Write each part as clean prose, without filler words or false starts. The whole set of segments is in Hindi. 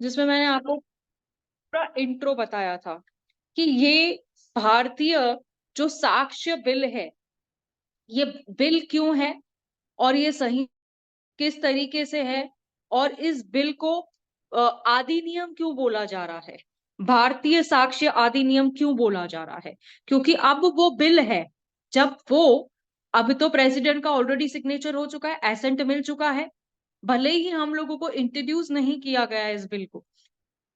जिसमें मैंने आपको पूरा इंट्रो बताया था कि ये भारतीय जो साक्ष्य बिल है, ये बिल क्यों है और ये सही किस तरीके से है, और इस बिल को अधिनियम क्यों बोला जा रहा है, भारतीय साक्ष्य अधिनियम क्यों बोला जा रहा है। क्योंकि अब वो बिल है, जब वो अब तो प्रेसिडेंट का ऑलरेडी सिग्नेचर हो चुका है, एसेंट मिल चुका है, भले ही हम लोगों को इंट्रोड्यूस नहीं किया गया है इस बिल को।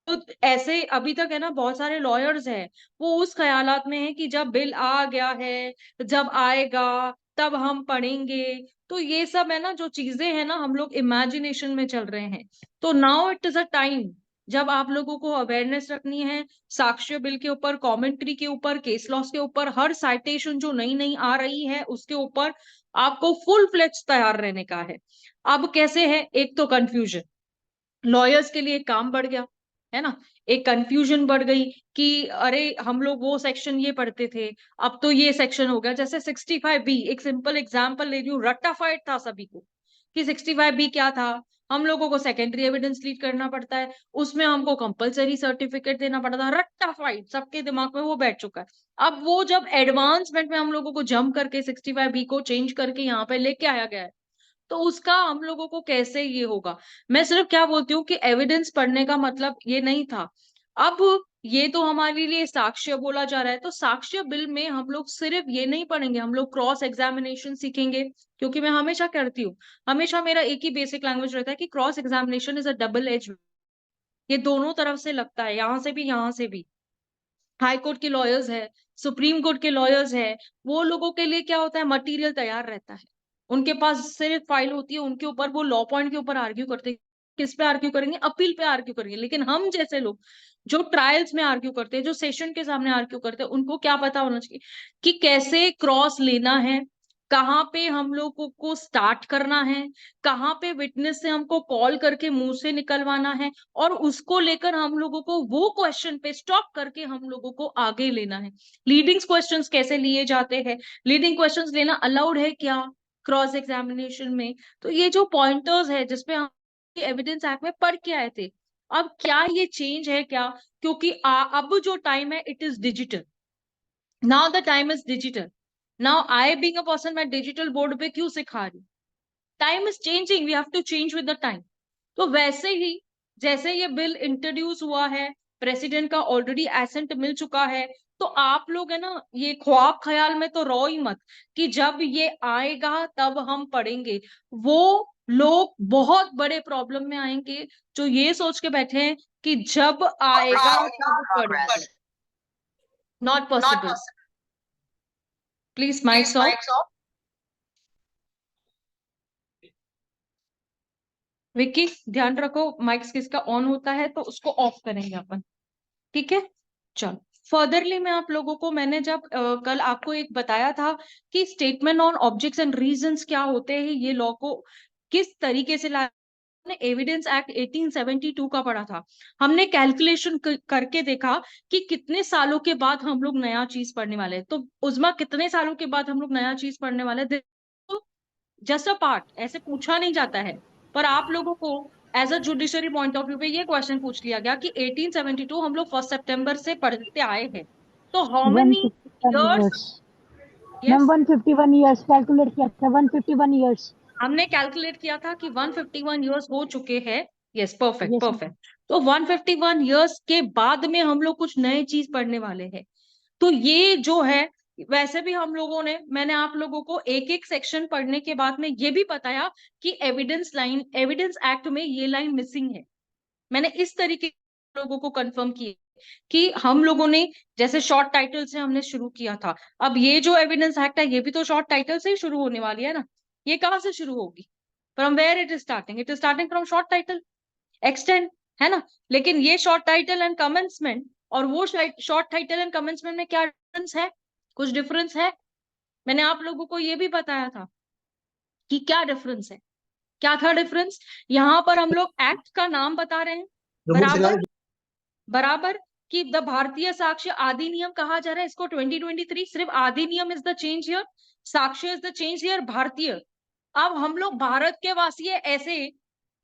तो ऐसे अभी तक है ना, बहुत सारे लॉयर्स हैं, वो उस ख्यालात में है कि जब बिल आ गया है, जब आएगा तब हम पढ़ेंगे। तो ये सब है ना, जो चीजें हैं ना, हम लोग इमेजिनेशन में चल रहे हैं। तो now it is a time जब आप लोगों को अवेयरनेस रखनी है साक्ष्य बिल के ऊपर, कमेंट्री के ऊपर, केस लॉस के ऊपर, हर साइटेशन जो नई नई आ रही है उसके ऊपर आपको फुल फ्लेज तैयार रहने का है। अब कैसे है, एक तो कंफ्यूजन, लॉयर्स के लिए काम बढ़ गया है ना, एक कंफ्यूजन बढ़ गई कि अरे हम लोग वो सेक्शन ये पढ़ते थे, अब तो ये सेक्शन हो गया। जैसे 65B, एक सिंपल एग्जांपल ले रही हूँ, रट्टाफाइड था सभी को कि 65B क्या था। हम लोगों को सेकेंडरी एविडेंस लीड करना पड़ता है, उसमें हमको कंपलसरी सर्टिफिकेट देना पड़ता था, रट्टाफाइड सबके दिमाग में वो बैठ चुका है। अब वो जब एडवांसमेंट में हम लोगों को जंप करके 65B को चेंज करके यहाँ पे लेके आया गया है, तो उसका हम लोगों को कैसे ये होगा। मैं सिर्फ क्या बोलती हूँ कि एविडेंस पढ़ने का मतलब ये नहीं था। अब ये तो हमारे लिए साक्ष्य बोला जा रहा है, तो साक्ष्य बिल में हम लोग सिर्फ ये नहीं पढ़ेंगे, हम लोग क्रॉस एग्जामिनेशन सीखेंगे। क्योंकि मैं हमेशा करती हूँ, हमेशा मेरा एक ही बेसिक लैंग्वेज रहता है कि cross examination is a double edge, ये दोनों तरफ से लगता है, यहाँ से भी यहाँ से भी। हाई कोर्ट के लॉयर्स है, सुप्रीम कोर्ट के लॉयर्स है, वो लोगों के लिए क्या होता है, मटेरियल तैयार रहता है, उनके पास सिर्फ फाइल होती है, उनके ऊपर वो लॉ पॉइंट के ऊपर आर्ग्यू करते हैं। किस पे आर्ग्यू करेंगे, अपील पे आर्ग्यू करेंगे। लेकिन हम जैसे लोग जो ट्रायल्स में आर्ग्यू करते हैं, जो सेशन के सामने आर्ग्यू करते हैं, उनको क्या पता होना चाहिए कि कैसे क्रॉस लेना है, कहाँ पे हम लोगों को स्टार्ट करना है, कहाँ पे विटनेस से हमको कॉल करके मुंह से निकलवाना है, और उसको लेकर हम लोगों को वो क्वेश्चन पे स्टॉप करके हम लोगों को आगे लेना है। लीडिंग क्वेश्चंस कैसे लिए जाते हैं, लीडिंग क्वेश्चंस लेना अलाउड है क्या क्रॉस एग्जामिनेशन में। तो ये जो पॉइंटर्स है जिसपे हम एविडेंस एक्ट में पढ़ के आए थे, अब क्या ये चेंज है क्या। क्योंकि अब जो टाइम है it is digital, now the time is digital. Now I being a person, मैं डिजिटल बोर्ड पे क्यों सिखा रही हूँ, time is changing, we have to change with the time. तो वैसे ही जैसे ये बिल इंट्रोड्यूस हुआ है, प्रेसिडेंट का ऑलरेडी एसेंट मिल चुका है, तो आप लोग है ना, ये ख्वाब ख्याल में तो रो ही मत कि जब ये आएगा तब हम पढ़ेंगे। वो लोग बहुत बड़े प्रॉब्लम में आएंगे जो ये सोच के बैठे हैं कि जब आएगा तब पढ़ेंगे। Not possible. Please mics of. Vicky ध्यान रखो, माइक्स किसका ऑन होता है तो उसको ऑफ करेंगे अपन, ठीक है। चलो फर्दरली मैं आप लोगों को, मैंने जब कल आपको एक बताया था कि statement on objects and reasons क्या होते हैं, ये लॉ को किस तरीके से ला, हमने एविडेंस एक्ट 1872 का पढ़ा था। हमने कैलकुलेशन करके देखा कि कितने सालों के बाद हम लोग नया चीज पढ़ने वाले हैं। तो उजमा कितने सालों के बाद हम लोग नया चीज पढ़ने वाले हैं, जस्ट अ पार्ट, ऐसे पूछा नहीं जाता है। पर आप लोगों को as a judiciary point of view पे ये क्वेश्चन पूछ लिया गया कि 1872 हम लोग 1 सितंबर से पढ़ते आए हैं, तो how many 151 years. years. Ma'am yes, 151 years calculate किया था, 151 years. हमने कैलकुलेट किया था कि 151 इयर्स हो चुके हैं। Yes, perfect yes ma'am. Perfect. तो 151 इयर्स के बाद में हम लोग कुछ नए चीज पढ़ने वाले हैं। तो ये जो है, वैसे भी हम लोगों ने, मैंने आप लोगों को एक एक सेक्शन पढ़ने के बाद में ये भी बताया कि एविडेंस लाइन, एविडेंस एक्ट में ये लाइन मिसिंग है। मैंने इस तरीके लोगों को कंफर्म किया कि हम लोगों ने जैसे शॉर्ट टाइटल से हमने शुरू किया था, अब ये जो एविडेंस एक्ट है ये भी तो शॉर्ट टाइटल से ही शुरू होने वाली है ना। ये कहाँ से शुरू होगी, from where it is starting, it is starting from short title extent, है ना। लेकिन ये शॉर्ट टाइटल एंड कमेंसमेंट और वो शॉर्ट टाइटल एंड कमेंसमेंट में क्या डिफरेंस है, कुछ डिफरेंस है। मैंने आप लोगों को ये भी बताया था कि क्या डिफरेंस है। क्या था डिफरेंस, यहाँ पर हम लोग एक्ट का नाम बता रहे हैं बराबर बराबर, कि द भारतीय साक्ष्य अधिनियम कहा जा रहा है इसको 2023, सिर्फ अधिनियम इज द चेंज हियर, साक्ष्य इज द चेंज हियर, भारतीय। अब हम लोग भारत के वासी है, ऐसे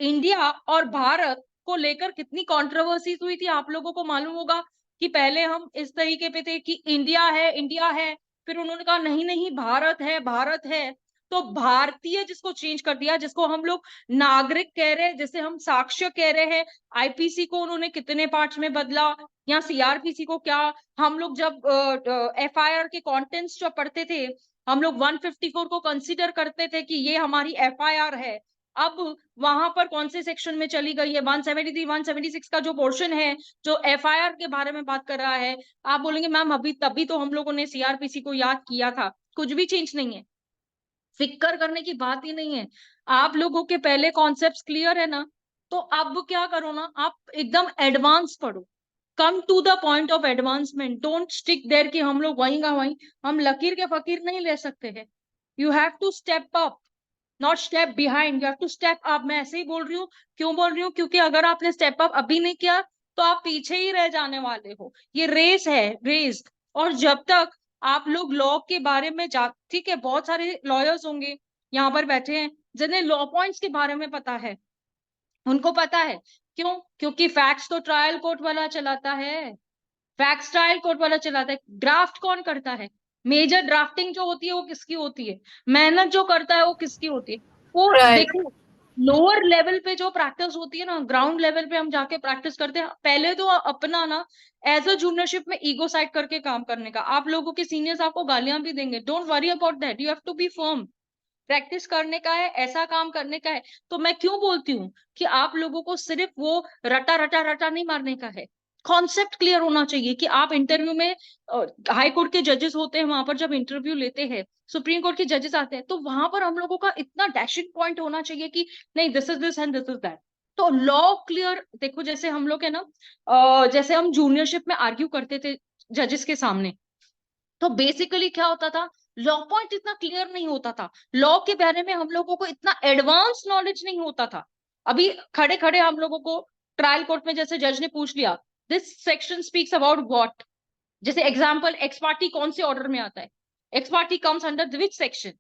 इंडिया और भारत को लेकर कितनी कंट्रोवर्सीज हुई थी, आप लोगों को मालूम होगा कि पहले हम इस तरीके पे थे कि इंडिया है, इंडिया है, फिर उन्होंने कहा नहीं नहीं भारत है, भारत है। तो भारतीय जिसको चेंज कर दिया, जिसको हम लोग नागरिक कह रहे हैं, जिसे हम साक्ष्य कह रहे हैं, आईपीसी को उन्होंने कितने पार्ट्स में बदला, या सीआरपीसी को क्या, हम लोग जब एफआईआर के कंटेंट्स जो पढ़ते थे, हम लोग 154 को कंसीडर करते थे कि ये हमारी एफआईआर है। अब वहां पर कौन से सेक्शन में चली गई है, 173 176 का जो पोर्शन है जो एफआईआर के बारे में बात कर रहा है। आप बोलेंगे मैम अभी तभी तो हम लोगों ने सीआरपीसी को याद किया था, कुछ भी चेंज नहीं है, फिक्र करने की बात ही नहीं है। आप लोगों के पहले कॉन्सेप्ट्स क्लियर है ना, तो अब क्या करो ना, आप एकदम एडवांस पढ़ो, come to the point of advancement, don't stick there कि हम लोग वहीं का वहीं, हम लकीर के फकीर नहीं ले सकते हैं। You have to step up, not step behind, you have to step up. मैं ऐसे ही बोल रही हूँ, क्यों बोल रही हूँ, क्योंकि अगर आपने स्टेप अप अभी नहीं किया तो आप पीछे ही रह जाने वाले हो। ये रेस है, रेस। और जब तक आप लोग लॉ के बारे में ठीक है, बहुत सारे लॉयर्स होंगे यहाँ पर बैठे हैं जिन्हें लॉ पॉइंट्स के बारे में पता है, उनको पता है। क्यों? क्योंकि फैक्ट्स तो ट्रायल कोर्ट वाला चलाता है, फैक्ट्स ट्रायल कोर्ट वाला चलाता है। ड्राफ्ट कौन करता है? मेजर ड्राफ्टिंग जो होती है वो किसकी होती है? मेहनत जो करता है वो किसकी होती है? वो Right. देखो, लोअर लेवल पे जो प्रैक्टिस होती है ना, ग्राउंड लेवल पे हम जाके प्रैक्टिस करते हैं, पहले तो अपना ना एज अ जूनियरशिप में ईगो साइड करके काम करने का। आप लोगों के सीनियर्स आपको गालियां भी देंगे, don't worry about that, you have to be firm. Practice करने का है, ऐसा काम करने का है। तो मैं क्यों बोलती हूँ कि आप लोगों को सिर्फ वो रटा रटा रटा नहीं मारने का है, कॉन्सेप्ट क्लियर होना चाहिए। कि आप इंटरव्यू में, हाई कोर्ट के जजेस होते हैं वहां पर, जब इंटरव्यू लेते हैं, सुप्रीम कोर्ट के जजेस आते हैं, तो वहां पर हम लोगों का इतना डैशिंग पॉइंट होना चाहिए कि नहीं, this is this and this is that. तो लॉ क्लियर देखो, जैसे हम लोग है ना, जैसे हम जूनियरशिप में आर्ग्यू करते थे जजेस के सामने, तो बेसिकली क्या होता था, लॉ पॉइंट इतना क्लियर नहीं होता था, लॉ के बारे में हम लोगों को इतना एडवांस नॉलेज नहीं होता था। अभी खड़े खड़े हम लोगों को ट्रायल कोर्ट में जैसे जज ने पूछ लिया, this section speaks about what, जैसे एग्जांपल एक्स पार्टी कौन से ऑर्डर में आता है, x party comes under which section,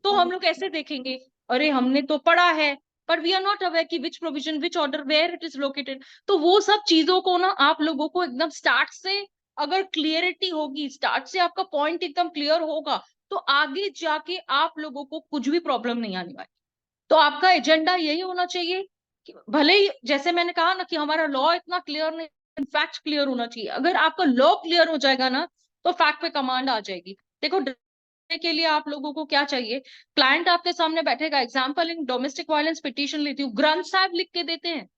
तो हम लोग ऐसे देखेंगे, अरे हमने तो पढ़ा है, पर वी आर नॉट अवेयर कि which provision, which order, where it is located. तो वो सब चीजों को ना आप लोगों को एकदम स्टार्ट से, अगर क्लियरिटी होगी, स्टार्ट से आपका पॉइंट एकदम क्लियर होगा, तो आगे जाके आप लोगों को कुछ भी प्रॉब्लम नहीं आने वाली। तो आपका एजेंडा यही होना चाहिए कि भले ही जैसे मैंने कहा ना कि हमारा लॉ इतना क्लियर नहीं, फैक्ट क्लियर होना चाहिए। अगर आपका लॉ क्लियर हो जाएगा ना, तो फैक्ट पे कमांड आ जाएगी। देखो के लिए आप लोगों को क्या चाहिए, क्लाइंट आपके सामने बैठेगा, example in domestic violence petition लेती हूँ, ग्रंथ साहब लिख के देते हैं,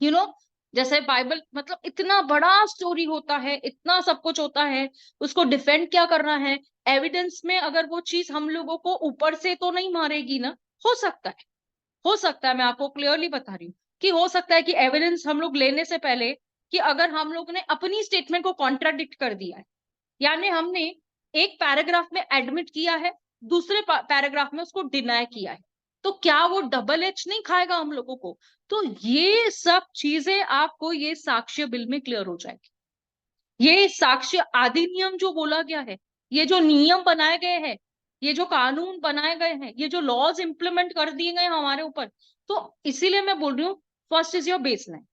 यू नो, जैसे बाइबल, मतलब इतना बड़ा स्टोरी होता है, इतना सब कुछ होता है, उसको डिफेंड क्या करना है, एविडेंस में अगर वो चीज हम लोगों को ऊपर से तो नहीं मारेगी ना, हो सकता है, हो सकता है, मैं आपको क्लियरली बता रही हूँ कि हो सकता है कि एविडेंस हम लोग लेने से पहले, कि अगर हम लोग ने अपनी स्टेटमेंट को कॉन्ट्राडिक्ट कर दिया है, यानी हमने एक पैराग्राफ में एडमिट किया है, दूसरे पैराग्राफ में उसको डिनाई किया है, तो क्या वो डबल एच नहीं खाएगा हम लोगों को? तो ये सब चीजें आपको ये साक्ष्य बिल में क्लियर हो जाएगी। ये साक्ष्य अधिनियम जो बोला गया है, ये जो नियम बनाए गए हैं, ये जो कानून बनाए गए हैं, ये जो लॉज इंप्लीमेंट कर दिए गए हमारे ऊपर, तो इसीलिए मैं बोल रही हूँ, फर्स्ट इज योर बेसलाइन।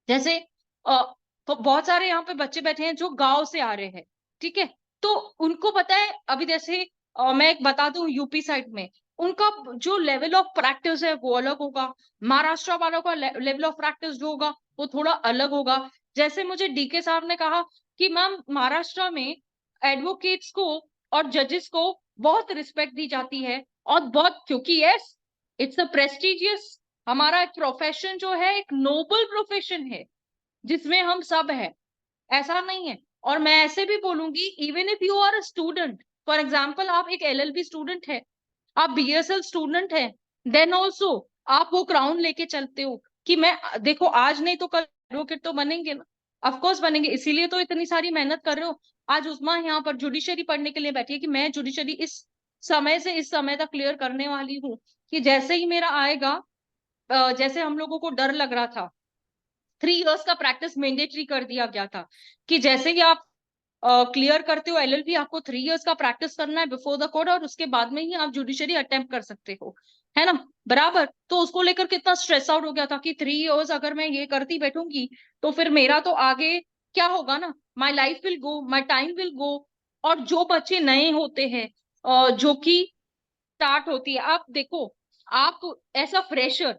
जैसे तो बहुत सारे यहाँ पे बच्चे बैठे हैं जो गांव से आ रहे हैं, ठीक है, तो उनको पता है, अभी जैसे मैं एक बता दूं, यूपी साइड में उनका जो लेवल ऑफ प्रैक्टिस है वो अलग होगा, महाराष्ट्र वालों का लेवल ऑफ प्रैक्टिस जो होगा वो थोड़ा अलग होगा। जैसे मुझे डीके साहब ने कहा कि मैम महाराष्ट्र में एडवोकेट्स को और जजेस को बहुत रिस्पेक्ट दी जाती है, और बहुत, क्योंकि यस, इट्स अ प्रेस्टिजियस, हमारा एक प्रोफेशन जो है एक नोबल प्रोफेशन है जिसमें हम सब है, ऐसा नहीं है। और मैं ऐसे भी बोलूंगी, even if you are a student, for example आप एक एलएलबी स्टूडेंट है, आप बीएसएल स्टूडेंट है, देन ऑल्सो आप वो क्राउन लेके चलते हो कि मैं, देखो आज नहीं तो कल एडवोकेट तो बनेंगे ना, ऑफकोर्स बनेंगे, इसीलिए तो इतनी सारी मेहनत कर रहे हो। आज उस्मा यहाँ पर जुडिशरी पढ़ने के लिए बैठी है कि मैं जुडिशरी इस समय से इस समय तक क्लियर करने वाली हूँ, कि जैसे ही मेरा आएगा, जैसे हम लोगों को डर लग रहा था, 3 इयर्स का प्रैक्टिस मैंडेटरी कर दिया गया था, कि जैसे ही आप क्लियर करते हो एलएलबी, आपको 3 इयर्स का प्रैक्टिस करना है बिफोर द कोर्ट, और उसके बाद में ही आप जुडिशरी अटेम्प्ट कर सकते हो। है ना, बराबर। तो उसको लेकर कितना स्ट्रेस आउट हो गया था कि 3 इयर्स अगर मैं ये करती बैठूंगी तो फिर मेरा तो आगे क्या होगा ना, my life will go, my time will go. और जो बच्चे नए होते हैं जो कि स्टार्ट होती है, आप देखो, आप ऐसा फ्रेशर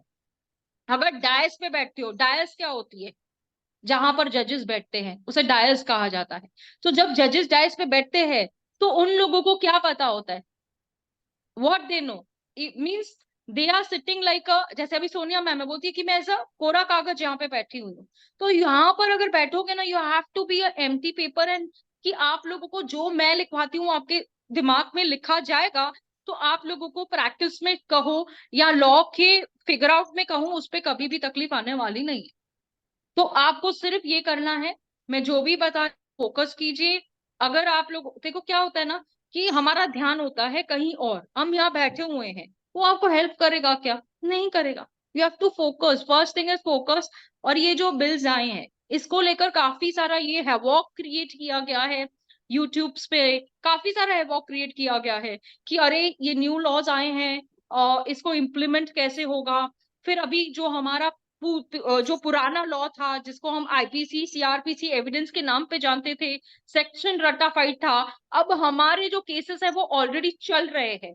अगर डायस पे बैठते हो, डायस क्या होती है, जहां पर जजेस बैठते हैं उसे डायस कहा जाता है। तो जब जजेस डायस पे बैठते हैं तो उन लोगों को क्या पता होता है, what they know, it means they are sitting like a, जैसे अभी सोनिया मैम बोलती है कि मैं ऐसा कोरा कागज यहाँ पे बैठी हुई हूँ। तो यहाँ पर अगर बैठोगे ना, you have to be a empty paper, and कि आप लोगों को जो मैं लिखवाती हूँ आपके दिमाग में लिखा जाएगा। तो आप लोगों को प्रैक्टिस में कहो या लॉ के फिगर आउट में कहूँ, उस पर कभी भी तकलीफ आने वाली नहीं है। तो आपको सिर्फ ये करना है, मैं जो भी बता, फोकस कीजिए। अगर आप लोग देखो क्या होता है ना, कि हमारा ध्यान होता है कहीं और, हम यहाँ बैठे हुए हैं, वो आपको हेल्प करेगा क्या, नहीं करेगा। You have to focus, first thing is focus. और ये जो बिल्स आए हैं इसको लेकर काफी सारा ये हैवॉक क्रिएट किया गया है, यूट्यूब्स पे काफी सारा हैवॉक क्रिएट किया गया है कि अरे ये न्यू लॉज आए हैं और इसको इम्प्लीमेंट कैसे होगा। फिर अभी जो हमारा जो पुराना लॉ था जिसको हम आईपीसी सीआरपीसी एविडेंस के नाम पे जानते थे, सेक्शन रटाफाइड था, अब हमारे जो केसेस है वो ऑलरेडी चल रहे हैं।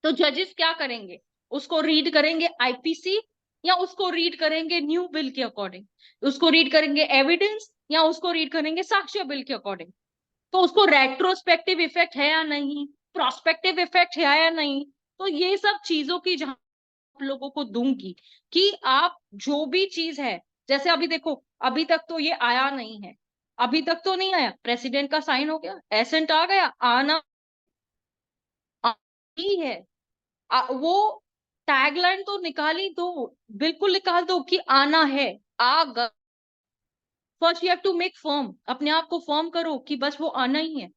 तो जजेस क्या करेंगे, उसको रीड करेंगे आईपीसी या उसको रीड करेंगे न्यू बिल के अकॉर्डिंग, उसको रीड करेंगे एविडेंस या उसको रीड करेंगे साक्ष्य बिल के अकॉर्डिंग। तो उसको रेट्रोस्पेक्टिव इफेक्ट है या नहीं, प्रोस्पेक्टिव इफेक्ट है या नहीं। तो ये सब चीजों की जहां आप लोगों को दूंगी कि आप जो भी चीज है, जैसे अभी देखो, अभी तक तो ये आया नहीं है, अभी तक तो नहीं आया, प्रेसिडेंट का साइन हो गया, एसेंट आ गया, आना ही है। वो टैगलाइन तो निकाल ही दो, बिल्कुल निकाल दो कि आना है, आ गया। First you have to make firm, अपने आप को फर्म करो कि बस वो आना ही है।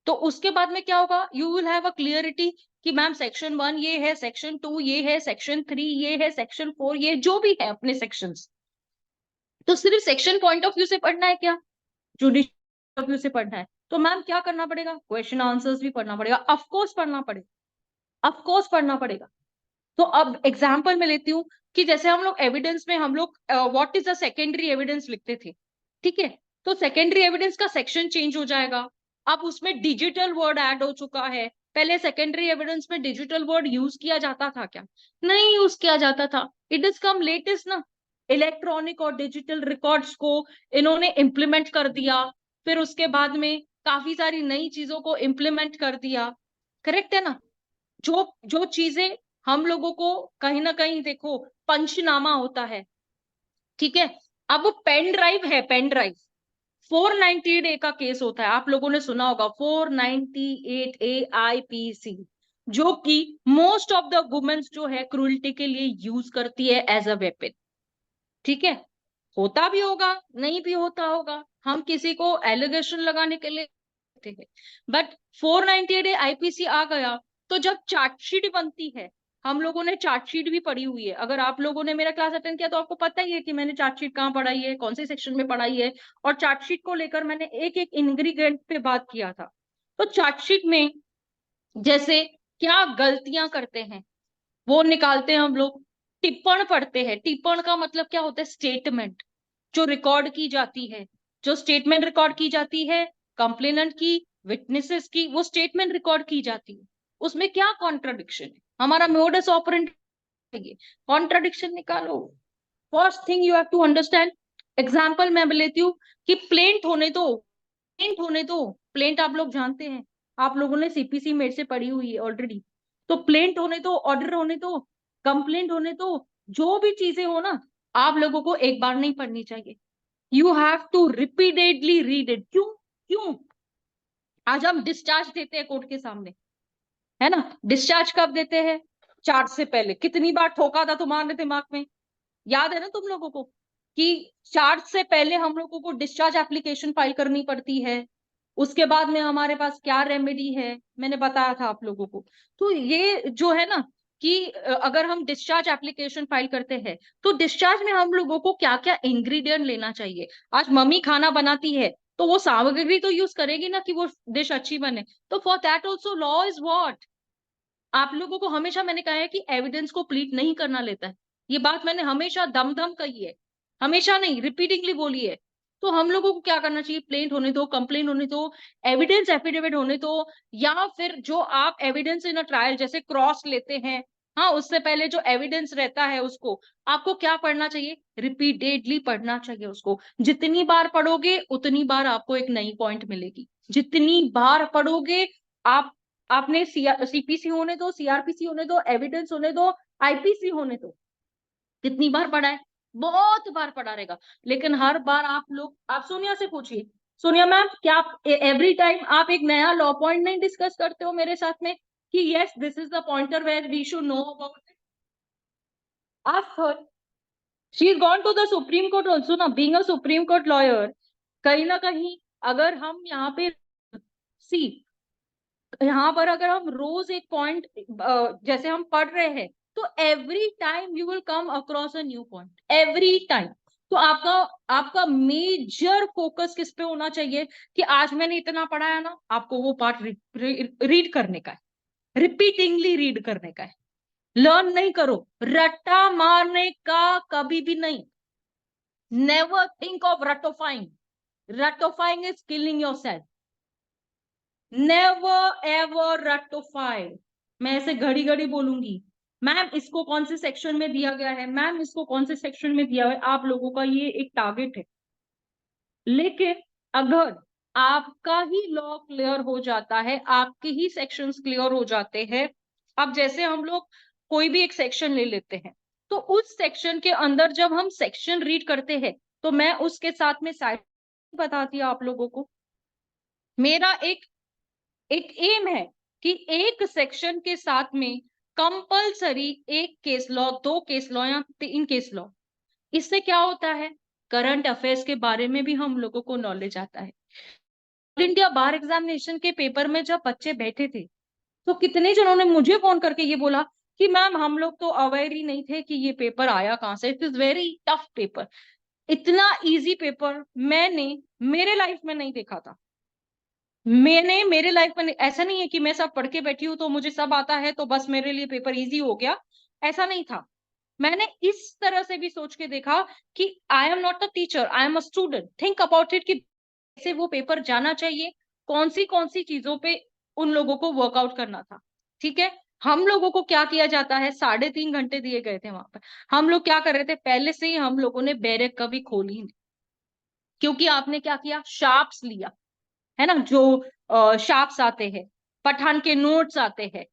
तो उसके बाद में क्या होगा, you will have a clarity कि मैम सेक्शन 1 ये है, सेक्शन 2 ये है, सेक्शन 3 ये है, सेक्शन 4 ये, जो भी है अपने सेक्शंस। तो सिर्फ सेक्शन पॉइंट ऑफ व्यू से पढ़ना है क्या, जुडिशियल पॉइंट ऑफ व्यू से पढ़ना है। तो मैम क्या करना पड़ेगा, क्वेश्चन आंसर्स भी पढ़ना पड़ेगा, ऑफकोर्स पढ़ना पड़ेगा, ऑफकोर्स पढ़ना पड़ेगा। तो अब एग्जाम्पल में लेती हूँ कि जैसे हम लोग एविडेंस में हम लोग what is a secondary evidence लिखते थे, ठीक है। तो सेकेंडरी एविडेंस का सेक्शन चेंज हो जाएगा, अब उसमें डिजिटल वर्ड ऐड हो चुका है। पहले सेकेंडरी एविडेंस में डिजिटल वर्ड यूज किया जाता था क्या, नहीं यूज किया जाता था, इट इज कम लेटेस्ट ना। इलेक्ट्रॉनिक और डिजिटल रिकॉर्ड्स को इन्होंने इम्प्लीमेंट कर दिया, फिर उसके बाद में काफी सारी नई चीजों को इम्प्लीमेंट कर दिया, करेक्ट है ना। जो जो चीजें हम लोगों को कहीं ना कहीं देखो पंचनामा होता है, ठीक है। अब वो पेन ड्राइव है, पेन ड्राइव 498 ए का केस होता है, आप लोगों ने सुना होगा 498 ए आईपीसी, जो कि मोस्ट ऑफ द वुमेन्स जो है क्रूरल्टी के लिए यूज करती है एज अ वेपन, ठीक है। होता भी होगा, नहीं भी होता होगा, हम किसी को एलिगेशन लगाने के लिए, बट 498 आईपीसी आ गया। तो जब चार्जशीट बनती है, हम लोगों ने चार्जशीट भी पढ़ी हुई है, अगर आप लोगों ने मेरा क्लास अटेंड किया तो आपको पता ही है कि मैंने चार्जशीट कहाँ पढ़ाई है, कौन से सेक्शन में पढ़ाई है। और चार्जशीट को लेकर मैंने एक एक इंग्रीडिएंट पे बात किया था। तो चार्जशीट में जैसे क्या गलतियां करते हैं वो निकालते हैं हम लोग, टिप्पण पढ़ते हैं, टिप्पण का मतलब क्या होता है, स्टेटमेंट जो रिकॉर्ड की जाती है, जो स्टेटमेंट रिकॉर्ड की जाती है, कंप्लेनेंट की, विटनेसेस की, वो स्टेटमेंट रिकॉर्ड की जाती है। उसमें क्या कॉन्ट्राडिक्शन है, हमारा मोडस ऑपरेंडी, कॉन्ट्राडिक्शन निकालो। First thing you have to understand, example मैं लेती हूँ कि प्लेंट होने दो, प्लेंट होने दो, प्लेंट आप लोग जानते हैं, आप लोगों ने सीपीसी मेरे से पढ़ी हुई है ऑलरेडी। तो प्लेंट होने दो, ऑर्डर होने दो, कंप्लेंट होने दो, जो भी चीजें हो ना, आप लोगों को एक बार नहीं पढ़नी चाहिए, you have to repeatedly read it. क्यों, क्यों, आज हम डिस्चार्ज देते हैं कोर्ट के सामने, है ना, डिस्चार्ज कब देते हैं, चार्ज से पहले। कितनी बार ठोका था तुम्हारे दिमाग में, याद है ना तुम लोगों को, कि चार्ज से पहले हम लोगों को डिस्चार्ज एप्लीकेशन फाइल करनी पड़ती है, उसके बाद में हमारे पास क्या रेमेडी है, मैंने बताया था आप लोगों को। तो ये जो है ना, कि अगर हम डिस्चार्ज एप्लीकेशन फाइल करते हैं तो डिस्चार्ज में हम लोगों को क्या क्या इंग्रेडिएंट लेना चाहिए। आज मम्मी खाना बनाती है तो वो सामग्री तो यूज करेगी ना कि वो डिश अच्छी बने। तो for that also law is what, आप लोगों को हमेशा मैंने कहा है कि एविडेंस को प्लीट नहीं करना लेता है, ये बात मैंने हमेशा दम दम कही है, हमेशा नहीं, रिपीटिंगली बोली है। तो हम लोगों को क्या करना चाहिए, प्लेंट होने दो, कंप्लेन होने दो, एविडेंस एफिडेविट होने दो, या फिर जो आप एविडेंस इन अ ट्रायल जैसे क्रॉस लेते हैं, हाँ, उससे पहले जो एविडेंस रहता है उसको आपको क्या पढ़ना चाहिए, रिपीटेडली पढ़ना चाहिए उसको। जितनी बार पढ़ोगे उतनी बार आपको एक नई पॉइंट मिलेगी, जितनी बार पढ़ोगे आप, आपने सीपीसी होने दो, सीआरपीसी होने दो, एविडेंस होने दो, आईपीसी होने दो, कितनी बार पढ़ा है, बहुत बार पढ़ा रहेगा। लेकिन हर बार आप लोग, आप सोनिया से पूछिए, सोनिया मैम क्या आप एवरी टाइम आप एक नया लॉ पॉइंट नहीं डिस्कस करते हो मेरे साथ में कि yes this is the pointer where we should know about it? Ask her, she is gone to the supreme court also ना, being a supreme court lawyer. कहीं ना कहीं अगर हम यहाँ पे सी, यहाँ पर अगर हम रोज एक पॉइंट जैसे हम पढ़ रहे हैं, तो every time you will come across a new point, every time. तो आपका आपका मेजर फोकस किस पे होना चाहिए कि आज मैंने इतना पढ़ा है ना, आपको वो पार्ट रीड करने का है, रिपीटिंगली रीड करने का है, लर्न नहीं करो, रट्टा मारने का कभी भी नहीं। नेवर थिंक ऑफ रटोफाइंग, रटोफाइंग is killing yourself, never ever रटोफाई। मैं ऐसे घड़ी घड़ी बोलूंगी, मैम इसको कौन से सेक्शन में दिया गया है, मैम इसको कौन से सेक्शन में दिया हुआ है, आप लोगों का ये एक टारगेट है। लेकिन अगर आपका ही लॉ क्लियर हो जाता है, आपके ही सेक्शंस क्लियर हो जाते हैं, अब जैसे हम लोग कोई भी एक सेक्शन ले लेते हैं, तो उस सेक्शन के अंदर जब हम सेक्शन रीड करते हैं, तो मैं उसके साथ में साइड बताती हूँ आप लोगों को। मेरा एक एक एम है कि एक सेक्शन के साथ में कंपलसरी एक केस लॉ, 2 केस लॉ या 3 केस लॉ। इससे क्या होता है, करंट अफेयर्स के बारे में भी हम लोगों को नॉलेज आता है। ऑल इंडिया बार एग्जामिनेशन के पेपर में जब बच्चे बैठे थे, तो कितने जनों ने मुझे फोन करके ये बोला कि मैम हम लोग तो अवेयर ही नहीं थे कि ये पेपर आया कहां से, it is very tough paper, इतना इजी पेपर मैंने मेरे लाइफ में नहीं देखा था। मैंने मेरे लाइफ में ऐसा नहीं है कि मैं सब पढ़ के बैठी हूँ तो मुझे सब आता है तो बस मेरे लिए पेपर इजी हो गया, ऐसा नहीं था। मैंने इस तरह से भी सोच के देखा कि आई am not a teacher, I am a student, think about it कि कैसे वो पेपर जाना चाहिए, कौन सी चीजों पे उन लोगों को वर्कआउट करना था। ठीक है, हम लोगों को क्या किया जाता है, 3.5 घंटे दिए गए थे वहां पर, हम लोग क्या कर रहे थे, पहले से ही हम लोगों ने बैरक कभी खोली नहीं, क्योंकि आपने क्या किया, शार्प्स लिया है ना, जो शार्प्स आते हैं, पठान के नोट्स आते हैं,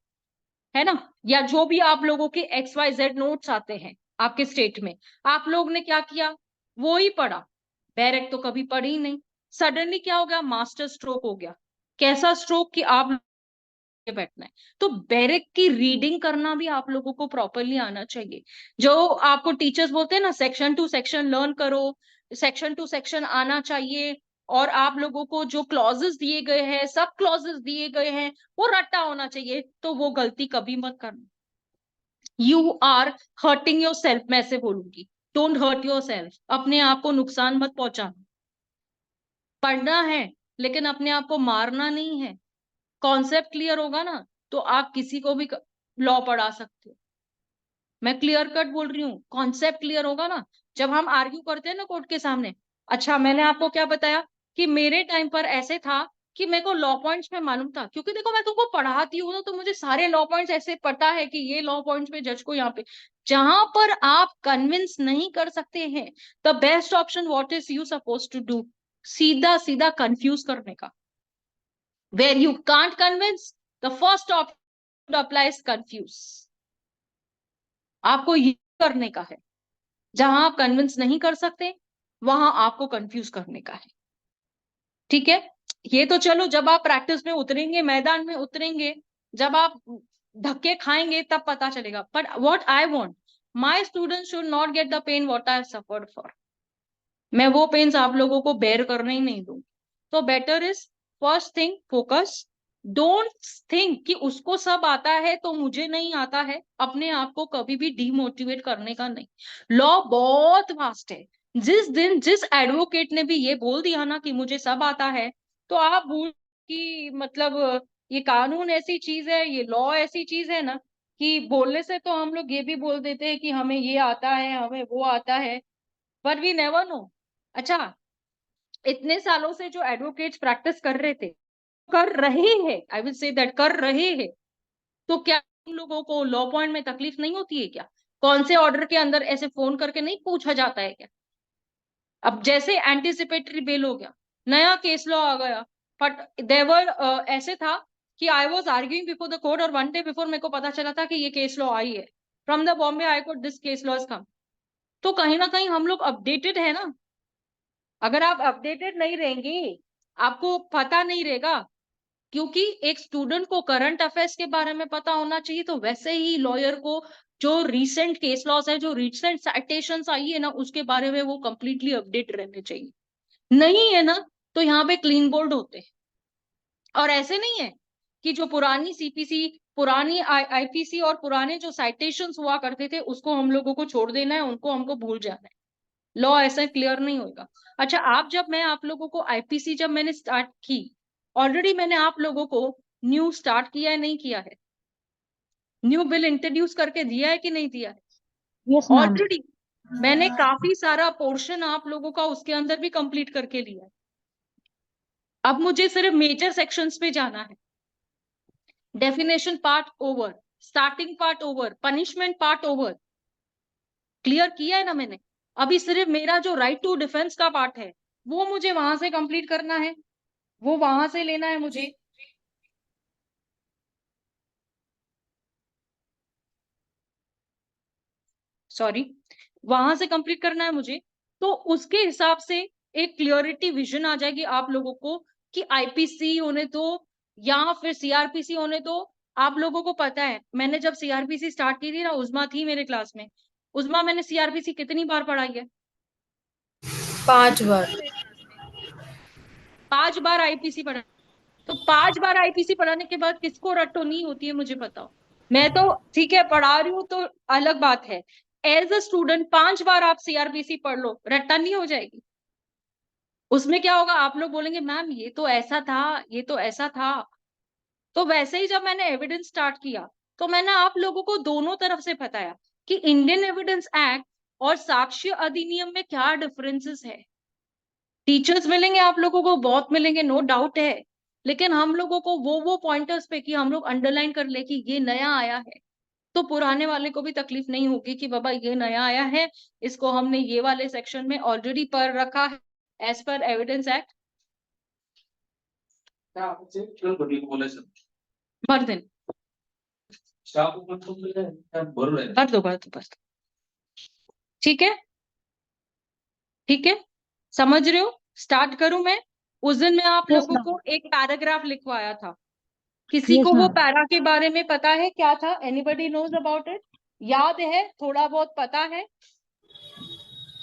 है ना, या जो भी आप लोगों के XYZ नोट्स आते हैं आपके स्टेट में, आप लोग ने क्या किया, वो ही पढ़ा, बैरक तो कभी पढ़ी ही नहीं। सडनली क्या हो गया, मास्टर स्ट्रोक हो गया। कैसा स्ट्रोक कि आप बैठना है, तो बैरक की रीडिंग करना भी आप लोगों को प्रॉपरली आना चाहिए। जो आपको टीचर्स बोलते हैं ना, सेक्शन टू सेक्शन लर्न करो, सेक्शन टू सेक्शन आना चाहिए, और आप लोगों को जो क्लॉजेस दिए गए हैं, सब क्लॉजेस दिए गए हैं, वो रट्टा होना चाहिए, तो वो गलती कभी मत करना। You are hurting yourself, मैं ऐसे बोलूंगी, डोंट हर्ट योर सेल्फ, अपने आप को नुकसान मत पहुंचाना। पढ़ना है लेकिन अपने आप को मारना नहीं है। कॉन्सेप्ट क्लियर होगा ना, तो आप किसी को भी लॉ पढ़ा सकते हो। मैं क्लियर कट बोल रही हूँ, कॉन्सेप्ट क्लियर होगा ना, जब हम आर्ग्यू करते हैं ना कोर्ट के सामने। अच्छा, मैंने आपको क्या बताया कि मेरे टाइम पर ऐसे था कि मेरे को लॉ पॉइंट्स में मालूम था, क्योंकि देखो मैं तुमको पढ़ाती हूँ ना, तो मुझे सारे लॉ पॉइंट्स ऐसे पता है कि ये लॉ पॉइंट्स पे जज को यहाँ पे, जहां पर आप कन्विंस नहीं कर सकते हैं, the best option what is you suppose to do, सीधा सीधा कंफ्यूज करने का। Where you can't convince, the first option to apply is confuse. आपको ये करने का है, जहां आप कन्विंस नहीं कर सकते वहां आपको कंफ्यूज करने का है। ठीक है, ये तो चलो जब आप प्रैक्टिस में उतरेंगे, मैदान में उतरेंगे, जब आप धक्के खाएंगे तब पता चलेगा। But what I want, my students should not get the pain what I have suffered for. मैं वो पेन्स आप लोगों को बेयर करने ही नहीं दूंगी। तो better is, first thing focus, don't think कि उसको सब आता है तो मुझे नहीं आता है, अपने आप को कभी भी डिमोटिवेट करने का नहीं। लॉ बहुत वास्ट है, जिस दिन जिस एडवोकेट ने भी ये बोल दिया ना कि मुझे सब आता है, तो आप भूल कि मतलब ये कानून ऐसी चीज है, ये लॉ ऐसी चीज है ना कि बोलने से तो हम लोग ये भी बोल देते हैं कि हमें ये आता है, हमें वो आता है, बट वी नेवर नो। अच्छा, इतने सालों से जो एडवोकेट्स प्रैक्टिस कर रहे थे, कर रहे हैं, आई विल से दैट, कर रहे हैं, तो क्या उन लोगों को लॉ पॉइंट में तकलीफ नहीं होती है क्या? कौन से ऑर्डर के अंदर ऐसे फोन करके नहीं पूछा जाता है क्या? अब जैसे एंटिसिपेटरी बेल हो गया, नया केस लॉ आ गया, बट देवर ऐसे था कि I was arguing before the court और वन डे बिफोर मेरे को पता चला था कि ये केस लॉ आई है from the Bombay High Court, this case law come. तो कहीं ना कहीं हम लोग अपडेटेड है ना। अगर आप अपडेटेड नहीं रहेंगे, आपको पता नहीं रहेगा, क्योंकि एक स्टूडेंट को करंट अफेयर्स के बारे में पता होना चाहिए, तो वैसे ही लॉयर को जो रीसेंट केस लॉस है, जो रीसेंट साइटेशंस आई है ना, उसके बारे में वो कंप्लीटली अपडेट रहने चाहिए। नहीं है ना, तो यहाँ पे क्लीन बोल्ड होते हैं। और ऐसे नहीं है कि जो पुरानी सीपीसी, पुरानी आईपीसी और पुराने जो साइटेशंस हुआ करते थे उसको हम लोगों को छोड़ देना है, उनको हमको भूल जाना है। लॉ ऐसा क्लियर नहीं होगा। अच्छा, मैं आप लोगों को आईपीसी जब मैंने स्टार्ट की, ऑलरेडी मैंने आप लोगों को न्यू स्टार्ट किया है, नहीं किया है? न्यू बिल इंट्रोड्यूस करके दिया है कि नहीं दिया है? Yes, ma'am. ऑलरेडी मैंने काफी सारा पोर्शन आप लोगों का उसके अंदर भी कंप्लीट करके लिया है। अब मुझे सिर्फ मेजर सेक्शंस पे जाना है। Definition part over, starting part over, punishment part over, clear किया है ना मैंने। अभी सिर्फ मेरा जो राइट टू डिफेंस का पार्ट है वो मुझे वहां से कंप्लीट करना है, वो वहां से लेना है मुझे। सॉरी, वहां से कंप्लीट करना है मुझे। तो उसके हिसाब से एक क्लियरिटी विजन आ जाएगी आप लोगों को कि आईपीसी होने दो या फिर सीआरपीसी होने दो। आप लोगों को पता है, मैंने जब सीआरपीसी स्टार्ट की थी ना, उजमा थी मेरे क्लास में, उजमा मैंने सीआरपीसी कितनी बार पढ़ाई है? 5 बार। 5 बार आईपीसी पढ़ा। तो 5 बार आईपीसी पढ़ाने के बाद किसको रट्टो नहीं होती है मुझे बताओ। मैं तो ठीक है पढ़ा रही हूँ तो अलग बात है, एज अ स्टूडेंट 5 बार आप सीआरपीसी पढ़ लो, रट्टा नहीं हो जाएगी? उसमें क्या होगा, आप लोग बोलेंगे मैम ये तो ऐसा था, ये तो ऐसा था। तो वैसे ही जब मैंने एविडेंस स्टार्ट किया तो मैंने आप लोगों को दोनों तरफ से बताया कि इंडियन एविडेंस एक्ट और साक्ष्य अधिनियम में क्या डिफरेंसेस है। टीचर्स मिलेंगे आप लोगों को, बहुत मिलेंगे, नो डाउट है, लेकिन हम लोगों को वो पॉइंटर्स पे कि हम लोग अंडरलाइन कर ले कि ये नया आया है, तो पुराने वाले को भी तकलीफ नहीं होगी कि बाबा ये नया आया है, इसको हमने ये वाले सेक्शन में ऑलरेडी पढ़ रखा है एज पर एविडेंस एक्ट। भर दें, भर दो, भर दो, ठीक है, ठीक है, समझ रहे हो? स्टार्ट करूं मैं? उस दिन मैं आप Yes, लोगों ma'am. को एक पैराग्राफ लिखवाया था, किसी Yes, को वो ma'am. पैरा के बारे में पता है क्या था? Anybody knows about it? याद है? थोड़ा बहुत पता है?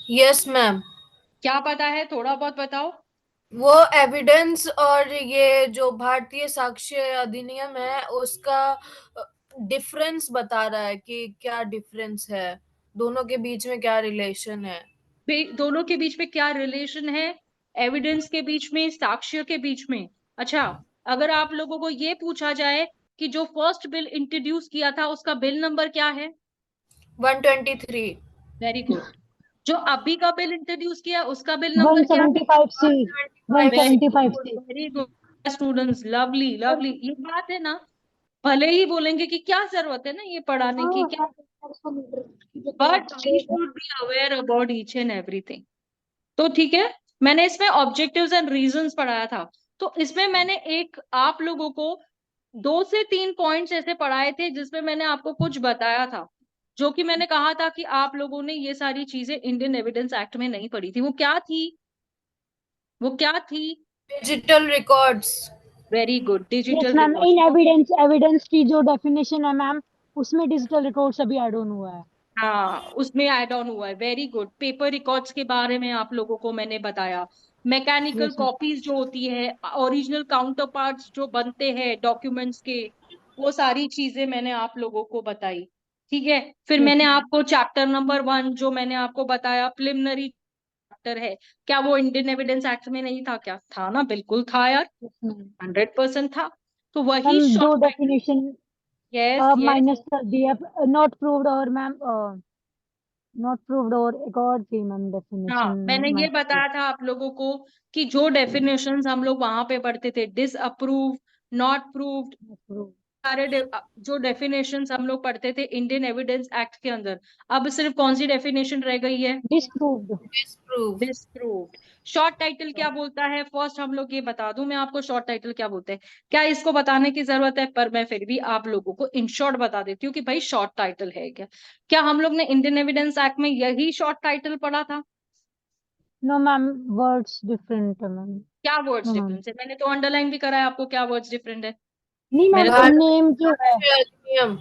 Yes ma'am. क्या पता है, थोड़ा बहुत बताओ। वो एविडेंस और ये जो भारतीय साक्ष्य अधिनियम है उसका डिफरेंस बता रहा है कि क्या डिफरेंस है, दोनों के बीच में क्या रिलेशन है। दोनों के बीच में क्या रिलेशन है? एविडेंस के बीच में, साक्ष्य के बीच में। अच्छा, अगर आप लोगों को ये पूछा जाए कि जो फर्स्ट बिल इंट्रोड्यूस किया था उसका बिल नंबर क्या है? 123। Very good. जो अभी का बिल इंट्रोड्यूस किया उसका बिल नंबर क्या है? 175C. 175C. Very good students, lovely lovely. ये बात है ना, भले ही बोलेंगे कि क्या जरूरत है ना ये पढ़ाने की, क्या, but we should be aware about each and everything. तो ठीक है, मैंने इसमें ऑब्जेक्टिव्स एंड रीजंस पढ़ाया था। तो इसमें मैंने एक आप लोगों को 2 से 3 पॉइंट्स ऐसे पढ़ाए थे जिसमें मैंने आपको कुछ बताया था, जो कि मैंने कहा था कि आप लोगों ने ये सारी चीजें इंडियन एविडेंस एक्ट में नहीं पढ़ी थी। वो क्या थी? वो क्या थी? Digital records. Very good, Yes, digital ma'am. Record. इन एविडेंस की जो डेफिनेशन है मैम, उसमें डिजिटल रिकॉर्ड्स अभी ऐड ऑन हुआ है. हाँ, उसमें ऐड ऑन हुआ है। Very good. पेपर रिकॉर्ड्स के बारे में आप लोगों को मैंने बताया। Mechanical Yes, ma'am. कॉपीज जो होती है, ओरिजिनल काउंटर पार्ट्स जो बनते हैं डॉक्यूमेंट्स के, वो सारी चीजें मैंने आप लोगों को बताई। ठीक है, फिर Yes, मैंने ma'am. आपको चैप्टर नंबर 1 जो मैंने आपको बताया प्रिलिमिनरी चैप्टर है, क्या वो इंडियन एविडेंस एक्ट में नहीं था? क्या था ना, बिल्कुल था यार, Yes, ma'am. 100% था। तो वही मैम दो short title. Definition yes yes. Minus कर दिया, नॉट प्रूव्ड और मैम नॉट प्रूव्ड और एक और थी मैम हाँ, डेफिनेशन मैंने ये माइनस। बताया था आप लोगों को कि जो डेफिनेशंस हम लोग वहां पे पढ़ते थे, डिसअप्रूव, नॉट प्रूव्ड, सारे जो डेफिनेशंस हम लोग पढ़ते थे इंडियन एविडेंस एक्ट के अंदर, अब सिर्फ कौन सी डेफिनेशन रह गई है? Disproved. Disprove. Disproved. Short title क्या बोलता है? फर्स्ट हम लोग ये बता दूं मैं आपको, शॉर्ट टाइटल क्या बोलते हैं। क्या इसको बताने की जरूरत है? पर मैं फिर भी आप लोगों को इन शॉर्ट बता देती हूँ कि भाई शॉर्ट टाइटल है क्या। क्या हम लोग ने इंडियन एविडेंस एक्ट में यही शॉर्ट टाइटल पढ़ा था? नो मैम, वर्ड्स डिफरेंट है मैम। क्या वर्ड्स नो मैम, डिफरेंस है? मैंने तो अंडरलाइन भी करा है आपको, क्या वर्ड्स डिफरेंट है। नहीं मैम, मैंने तो नेम जो है भारतीय अधिनियम।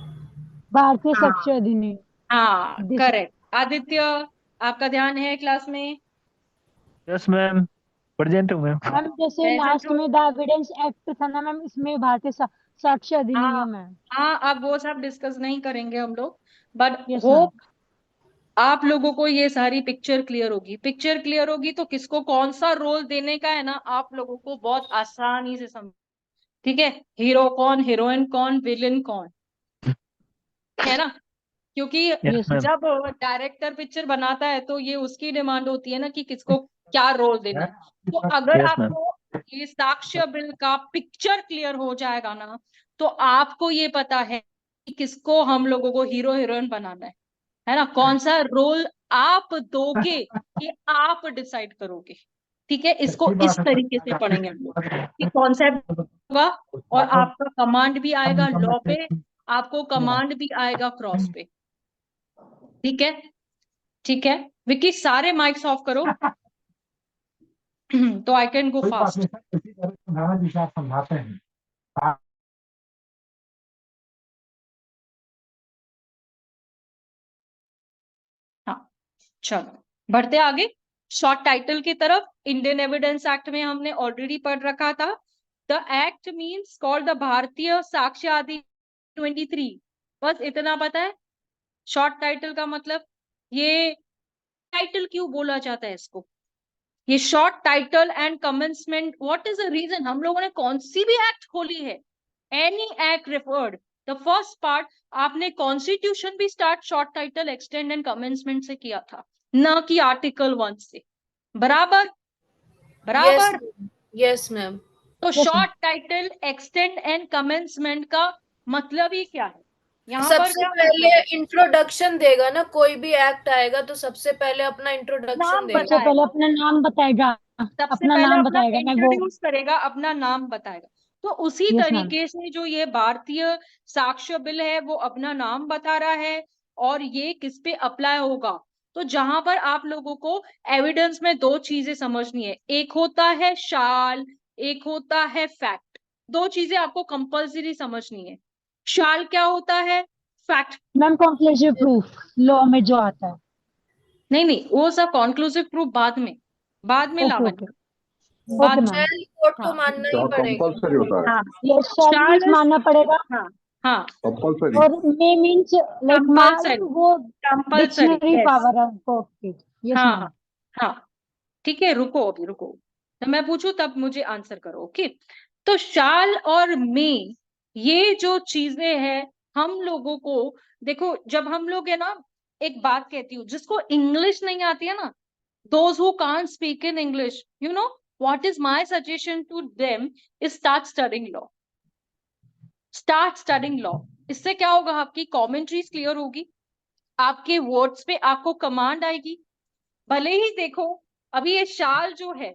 भारतीय हाँ साक्ष्य अधिनियम। हाँ दिस करेक्ट। आदित्य, आपका ध्यान है क्लास में? यस मैम, प्रेजेंट हूँ मैम। मैम जैसे प्रेजेंट लास्ट हो? में द एविडेंस एक्ट था ना मैम, इसमें भारतीय साक्ष्य हाँ अधिनियम है। हाँ, अब वो सब डिस्कस नहीं करेंगे हम लोग, बट यस मैम। होप आप लोगों को ये सारी पिक्चर क्लियर होगी। पिक्चर क्लियर होगी तो किसको कौन सा रोल देने का है ना, आप लोगों को बहुत आसानी से समझ। ठीक है, हीरो कौन, हीरोइन कौन, विलेन कौन, है ना। क्योंकि यस यस मैम। मैम। जब डायरेक्टर पिक्चर बनाता है तो ये उसकी डिमांड होती है ना कि किसको क्या रोल देना है। तो अगर यस मैम। आपको ये साक्ष्य बिल का पिक्चर क्लियर हो जाएगा ना, तो आपको ये पता है कि किसको हम लोगों को हीरो हीरोइन बनाना है ना, कौन सा रोल आप दोगे ये आप डिसाइड करोगे। ठीक है, इसको इस तरीके से पढ़ेंगे हम लोग कि कॉन्सेप्ट होगा और आपका कमांड भी आएगा लॉ पे, आपको कमांड भी आएगा क्रॉस पे। ठीक है, ठीक है। विकी, सारे माइक्स ऑफ करो तो आई कैन गो फास्ट। समझाते हैं। हाँ, चलो बढ़ते आगे शॉर्ट टाइटल की तरफ। इंडियन एविडेंस एक्ट में हमने ऑलरेडी पढ़ रखा था। The act means called the भारतीय साक्ष्य अधिनियम 23। बस इतना पता है शॉर्ट टाइटल का मतलब। ये टाइटल क्यों बोला जाता है इसको, ये short title and commencement, what is the reason. हम लोगों ने कौन सी भी एक्ट खोली है, any act referred the first part, आपने कॉन्स्टिट्यूशन भी start short title extend and commencement से किया था, ना कि आर्टिकल 1 से। बराबर यस बराबर। Yes ma'am. तो yes ma'am. Short title extend and commencement का मतलब ही क्या है, यहाँ पर सबसे क्या पहले मतलब है? इंट्रोडक्शन देगा ना, कोई भी एक्ट आएगा तो सबसे पहले अपना इंट्रोडक्शन नाम देगा। सबसे पहले बताएगा, अपना नाम बताएगा। सबसे अपना पहले नाम अपना बताएगा मैं वो। इंट्रोड्यूस करेगा, अपना नाम बताएगा। तो उसी यस मैम। तरीके से जो ये भारतीय साक्ष्य बिल है वो अपना नाम बता रहा है और ये किस पे अप्लाई होगा। तो जहां पर आप लोगों को एविडेंस में दो चीजें समझनी है, एक होता है शाल, एक होता है फैक्ट। दो चीजें आपको कंपल्सरी समझनी है। शाल क्या होता है, fact. Ma'am conclusive proof law में जो आता है। नहीं नहीं, वो सब कॉन्क्लूसिव प्रूफ बाद में, बाद में ओके लावन, ओके। बाद ओके में। मैम। शायद कोर्ट को हाँ मानना ही क्या पड़ेगा। कंपलसरी होता है? हाँ, यस, शैल मीन्स शाल मानना पड़ेगा। हाँ हाँ, कंपलसरी। और मे मीन्स लाइक मान कंपल्सरी, वो कंपल्सरी डिक्शनरी यस। पावर है कोर्ट की। यस हाँ मैम। हाँ हाँ, ठीक है, रुको अभी रुको, जब मैं पूछू तब मुझे आंसर करो, ओके। तो शाल और मे, ये जो चीजें हैं हम लोगों को, देखो जब हम लोग है ना, एक बात कहती हूँ, जिसको इंग्लिश नहीं आती है ना, those who can't speak in English, you know what is my suggestion to them is start studying law, start studying law। इससे क्या होगा, आपकी कॉमेंट्रीज क्लियर होगी, आपके वर्ड्स पे आपको कमांड आएगी। भले ही देखो, अभी ये शाल जो है,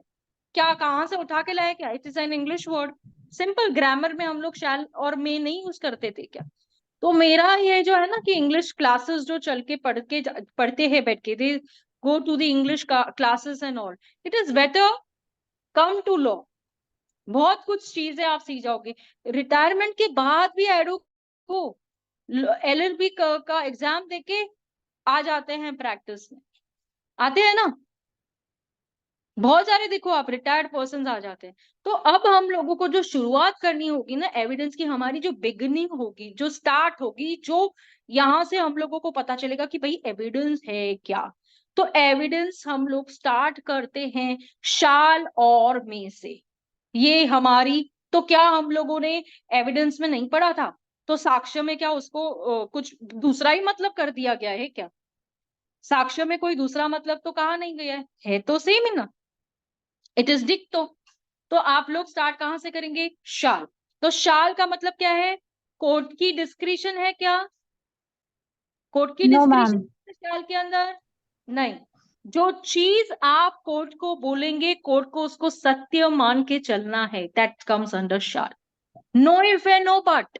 क्या कहाँ से उठा के लाया, क्या it is an English word. Simple grammar में हम लोग शाल और मे नहीं यूज करते थे क्या। तो मेरा ये जो है ना कि इंग्लिश क्लासेस जो चल के पढ़ते हैं बैठ के, they go to the English classes and all, it is better come to law. बहुत कुछ चीजें आप सीख जाओगे। रिटायरमेंट के बाद भी एडो को एलएलबी का एग्जाम देके आ जाते हैं, प्रैक्टिस में आते हैं ना, बहुत सारे देखो आप रिटायर्ड पर्सन आ जाते हैं। तो अब हम लोगों को जो शुरुआत करनी होगी ना एविडेंस की, हमारी जो बिगिनिंग होगी, जो स्टार्ट होगी, जो यहाँ से हम लोगों को पता चलेगा कि भाई एविडेंस है क्या। तो एविडेंस हम लोग स्टार्ट करते हैं शाल और में से। ये हमारी तो क्या हम लोगों ने एविडेंस में नहीं पढ़ा था? तो साक्ष्य में क्या उसको कुछ दूसरा ही मतलब कर दिया गया है क्या? साक्ष्य में कोई दूसरा मतलब तो कहा नहीं गया है तो सेम ही ना, इट इज डिक्टो। तो आप लोग स्टार्ट कहां से करेंगे? शाल। तो शाल का मतलब क्या है? कोर्ट की डिस्क्रिशन है क्या? कोर्ट की नो डिस्क्रिशन मैम। शाल के अंदर नहीं। जो चीज आप कोर्ट को बोलेंगे, कोर्ट को उसको सत्य मान के चलना है, that comes under shall. No if and no but,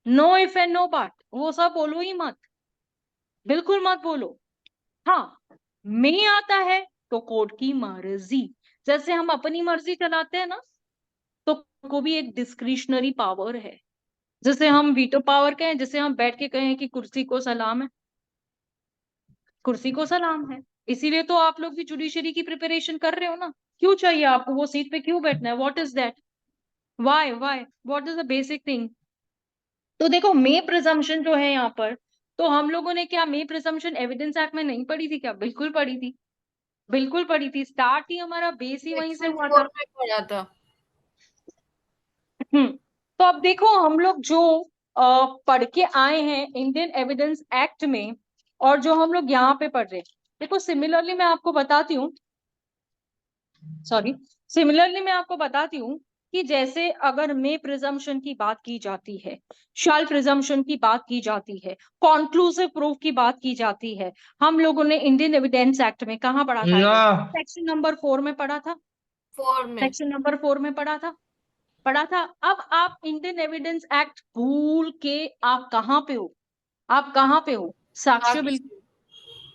no if and no but वो सब बोलो ही मत, बिल्कुल मत बोलो। हाँ, में आता है तो कोर्ट की मर्जी, जैसे हम अपनी मर्जी चलाते हैं ना, तो को भी एक डिस्क्रिशनरी पावर है। जैसे हम वीटो पावर कहें, जैसे हम बैठ के कहें कि कुर्सी को सलाम है, कुर्सी को सलाम है। इसीलिए तो आप लोग भी जुडिशरी की प्रिपरेशन कर रहे हो ना। क्यों चाहिए आपको वो सीट पे, क्यों बैठना है? What is that? Why what is the basic thing? तो देखो, मे प्रिजम्पशन जो है यहाँ पर, तो हम लोगों ने क्या मे प्रिजम्पशन एविडेंस एक्ट में नहीं पढ़ी थी क्या? बिल्कुल पढ़ी थी, बिल्कुल पढ़ी थी। स्टार्ट ही हमारा बेस ही वहीं से सेक्शन हुआ 4 था। में पढ़ा था। तो अब देखो, हम लोग जो पढ़ के आए हैं इंडियन एविडेंस एक्ट में, और जो हम लोग यहाँ पे पढ़ रहे हैं, देखो सिमिलरली मैं आपको बताती हूँ, सॉरी, सिमिलरली मैं आपको बताती हूँ कि जैसे अगर मे प्रिजम्पशन की बात की जाती है, शैल प्रिजम्पशन की बात की जाती है, कॉन्क्लूसिव प्रूफ की बात की जाती है, हम लोगों ने इंडियन एविडेंस एक्ट में कहाँ पढ़ा था? सेक्शन नंबर 4 में पढ़ा था। 4 में। सेक्शन नंबर 4 में पढ़ा था। अब आप इंडियन एविडेंस एक्ट भूल के आप कहाँ पे हो? आप कहाँ पे हो? साक्ष्य बिल,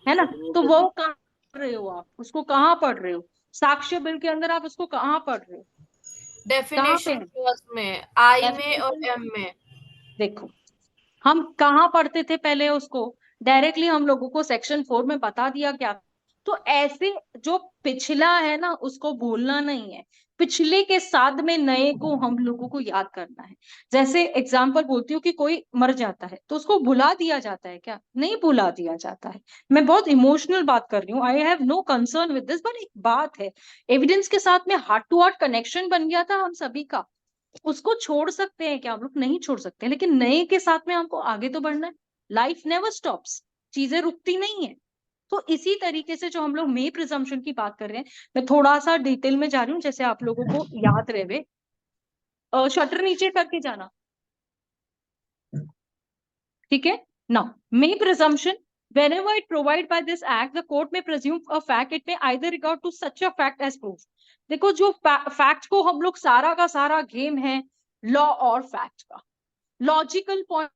है ना? तो वो कहाँ पढ़ रहे हो? आप उसको कहाँ पढ़ रहे हो? साक्ष्य बिल के अंदर आप उसको कहाँ पढ़ रहे हो? कहाँ पे डेफिनेशन है क्लॉज में, आई में और डेफिनेशन? एम में। देखो, हम कहाँ पढ़ते थे पहले उसको? डायरेक्टली हम लोगों को सेक्शन 4 में बता दिया क्या। तो ऐसे जो पिछला है ना, उसको भूलना नहीं है, पिछले के साथ में नए को हम लोगों को याद करना है। जैसे एग्जाम्पल बोलती हूँ कि कोई मर जाता है तो उसको भुला दिया जाता है क्या? नहीं भुला दिया जाता है। मैं बहुत इमोशनल बात कर रही हूँ, I have no concern with this, but एक बात है, एविडेंस के साथ में हार्ट टू हार्ट कनेक्शन बन गया था हम सभी का, उसको छोड़ सकते हैं क्या? हम लोग नहीं छोड़ सकते, लेकिन नए के साथ में हमको आगे तो बढ़ना है। लाइफ नेवर स्टॉप्स, चीजें रुकती नहीं है। तो इसी तरीके से जो हम लोग मे प्रिजम्पशन की बात कर रहे हैं, मैं थोड़ा सा डिटेल में जा रही हूँ, जैसे आप लोगों को याद रहे। शटर नीचे करके जाना, ठीक है ना? मे presumption, whenever it provide by this act, the court may presume a fact, it may either regard to such a fact as proof। देखो, जो फैक्ट को हम लोग, सारा का सारा गेम है लॉ और फैक्ट का। लॉजिकल पॉइंट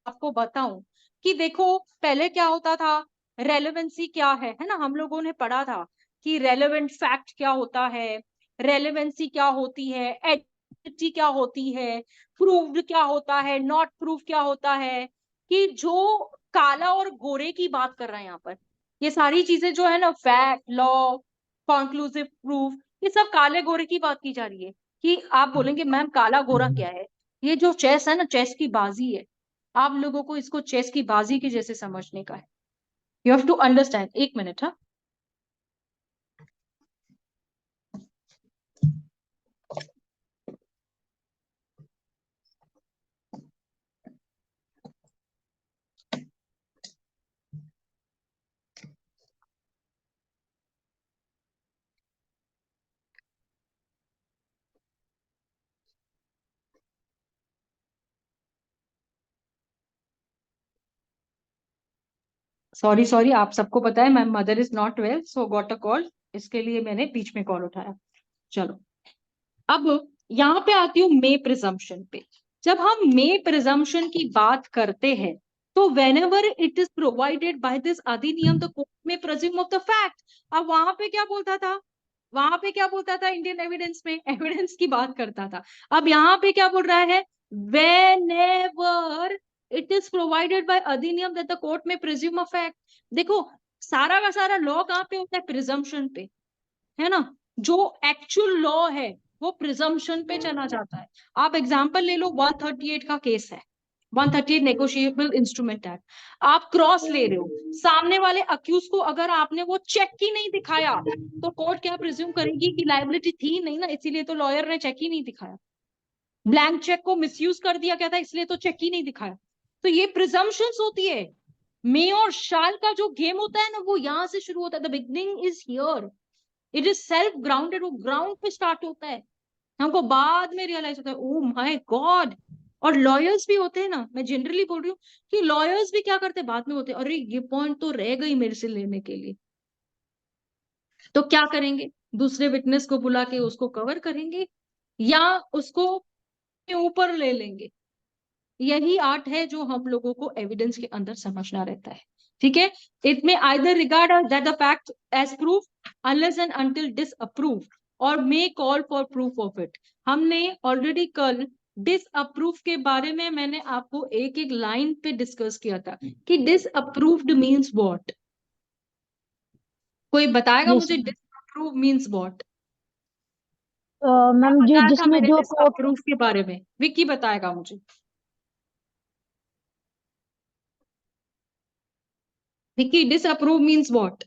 आपको बताऊं कि देखो, पहले क्या होता था, रेलेवेंसी क्या है ना? हम लोगों ने पढ़ा था कि रेलेवेंट फैक्ट क्या होता है, रेलेवेंसी क्या होती है, एडिटिविटी क्या होती है, प्रूव्ड क्या होता है, नॉट प्रूफ क्या होता है। कि जो काला और गोरे की बात कर रहे हैं यहाँ पर, ये सारी चीजें जो है ना, फैक्ट, लॉ, कॉन्क्लूसिव प्रूफ, ये सब काले गोरे की बात की जा रही है। कि आप बोलेंगे मैम काला गोरा क्या है? ये जो चेस है ना, चेस की बाजी है। आप लोगों को इसको चेस की बाजी के जैसे समझने का है। You have to understand. एक मिनट, हाँ। सॉरी सॉरी, आप सबको पता है my mother is not well, so got a call, इसके लिए मैंने बीच में कॉल उठाया। चलो, अब यहाँ पे आती हूँ मे प्रिजम्पशन पे। जब हम मे प्रिजम्पशन की बात करते हैं, तो whenever it is provided by this अधिनियम, द कोर्ट में प्रेज्यूम ऑफ द फैक्ट। अब वहां पे क्या बोलता था? वहां पे क्या बोलता था? इंडियन एविडेंस में एविडेंस की बात करता था। अब यहाँ पे क्या बोल रहा है? Whenever it is provided by अधिनियम दैट द कोर्ट में प्रेज्यूम अ फैक्ट। देखो, सारा का सारा लॉ कहाँ पे होता है? प्रिजम्पशन पे, है ना? जो एक्चुअल लॉ है वो प्रिजम्पशन पे चला जाता है। आप एग्जांपल ले लो, 138 का केस है, 138 नेगोशिएबल इंस्ट्रूमेंट एक्ट। आप क्रॉस ले रहे हो, सामने वाले अक्यूज को अगर आपने वो चेक ही नहीं दिखाया, तो कोर्ट क्या प्रिज्यूम करेगी कि लायबिलिटी थी नहीं ना, इसीलिए तो लॉयर ने चेक ही नहीं दिखाया। ब्लैंक चेक को मिसयूज कर दिया क्या था, इसलिए तो चेक ही नहीं दिखाया। तो ये प्रिजम्पशंस होती है। मे और शाल का जो गेम होता है ना, वो यहां से शुरू होता है। The beginning is here, it is self grounded, वो ग्राउंड पे स्टार्ट होता है। हमको बाद में रियलाइज होता है, ओ माय गॉड। और लॉयर्स भी होते हैं ना, मैं जनरली बोल रही हूँ कि लॉयर्स भी क्या करते हैं, बाद में होते हैं, अरे ये पॉइंट तो रह गई मेरे से लेने के लिए, तो क्या करेंगे, दूसरे विटनेस को बुला के उसको कवर करेंगे या उसको ऊपर ले लेंगे। यही आर्ट है जो हम लोगों को एविडेंस के अंदर समझना रहता है। ठीक है, इट में either regard that the fact as proof unless and until disapprove और may call for proof of it. हमने ऑलरेडी कल डिसअप्रूव के बारे में मैंने आपको एक एक लाइन पे डिस्कस किया था कि डिसअप्रूव्ड मीन्स व्हाट। कोई बताएगा यस मुझे डिसअप्रूव मीन्स व्हाट? मैम, जो बताया था जिसमें मैंने जो कोर्ट, डिसअप्रूव के बारे में, विक्की बताएगा मुझे। Vicky, disapprove means what?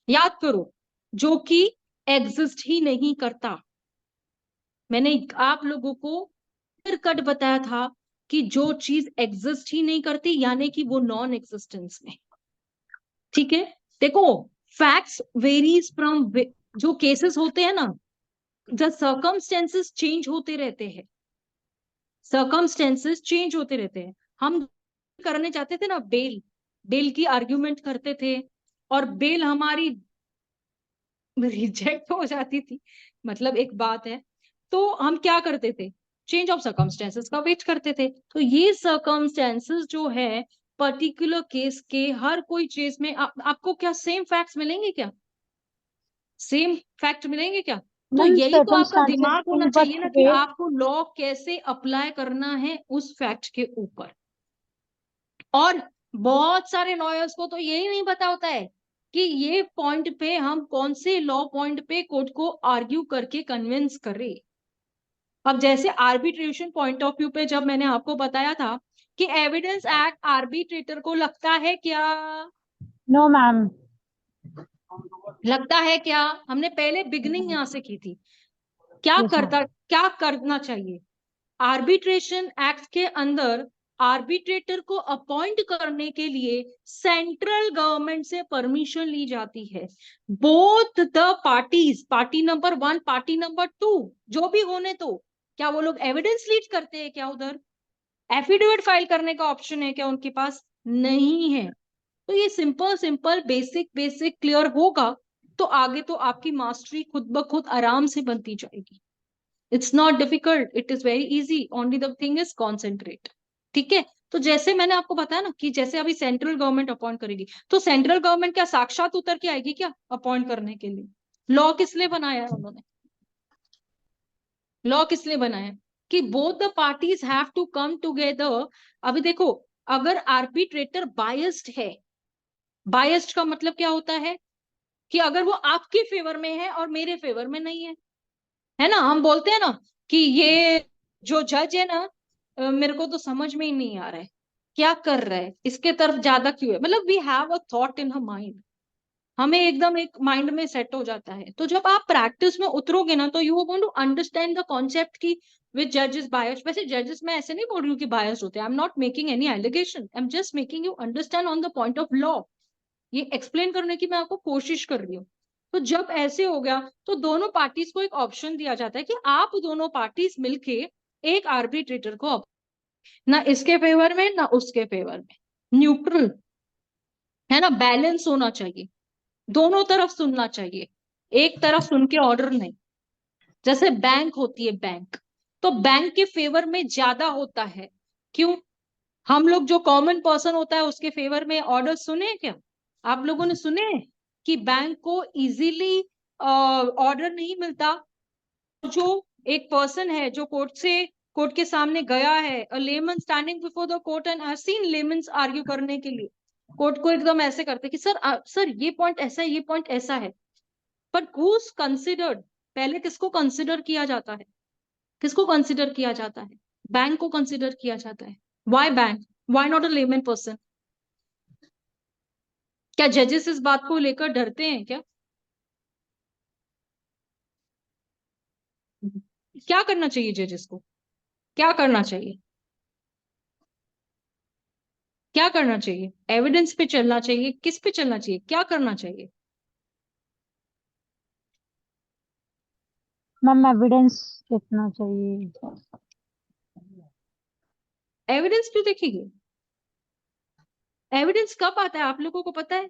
याद करो, जो कि एग्जिस्ट ही नहीं करता। मैंने आप लोगों को क्लियर कट बताया था कि जो चीज एग्जिस्ट ही नहीं करती यानी कि वो नॉन एग्जिस्टेंस में। ठीक है, देखो, फैक्ट्स वेरीज फ्रॉम, जो केसेस होते हैं ना, द सर्कमस्टेंसेस चेंज होते रहते हैं, सर्कमस्टेंसेस चेंज होते रहते हैं। हम करने जाते थे ना बेल, बेल की आर्ग्यूमेंट करते थे और बेल हमारी रिजेक्ट हो जाती थी, मतलब एक बात है, तो हम क्या करते थे, चेंज ऑफ सर्कमस्टेंसेस का वेट करते थे। तो ये सर्कमस्टेंसेस जो है पर्टिकुलर केस के, हर कोई चीज में आपको क्या सेम फैक्ट्स मिलेंगे क्या, सेम फैक्ट मिलेंगे क्या? तो मैम यही तो आपका सर्कमस्टांसेस दिमाग होना इन वट चाहिए ना कि वे, आपको लॉ कैसे अप्लाई करना है उस फैक्ट के ऊपर। और बहुत सारे लॉयर्स को तो यही नहीं पता होता है कि ये पॉइंट पे हम कौन से लॉ पॉइंट पे कोर्ट को आर्ग्यू करके कन्विंस करें। अब जैसे आर्बिट्रेशन पॉइंट ऑफ व्यू पे जब मैंने आपको बताया था कि एविडेंस एक्ट आर्बिट्रेटर को लगता है क्या, नो मैम, लगता है क्या, हमने पहले बिगनिंग यहां से की थी, क्या यस मैम, करता, क्या करना चाहिए, आर्बिट्रेशन एक्ट के अंदर आर्बिट्रेटर को अपॉइंट करने के लिए सेंट्रल गवर्नमेंट से परमिशन ली जाती है। Both the parties, party number 1 party number 2 जो भी होने, तो क्या वो लोग एविडेंस लीड करते हैं क्या, उधर एफिडेविट फाइल करने का ऑप्शन है क्या उनके पास? नहीं है। तो ये simple simple basic basic clear होगा तो आगे तो आपकी मास्टरी खुद ब खुद आराम से बनती जाएगी। It's not difficult, it is very easy, only the thing is concentrate. ठीक है, तो जैसे मैंने आपको बताया ना कि जैसे अभी सेंट्रल गवर्नमेंट अपॉइंट करेगी, तो सेंट्रल गवर्नमेंट क्या साक्षात उतर के आएगी क्या अपॉइंट करने के लिए? लॉ किस लिए बनाया है उन्होंने, लॉ किस लिए बनाया है कि both the parties have to come together. अभी देखो, अगर आर्बिट्रेटर बायस्ड है, बायस्ड का मतलब क्या होता है कि अगर वो आपके फेवर में है और मेरे फेवर में नहीं है ना, हम बोलते हैं ना कि ये जो जज है ना, मेरे को तो समझ में ही नहीं आ रहा है क्या कर रहा है, इसके तरफ ज्यादा क्यों है, मतलब we have a thought in her mind, हमें एकदम एक माइंड में सेट हो जाता है। तो जब आप प्रैक्टिस में उतरोगे ना, तो you are going to understand the concept की विच जज इज बायस्ड। वैसे जजेस मैं ऐसे नहीं बोल रही हूँ कि बायस्ड होते हैं, I am not making any allegation, I am just making you understand on the point of law. ये एक्सप्लेन करने की मैं आपको कोशिश कर रही हूँ। तो जब ऐसे हो गया तो दोनों पार्टीज को एक ऑप्शन दिया जाता है कि आप दोनों पार्टीज मिलके एक आर्बिट्रेटर को, ना इसके फेवर में ना उसके फेवर में, न्यूट्रल, है ना, बैलेंस होना चाहिए, दोनों तरफ सुनना चाहिए, एक तरफ सुन के ऑर्डर नहीं। जैसे बैंक होती है, बैंक तो बैंक के फेवर में ज्यादा होता है, क्यों? हम लोग जो कॉमन पर्सन होता है उसके फेवर में ऑर्डर सुने क्या? आप लोगों ने सुने कि बैंक को इजीली ऑर्डर नहीं मिलता? जो एक पर्सन है जो कोर्ट के सामने गया है, a layman standing before the court and I seen laymen argue करने के लिए, कोर्ट को एकदम ऐसे करते कि सर सर ये पॉइंट ऐसा है, ये पॉइंट ऐसा है, बट हूज कंसिडर्ड, पहले किसको कंसिडर किया जाता है, किसको कंसिडर किया जाता है? बैंक को कंसिडर किया जाता है। Why bank, why not a layman person? क्या जजेस इस बात को लेकर डरते हैं क्या? क्या करना चाहिए जजेस को? क्या करना चाहिए? क्या करना चाहिए? एविडेंस पे चलना चाहिए? किस पे चलना चाहिए? क्या करना चाहिए? मैम एविडेंस देखना चाहिए। एविडेंस क्यों देखेंगे? एविडेंस कब आता है आप लोगों को पता है?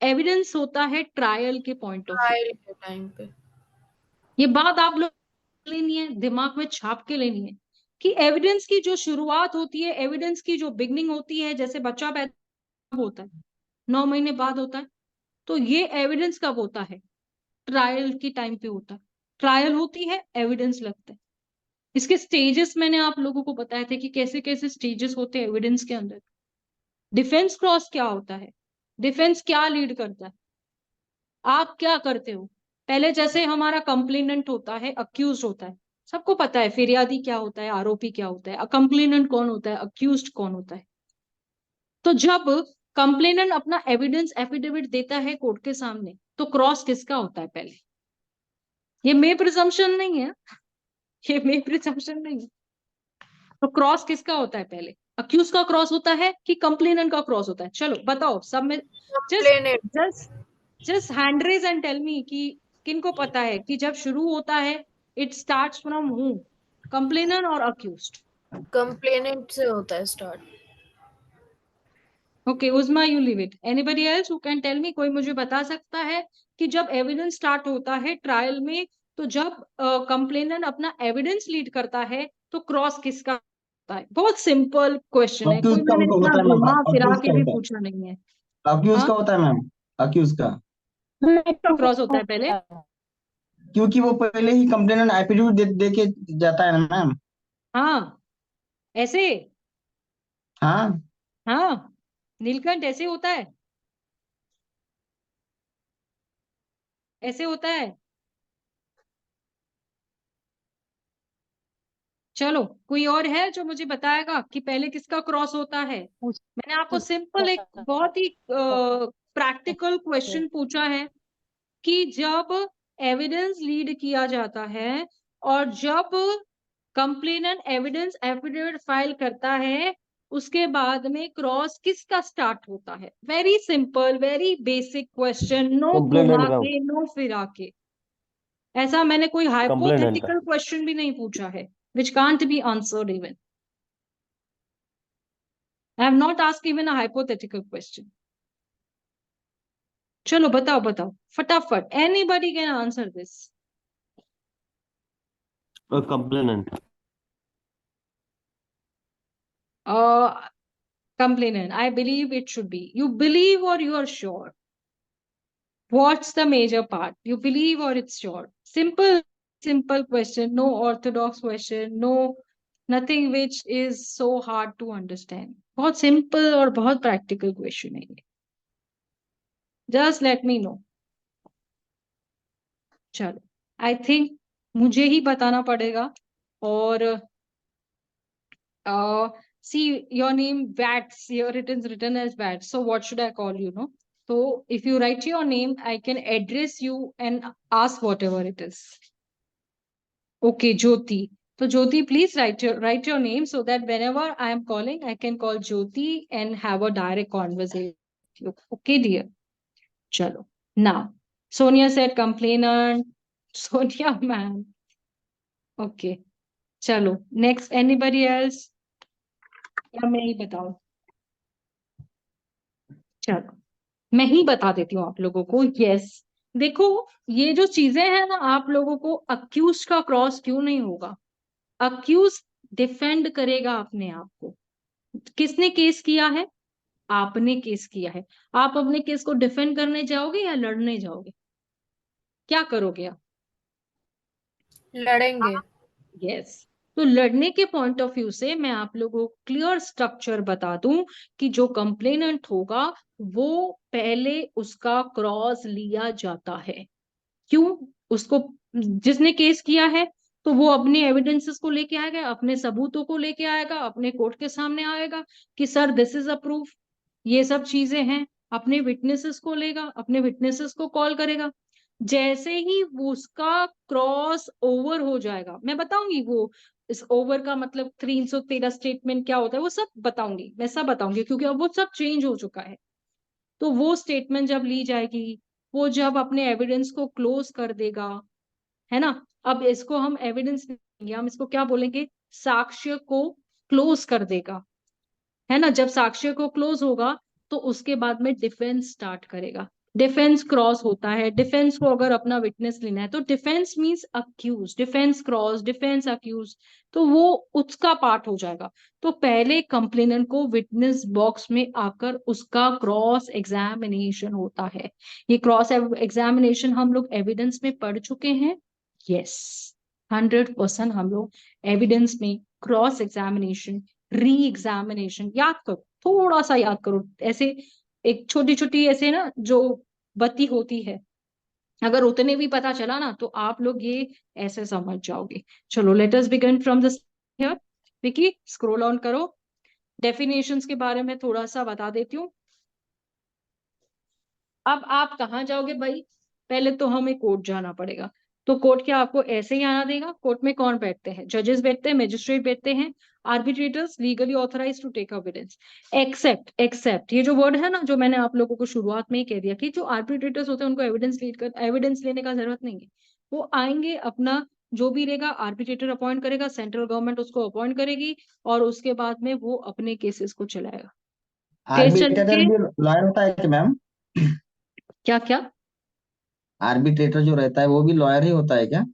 एविडेंस होता है ट्रायल के पॉइंट ऑफ व्यू। ट्रायल के टाइम पे। ये बात आप लोग लेनी है, दिमाग में छाप के लेनी है कि एविडेंस की जो शुरुआत होती है, एविडेंस की जो बिगनिंग होती है, जैसे बच्चा पैदा होता है 9 महीने बाद होता है, तो ये एविडेंस कब होता है? ट्रायल की टाइम पे होता है। ट्रायल होती है, एविडेंस लगता है। इसके स्टेजेस मैंने आप लोगों को बताए थे कि कैसे कैसे स्टेजेस होते हैं एविडेंस के अंदर। डिफेंस क्रॉस क्या होता है? डिफेंस क्या लीड करता है? आप क्या करते हो? पहले जैसे हमारा कंप्लेनेंट होता है, अक्यूज होता है, सबको पता है फिरियादी क्या होता है, आरोपी क्या होता है, कंप्लेनेंट कौन होता है, अक्यूज्ड कौन होता है। तो जब कंप्लेनेंट अपना एविडेंस एफिडेविट देता है कोर्ट के सामने, तो क्रॉस किसका होता है पहले? ये मे प्रिजम्पशन नहीं है, ये मे प्रिजम्पशन नहीं है। तो क्रॉस किसका होता है पहले? अक्यूज का क्रॉस होता है कि कंप्लेनेंट का क्रॉस होता है? चलो बताओ सब में। Just complainant. Just just hand raise and tell me कि किनको पता है कि जब शुरू होता है it starts from whom, complainer और अक्यूज्ड? कंप्लेनेंट से होता है start. Okay Usma, you leave it. Anybody else who can tell me? कोई मुझे बता सकता है कि जब एविडेंस स्टार्ट होता है ट्रायल में, तो जब कंप्लेनेंट अपना एविडेंस लीड करता है, तो क्रॉस किसका होता है? बहुत सिंपल क्वेश्चन है, अक्यूज कोई का मैंने इतना होता है मैम, घुमा फिरा अक्यूज के का भी होता पूछा नहीं है। है, अक्यूज हाँ, का होता है मैम, अक्यूज का। क्रॉस होता है पहले। क्योंकि वो पहले ही कंप्लेनेंट एफिडेविट दे के जाता है ना मैम। हाँ ऐसे। हाँ हाँ नीलकंठ ऐसे होता है, ऐसे होता है। चलो कोई और है जो मुझे बताएगा कि पहले किसका क्रॉस होता है? मैंने आपको सिंपल एक बहुत ही प्रैक्टिकल क्वेश्चन पूछा है कि जब एविडेंस लीड किया जाता है और जब कंप्लेनेंट एविडेंस एफिडेविट फाइल करता है, उसके बाद में क्रॉस किसका स्टार्ट होता है? Very simple, very basic question, no complainant घुमा का। के, नो फिरा के। ऐसा मैंने कोई कंप्लेनेंट का। हाइपोथेटिकल क्वेश्चन भी नहीं पूछा है which can't be answered even. I have not asked even a hypothetical question. चलो बताओ बताओ फटाफट, anybody can answer this. Complainant. Complainant, I believe it should be. You believe or you are sure? What's the major part? You believe or it's sure? Simple, simple question. No orthodox question. No, nothing which is so hard to understand. बहुत simple और बहुत practical question है ये. Just let me know. चलो, I think मुझे ही बताना पड़ेगा और see your name Vats. Here it is written as Vats. So what should I call you? No. So if you write your name, I can address you and ask whatever it is. Okay, Jyoti. So Jyoti, please write your name so that whenever I am calling, I can call Jyoti and have a direct conversation with you. Okay, dear. Chalo. Now, Sonia said complainant. Sonia, man. Okay. Chalo. Next, anybody else? या मैं ही बताऊं? चलो मैं ही बता देती हूँ आप लोगों को। यस, देखो ये जो चीजें हैं ना, आप लोगों को अक्यूज का क्रॉस क्यों नहीं होगा? अक्यूज डिफेंड करेगा अपने आप को। किसने केस किया है? आपने केस किया है। आप अपने केस को डिफेंड करने जाओगे या लड़ने जाओगे? क्या करोगे आप? लड़ेंगे। यस। तो लड़ने के पॉइंट ऑफ व्यू से मैं आप लोगों को क्लियर स्ट्रक्चर बता दूं कि जो कंप्लेनेंट होगा वो पहले उसका क्रॉस लिया जाता है। क्यों? उसको जिसने केस किया है तो वो अपने एविडेंसेस को लेके आएगा, अपने सबूतों को लेके आएगा, अपने कोर्ट के सामने आएगा कि sir this is a proof, ये सब चीजें हैं। अपने विटनेसेस को लेगा, अपने विटनेसेस को कॉल करेगा। जैसे ही वो उसका क्रॉस ओवर हो जाएगा, मैं बताऊंगी वो इस ओवर का मतलब 313 स्टेटमेंट क्या होता है, वो सब बताऊंगी, मैं सब बताऊंगी, क्योंकि अब वो सब चेंज हो चुका है। तो वो स्टेटमेंट जब ली जाएगी, वो जब अपने एविडेंस को क्लोज कर देगा, है ना। अब इसको हम एविडेंस नहीं, हम इसको क्या बोलेंगे, साक्ष्य को क्लोज कर देगा, है ना। जब साक्ष्य को क्लोज होगा तो उसके बाद में डिफेंस स्टार्ट करेगा। डिफेंस क्रॉस होता है, डिफेंस को अगर अपना विटनेस लेना है तो defence means accused, defence cross, defence accused, तो वो उसका पार्ट हो जाएगा। तो पहले कंप्लेनेंट को विटनेस बॉक्स में आकर उसका क्रॉस एग्जामिनेशन होता है। ये क्रॉस एग्जामिनेशन हम लोग एविडेंस में पढ़ चुके हैं। यस, 100% हम लोग एविडेंस में क्रॉस एग्जामिनेशन, री एग्जामिनेशन, याद करो, थोड़ा सा याद करो, ऐसे एक छोटी छोटी ऐसे ना जो बत्ती होती है, अगर उतने भी पता चला ना तो आप लोग ये ऐसे समझ जाओगे। चलो let us begin from this here. Vicky scroll on करो, डेफिनेशंस के बारे में थोड़ा सा बता देती हूँ। अब आप कहाँ जाओगे भाई, पहले तो हमें कोर्ट जाना पड़ेगा। तो कोर्ट क्या आपको ऐसे ही आना देगा? कोर्ट में कौन बैठते हैं? जजेस बैठते हैं, मजिस्ट्रेट बैठते हैं, arbitrators legally authorise to take evidence, except, except ये जो वर्ड है ना, जो मैंने आप लोगों को शुरुआत में ही कह दिया कि जो आर्बिट्रेटर्स होते हैं उनको एविडेंस लेने का जरूरत नहीं है। वो आएंगे, अपना जो भी रहेगा आर्बिट्रेटर अपॉइंट करेगा, सेंट्रल गवर्नमेंट उसको अपॉइंट करेगी, और उसके बाद में वो अपने केसेस को चलाएगा। केस आर्बिट्रेटर चलेंगे, भी लॉयर होता है कि मैम? क्या क्या? आर्बिट्रेटर जो रहता है वो भी लॉयर ही होता है क्या?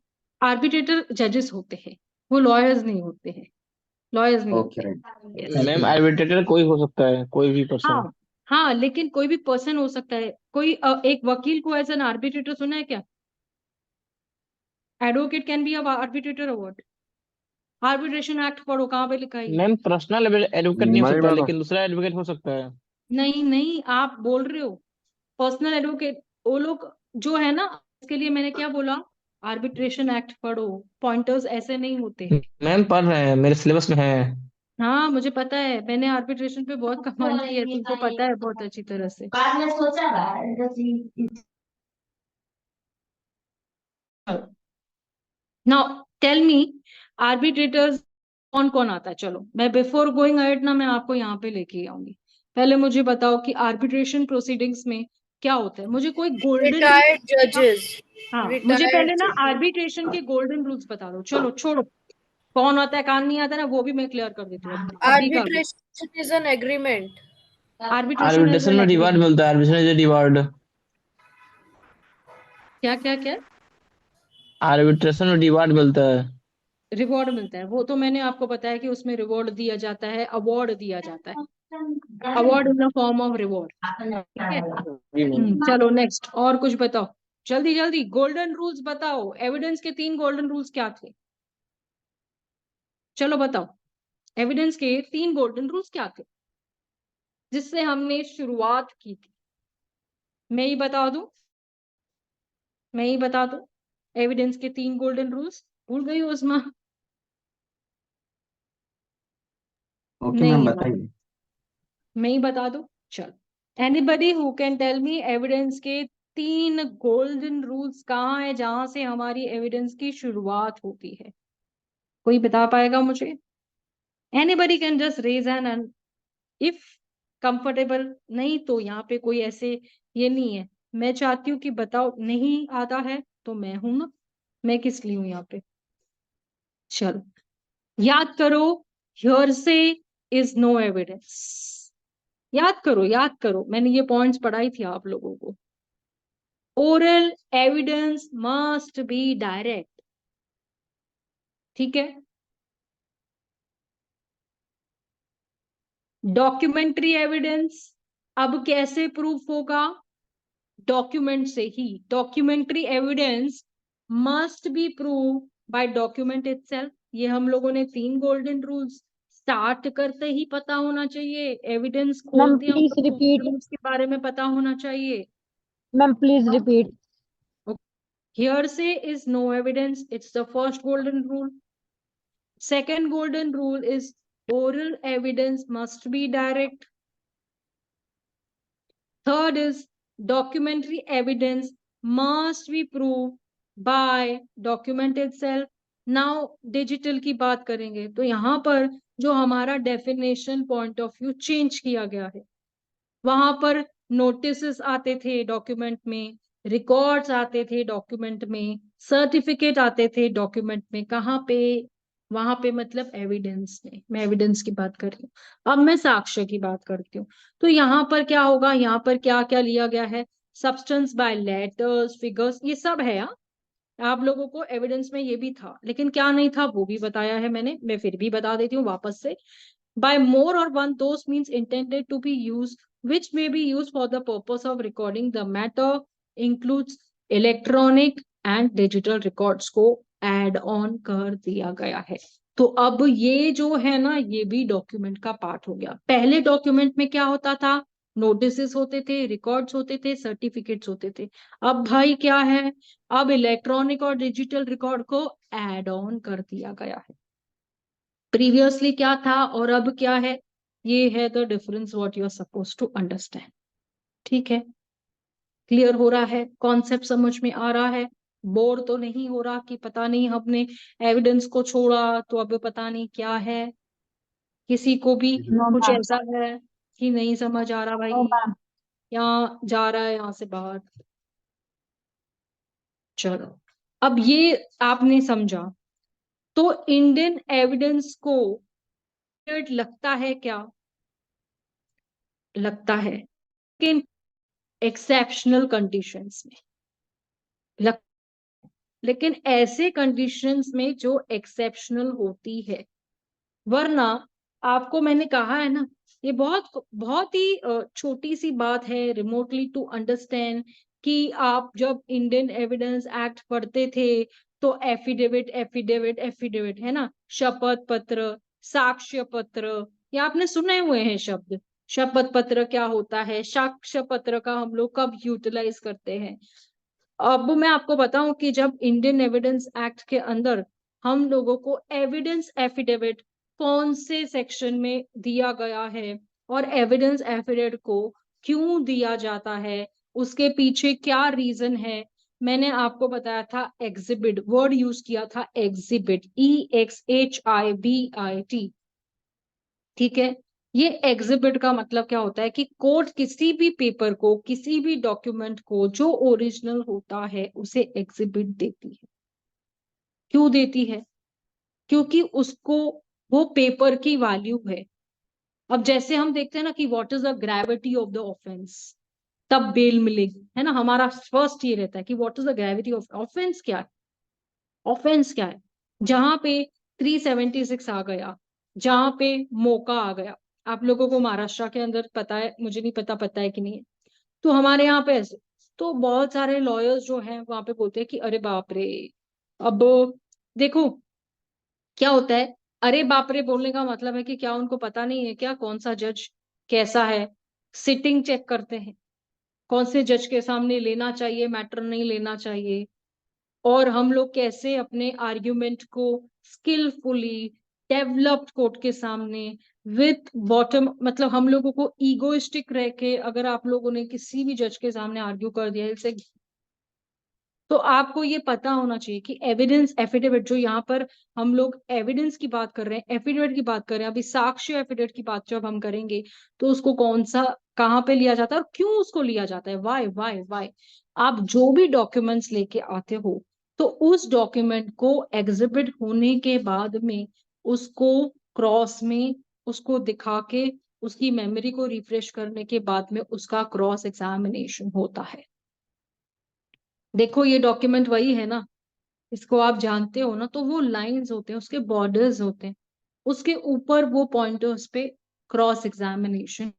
आर्बिट्रेटर जजेस होते हैं, वो लॉयर्स नहीं होते हैं, लॉयर्स नहीं ओके, होते राइट। हैं। Yes. Thank ma'am you. Arbitrator कोई हो सकता है, कोई भी पर्सन। हाँ हाँ, लेकिन कोई भी पर्सन हो सकता है। कोई एक वकील को एज एन आर्बिट्रेटर सुना है क्या? Advocate can be arbitrator award. Arbitration act पढ़ो, कहाँ पे लिखा है ये? मैम पर्सनल एडवोकेट नहीं हो नहीं सकता, मैडम। लेकिन दूसरा एडवोकेट हो सकता है। नहीं नहीं, आप बोल रहे हो पर्सनल एडवोकेट, वो लोग जो है ना, इसके लिए मैंने क्या बोला, आर्बिट्रेशन एक्ट पढ़ो, पॉइंटर्स ऐसे नहीं होते हैं। मैम पढ़ रहे हैं, मेरे सिलेबस में है। हाँ मुझे पता है, मैंने आर्बिट्रेशन पे बहुत कमांड की है, तुमको पता है बहुत अच्छी तरह से। नाउ टेल मी, आर्बिट्रेटर्स कौन कौन आता है? चलो मैं बिफोर गोइंग अहेड ना, मैं आपको यहाँ पे लेके आऊंगी। पहले मुझे बताओ कि आर्बिट्रेशन प्रोसीडिंग्स में क्या होता है, मुझे कोई गोल्डन रूल। रिटायर्ड जजेस, हाँ मुझे रिटायर्ड पहले ना जजेस। आर्बिट्रेशन के गोल्डन रूल्स बता दो। चलो छोड़ो, कौन आता है कौन नहीं आता ना, वो भी मैं क्लियर कर देती हूँ अभी का अभी। Arbitration is an agreement. Arbitration is arbitration an में रिवार्ड एग्रीमेंट। मिलता है, आर्बिट्रेशन इज रिवार्ड। क्या क्या क्या? आर्बिट्रेशन में रिवार्ड मिलता है। रिवॉर्ड मिलता है, वो तो मैंने आपको बताया कि उसमें रिवॉर्ड दिया जाता है, अवार्ड दिया जाता है, award in the form of reward. ठीक है। जी मैम। चलो नेक्स्ट, और कुछ बताओ, जल्दी जल्दी गोल्डन रूल्स बताओ, एविडेंस के 3 गोल्डन रूल्स क्या थे? चलो बताओ, एविडेंस के 3 गोल्डन रूल्स क्या थे जिससे हमने शुरुआत की थी? मैं ही बता दूं, मैं ही बता दूं, एविडेंस के 3 गोल्डन रूल्स भूल गई हो उस्मा? ओके नहीं मैम, याद, बताइए। मैं ही बता दूं। चलो, anybody who can tell me evidence के 3 गोल्डन रूल्स कहाँ है जहां से हमारी एविडेंस की शुरुआत होती है? कोई बता पाएगा मुझे? Anybody can just raise an, if comfortable, नहीं तो यहाँ पे कोई ऐसे ये नहीं है। मैं चाहती हूँ कि बताओ, नहीं आता है तो मैं हूं ना, मैं किस लिए हूं यहाँ पे। चलो याद करो, हियर से इज नो एविडेंस। याद करो, याद करो, मैंने ये पॉइंट्स पढ़ाई थी आप लोगों को। Oral evidence must B direct, ठीक है। डॉक्यूमेंट्री एविडेंस अब कैसे प्रूफ होगा? डॉक्यूमेंट से ही। Documentary evidence must be prove by document itself. ये हम लोगों ने 3 गोल्डन रूल्स स्टार्ट करते ही पता होना चाहिए, एविडेंस मैम खोलते प्लीज हैं रिपीट, रूल्स के बारे में पता होना चाहिए। Ma'am please repeat. Hearsay is no evidence, it's the first golden rule. Second golden rule is oral evidence must be direct. Third is documentary evidence must be proved by document itself. Now digital की बात करेंगे तो यहाँ पर जो हमारा definition point of view change किया गया है, वहां पर नोटिस आते थे डॉक्यूमेंट में, रिकॉर्ड्स आते थे डॉक्यूमेंट में, सर्टिफिकेट आते थे डॉक्यूमेंट में। कहाँ पे? वहां पे मतलब एविडेंस में। मैं एविडेंस की बात कर रही हूँ, अब मैं साक्ष्य की बात करती हूँ। तो यहाँ पर क्या होगा, यहाँ पर क्या क्या लिया गया है? सब्सटेंस बाय लेटर्स, फिगर्स, ये सब है। आप लोगों को एविडेंस में ये भी था, लेकिन क्या नहीं था वो भी बताया है मैंने, मैं फिर भी बता देती हूँ वापस से। By more or one, those means intended to be used, which may be used for the purpose of recording the matter, includes electronic and digital records को add on कर दिया गया है। तो अब ये जो है ना, ये भी डॉक्यूमेंट का पार्ट हो गया। पहले डॉक्यूमेंट में क्या होता था? नोटिसेस होते थे, रिकॉर्ड्स होते थे, सर्टिफिकेट्स होते थे। अब भाई क्या है? अब इलेक्ट्रॉनिक और डिजिटल रिकॉर्ड को एड ऑन कर दिया गया है। प्रीवियसली क्या था और अब क्या है? ये है the difference what you are suppose to understand. ठीक है, क्लियर हो रहा है? कॉन्सेप्ट समझ में आ रहा है? बोर तो नहीं हो रहा कि पता नहीं हमने एविडेंस को छोड़ा तो अब पता नहीं क्या है? किसी को भी नो कुछ मैम। ऐसा है कि नहीं समझ आ रहा नो भाई, मैम। यहाँ जा रहा है यहाँ से बाहर? चलो, अब ये आपने समझा। तो इंडियन एविडेंस को लगता है क्या? लगता है कि एक्सेप्शनल कंडीशंस में लग, लेकिन ऐसे कंडीशंस में जो एक्सेप्शनल होती है। वरना आपको मैंने कहा है ना, ये बहुत बहुत ही छोटी सी बात है, रिमोटली टू अंडरस्टैंड, कि आप जब इंडियन एविडेंस एक्ट पढ़ते थे तो एफिडेविट एफिडेविट एफिडेविट है ना, शपथ पत्र, साक्ष्य पत्र, ये आपने सुने हुए हैं शब्द। शपथ पत्र क्या होता है, साक्ष्य पत्र का हम लोग कब यूटिलाइज करते हैं? अब मैं आपको बताऊं कि जब इंडियन एविडेंस एक्ट के अंदर हम लोगों को एविडेंस एफिडेविट कौन से सेक्शन में दिया गया है और एविडेंस एफिडेविट को क्यों दिया जाता है, उसके पीछे क्या रीजन है, मैंने आपको बताया था। एग्जिबिट वर्ड यूज किया था, एग्जिबिट, EXHIBIT। ठीक है, ये एग्जिबिट का मतलब क्या होता है कि कोर्ट किसी भी पेपर को, किसी भी डॉक्यूमेंट को जो ओरिजिनल होता है उसे एग्जिबिट देती है। क्यों देती है? क्योंकि उसको वो पेपर की वैल्यू है। अब जैसे हम देखते हैं ना कि what is the gravity of the offence, तब बेल मिलेगी, है ना। हमारा फर्स्ट ये रहता है कि what is the gravity of offence, क्या है ऑफेंस, क्या है। जहां पे 376 आ गया, जहां पे मौका आ गया, आप लोगों को महाराष्ट्र के अंदर पता है, मुझे नहीं पता, पता है कि नहीं है, तो हमारे यहाँ पे ऐसे, तो बहुत सारे लॉयर्स जो हैं वहां पे बोलते हैं कि अरे बाप रे। अब देखो क्या होता है, अरे बाप रे बोलने का मतलब है कि क्या उनको पता नहीं है क्या कौन सा जज कैसा है? सिटिंग चेक करते हैं, कौन से जज के सामने लेना चाहिए मैटर, नहीं लेना चाहिए, और हम लोग कैसे अपने आर्ग्यूमेंट को स्किलफुली डेवलप्ड कोर्ट के सामने विथ बॉटम, मतलब हम लोगों को ईगोइस्टिक रह के अगर आप लोगों ने किसी भी जज के सामने आर्ग्यू कर दिया इसे, तो आपको ये पता होना चाहिए कि एविडेंस एफिडेविट, जो यहाँ पर हम लोग एविडेंस की बात कर रहे हैं, एफिडेविट की बात कर रहे हैं, अभी साक्ष्य एफिडेविट की बात जब हम करेंगे तो उसको कौन सा, कहाँ पे लिया जाता है और क्यों उसको लिया जाता है, वाई वाई वाई। आप जो भी डॉक्यूमेंट्स लेके आते हो तो उस डॉक्यूमेंट को एग्जिबिट होने के बाद में उसको क्रॉस में उसको दिखा के उसकी मेमोरी को रिफ्रेश करने के बाद में उसका क्रॉस एग्जामिनेशन होता है। देखो ये डॉक्यूमेंट वही है ना, इसको आप जानते हो ना, तो वो लाइंस होते हैं, उसके बॉर्डर्स होते हैं, उसके ऊपर वो पॉइंटर्स पे क्रॉस एग्जामिनेशन।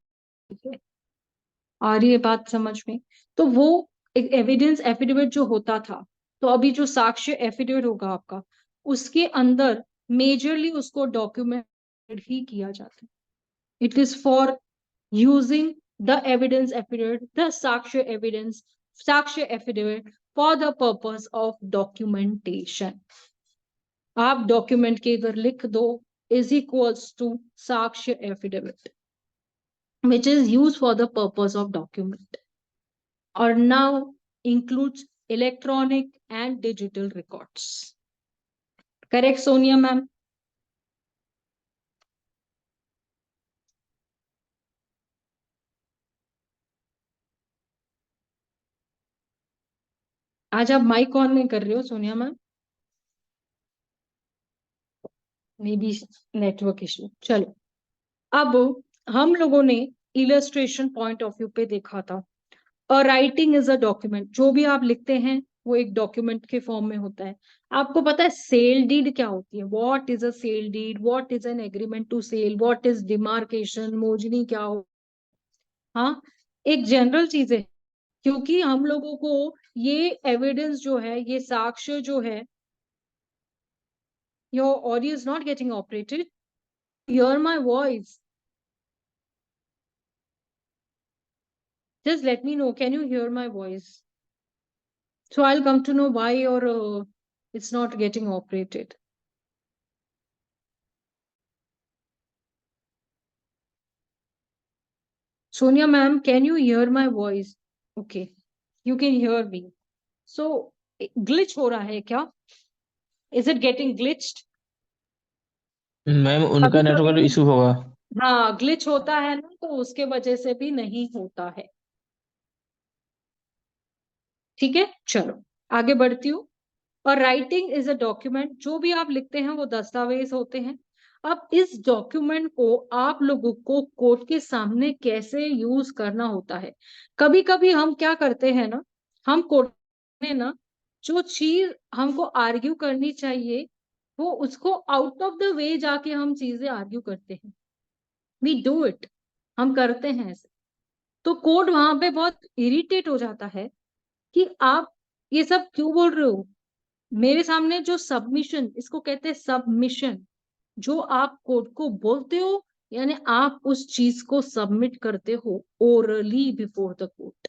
आ रही है बात समझ में? तो वो एक एविडेंस एफिडेविट जो होता था, तो अभी जो साक्ष्य एफिडेविट होगा आपका, उसके अंदर मेजरली उसको डॉक्यूमेंट ही किया जाता है। It is for using the evidence affidavit, the Sakshya affidavit for the purpose of documentation. आप डॉक्यूमेंट के इधर लिख दो is equals to Sakshya affidavit, which is used for the purpose of document, or now includes electronic and digital records. Correct Sonia ma'am? आज आप माइक ऑन नहीं कर रहे हो Sonia ma'am, may be network issue. चलो, अब हम लोगों ने इलस्ट्रेशन पॉइंट ऑफ व्यू पे देखा था। और राइटिंग इज अ डॉक्यूमेंट, जो भी आप लिखते हैं वो एक डॉक्यूमेंट के फॉर्म में होता है। आपको पता है सेल डीड क्या होती है? What is a sale deed, what is an agreement to sale, what is demarcation, मोजनी क्या हो? हाँ, एक जनरल चीज है, क्योंकि हम लोगों को ये एविडेंस जो है, ये साक्ष्य जो है, your audio is not getting operated, here my voice, just let me know, can you hear my voice? So I'll come to know why or it's not getting operated. Sonia ma'am, can you hear my voice? Okay, you can hear me. So glitch हो रहा है क्या? Is it getting glitched? Ma'am उनका कभी नेटवर्क कभी इशू होगा। हाँ ग्लिच होता है ना, तो उसके वजह से भी नहीं होता है। ठीक है, चलो आगे बढ़ती हूँ। और राइटिंग इज अ डॉक्यूमेंट, जो भी आप लिखते हैं वो दस्तावेज होते हैं। अब इस डॉक्यूमेंट को आप लोगों को कोर्ट के सामने कैसे यूज करना होता है। कभी कभी हम क्या करते हैं ना, हम कोर्ट में ना जो चीज हमको आर्ग्यू करनी चाहिए, वो उसको आउट ऑफ द वे जाके हम चीजें आर्ग्यू करते हैं। वी डू इट, हम करते हैं ऐसे। तो कोर्ट वहां पे बहुत इरिटेट हो जाता है कि आप ये सब क्यों बोल रहे हो। मेरे सामने जो सबमिशन, इसको कहते हैं सबमिशन, जो आप कोर्ट को बोलते हो, यानी आप उस चीज को सबमिट करते हो ओरली बिफोर द कोर्ट,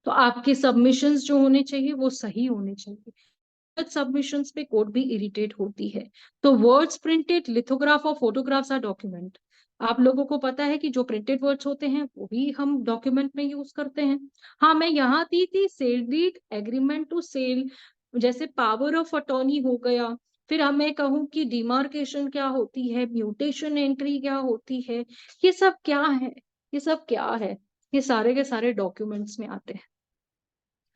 तो आपके सबमिशंस जो होने चाहिए वो सही होने चाहिए। सबमिशंस पे कोर्ट भी इरिटेट होती है। तो वर्ड्स प्रिंटेड, लिथोग्राफ और फोटोग्राफ्स आर डॉक्यूमेंट। आप लोगों को पता है कि जो प्रिंटेड वर्ड्स होते हैं वो भी हम डॉक्यूमेंट में यूज करते हैं। हाँ, मैं यहाँ थी sale deed, agreement to sale, जैसे पावर ऑफ अटॉर्नी हो गया। फिर हमें कहूँ कि डिमार्केशन क्या होती है, म्यूटेशन एंट्री क्या होती है, ये सब क्या है, ये सब क्या है, ये सारे के सारे डॉक्यूमेंट्स में आते हैं।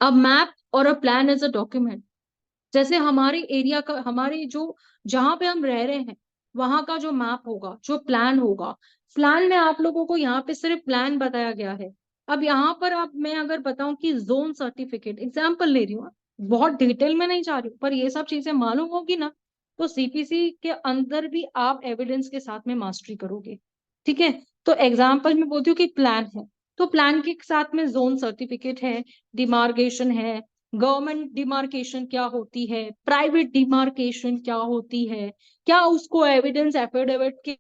अब मैप और a plan as a document, जैसे हमारे एरिया का, हमारे जो जहां पे हम रह रहे हैं वहां का जो मैप होगा, जो प्लान होगा, प्लान में आप लोगों को यहाँ पे सिर्फ प्लान बताया गया है। अब यहाँ पर आप, मैं अगर बताऊं कि जोन सर्टिफिकेट, एग्जाम्पल ले रही हूँ, बहुत डिटेल में नहीं जा रही हूँ, पर ये सब चीजें मालूम होगी ना, तो सीपीसी के अंदर भी आप एविडेंस के साथ में मास्टरी करोगे। ठीक है, तो एग्जाम्पल में बोलती हूँ कि प्लान है, तो प्लान के साथ में जोन सर्टिफिकेट है, डिमार्केशन है, गवर्नमेंट डिमार्केशन क्या होती है, प्राइवेट डिमार्केशन क्या होती है, क्या उसको एविडेंस एफिडेविट के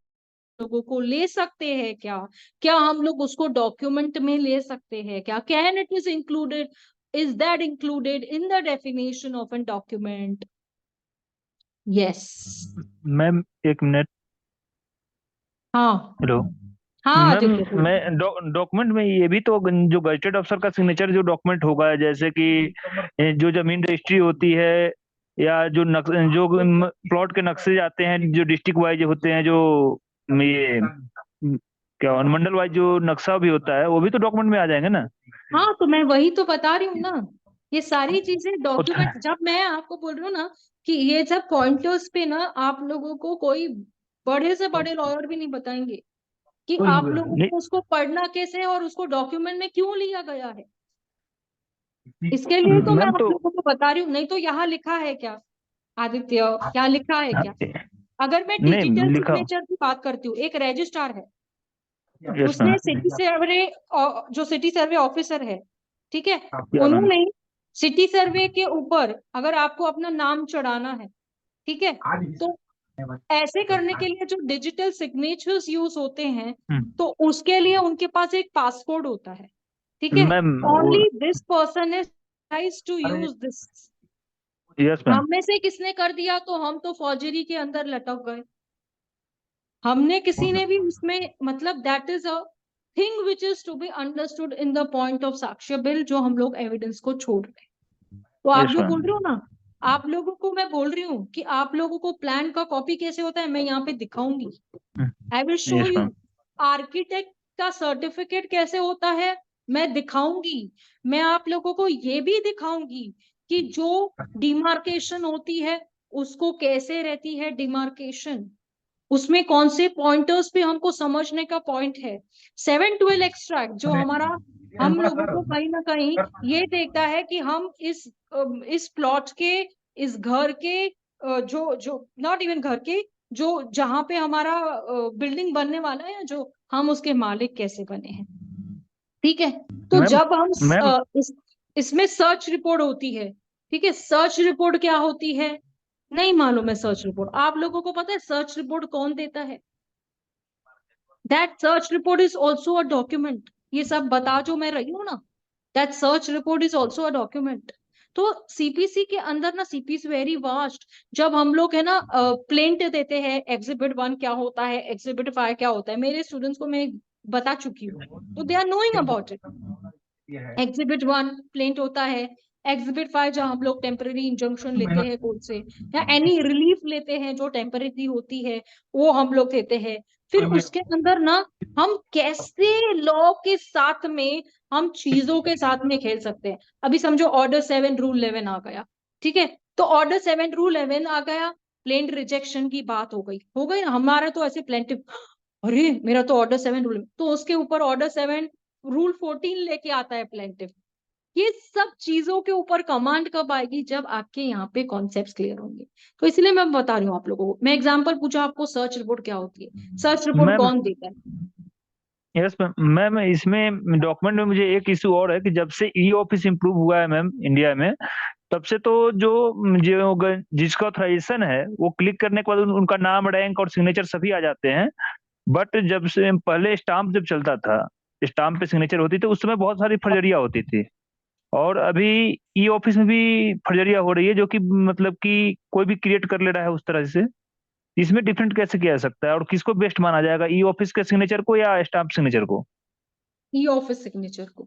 लोगों को ले सकते हैं, क्या क्या हम लोग उसको डॉक्यूमेंट में ले सकते हैं क्या, can it is included, is that included in the definition of an document? Yes ma'am एक मिनट। हाँ हेलो हाँ मैम, आदित्य बोलो। मैं डॉक्यूमेंट में ये भी तो, जो गजटेड अफसर का सिग्नेचर जो डॉक्यूमेंट होगा, जैसे कि जो जमीन रजिस्ट्री होती है, या जो जो प्लॉट के नक्शे आते हैं जो डिस्ट्रिक्ट वाइज होते हैं, जो ये क्या अनुमंडल वाइज जो नक्शा भी होता है, वो भी तो डॉक्यूमेंट में आ जाएंगे ना। हाँ, तो मैं वही तो बता रही हूँ ना, ये सारी चीजें होता डॉक्यूमेंट, है। जब मैं आपको बोल रही हूँ ना कि ये सब पॉइंटर्स पे ना आप लोगों को कोई बड़े से बड़े लॉयर भी नहीं बताएंगे कि आप लोगों नहीं, को उसको पढ़ना कैसे है और उसको डॉक्यूमेंट में क्यों लिया गया है। इसके लिए तो मैं मैम आप तो लोगों को बता रही हूँ, नहीं तो यहाँ लिखा है क्या आदित्य, क्या लिखा है क्या? अगर मैं डिजिटल नहीं लिखा। सिग्नेचर की बात करती हूँ, एक रजिस्ट्रार है, यस उसने सिटी सर्वे, जो सिटी सर्वे ऑफिसर है, ठीक है, मैम। उन्होंने सिटी सर्वे के ऊपर अगर आपको अपना नाम चढ़ाना है, ठीक है, तो ऐसे करने के लिए जो डिजिटल सिग्नेचर्स यूज होते हैं, तो उसके लिए उनके पास एक पासपोर्ट होता है। ठीक है, ma'am only this person is to use this. Yes ma'am. हम में से किसने कर दिया तो हम तो फौजरी के अंदर लटक गए। हमने किसी ने भी उसमें, मतलब that is a thing which is to be understood in the point of साक्ष्य बिल, जो हम लोग एविडेंस को छोड़ रहे हैं। तो आप यस जो मैम। बोल रहे हो ना, आप लोगों को मैं बोल रही हूँ कि आप लोगों को प्लान का कॉपी कैसे होता है मैं यहाँ पे दिखाऊंगी। I will show yes you. Ma'am. Architect का सर्टिफिकेट कैसे होता है मैं दिखाऊंगी। मैं आप लोगों को ये भी दिखाऊंगी कि जो डिमार्केशन होती है उसको कैसे रहती है डिमार्केशन, उसमें कौन से पॉइंटर्स पे हमको समझने का पॉइंट है। 712 एक्सट्रैक्ट जो हमारा हम लोगों को कहीं ना कहीं ये देखता है कि हम इस प्लॉट के, इस घर के, जो जो नॉट इवन घर के, जो जहां पे हमारा बिल्डिंग बनने वाला है, जो हम उसके मालिक कैसे बने हैं। ठीक है, तो मैम जब हम मैम इसमें सर्च रिपोर्ट होती है, ठीक है, सर्च रिपोर्ट क्या होती है नहीं मालूम है। सर्च रिपोर्ट आप लोगों को पता है सर्च रिपोर्ट कौन देता है? That search report is also a document. ये सब बता जो मैं रही हूँ ना, that search report is also a document. तो सीपीसी के अंदर ना, सीपीसी वेरी वास्ट। जब हम लोग है ना प्लेंट देते हैं, एग्जिबिट 1 क्या होता है, एग्जिबिट 5 क्या होता है, मेरे स्टूडेंट्स को मैं बता चुकी हूँ, तो they are knowing about it. Exhibit 1 plaint होता है, एग्जिबिट 5 जहां हम लोग टेम्पररी इंजंक्शन लेते हैं कोर्ट से, या एनी रिलीफ लेते हैं जो टेम्पररी होती है, वो हम लोग देते हैं। फिर उसके अंदर ना हम कैसे लॉ के साथ में, हम चीजों के साथ में खेल सकते हैं। अभी समझो ऑर्डर 7 रूल 11 आ गया, ठीक है, तो ऑर्डर 7 रूल 11 आ गया, प्लेंट रिजेक्शन की बात हो गई ना हमारा, तो ऐसे प्लेंटिव अरे मेरा तो ऑर्डर 7 रूल, तो उसके ऊपर ऑर्डर 7 रूल 14 लेके आता है प्लेंटिव। ये सब चीजों के ऊपर कमांड कब आएगी? जब आपके यहाँ पे कॉन्सेप्ट्स क्लियर होंगे। तो इसलिए मैं बता रही हूँ आप लोगों को। मैं एग्जांपल पूछा आपको, सर्च रिपोर्ट क्या होती है, सर्च रिपोर्ट मैम कौन देता है? Yes ma'am. मैम इसमें डॉक्यूमेंट में मुझे एक इशू और है कि जब से ई ऑफिस इम्प्रूव हुआ है मैम इंडिया में, तब से तो जो जो जिसका ऑथराइजेशन है वो क्लिक करने के बाद उनका नाम, रैंक और सिग्नेचर सभी आ जाते हैं। बट जब से पहले स्टाम्प जब चलता था, स्टाम्प पे सिग्नेचर होती थी, उस समय बहुत सारी फर्जरियां होती थी। और अभी ई ऑफिस में भी फर्जरियां हो रही है, जो कि मतलब कि कोई भी क्रिएट कर ले रहा है उस तरह से। इसमें डिफरेंट कैसे किया जा सकता है और किसको बेस्ट माना जाएगा, ई ऑफिस के सिग्नेचर को या स्टाम्प सिग्नेचर को? ई ऑफिस सिग्नेचर को,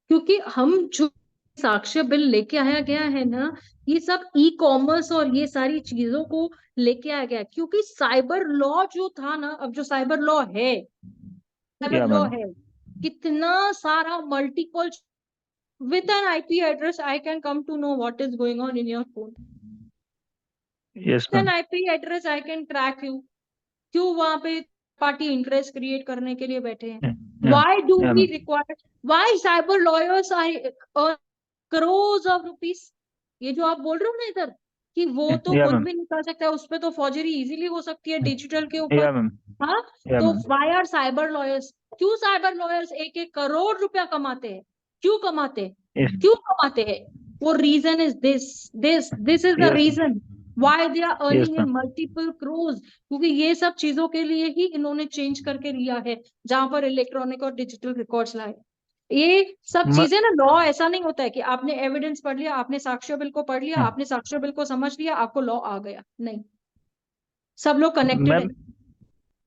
क्योंकि हम जो साक्ष्य बिल लेके आया गया है ना, ये सब ई कॉमर्स और ये सारी चीजों को लेके आया गया, क्योंकि साइबर लॉ जो था ना, अब जो साइबर लॉ है, साइबर या लॉ मैम। है, कितना सारा multiple, with an IP address I can come to know what is going on in your phone. Yes With an ma'am. IP address I can track you. क्यों वहां पे पार्टी इंटरेस्ट क्रिएट करने के लिए बैठे हैं? या Why do या we ma'am. require? Why cyber lawyers are earn crores of rupees? ये जो आप बोल रहे हो ना इधर, कि वो तो या कुछ मैम। भी निकाल सकता है, उस पे तो फौजरी इजीली हो सकती है डिजिटल के ऊपर। या मैम। हाँ, या तो ma'am. why are cyber lawyers? क्यों साइबर लॉयर्स 1-1 करोड़ रुपया कमाते हैं? क्यों कमाते हैं? यस। क्यों कमाते हैं? वो reason is this is the yes. Reason why they are yes earning in ma'am. multiple crores, क्योंकि ये सब चीजों के लिए ही इन्होंने चेंज करके लिया है, जहां पर इलेक्ट्रॉनिक और डिजिटल रिकॉर्ड्स लाए। ये सब म- चीजें ना, लॉ ऐसा नहीं होता है कि आपने एविडेंस पढ़ लिया, आपने साक्ष्य बिल को पढ़ लिया, आपने साक्ष्य बिल को समझ लिया, आपको लॉ आ गया, नहीं। सब लोग कनेक्टेड है। मैम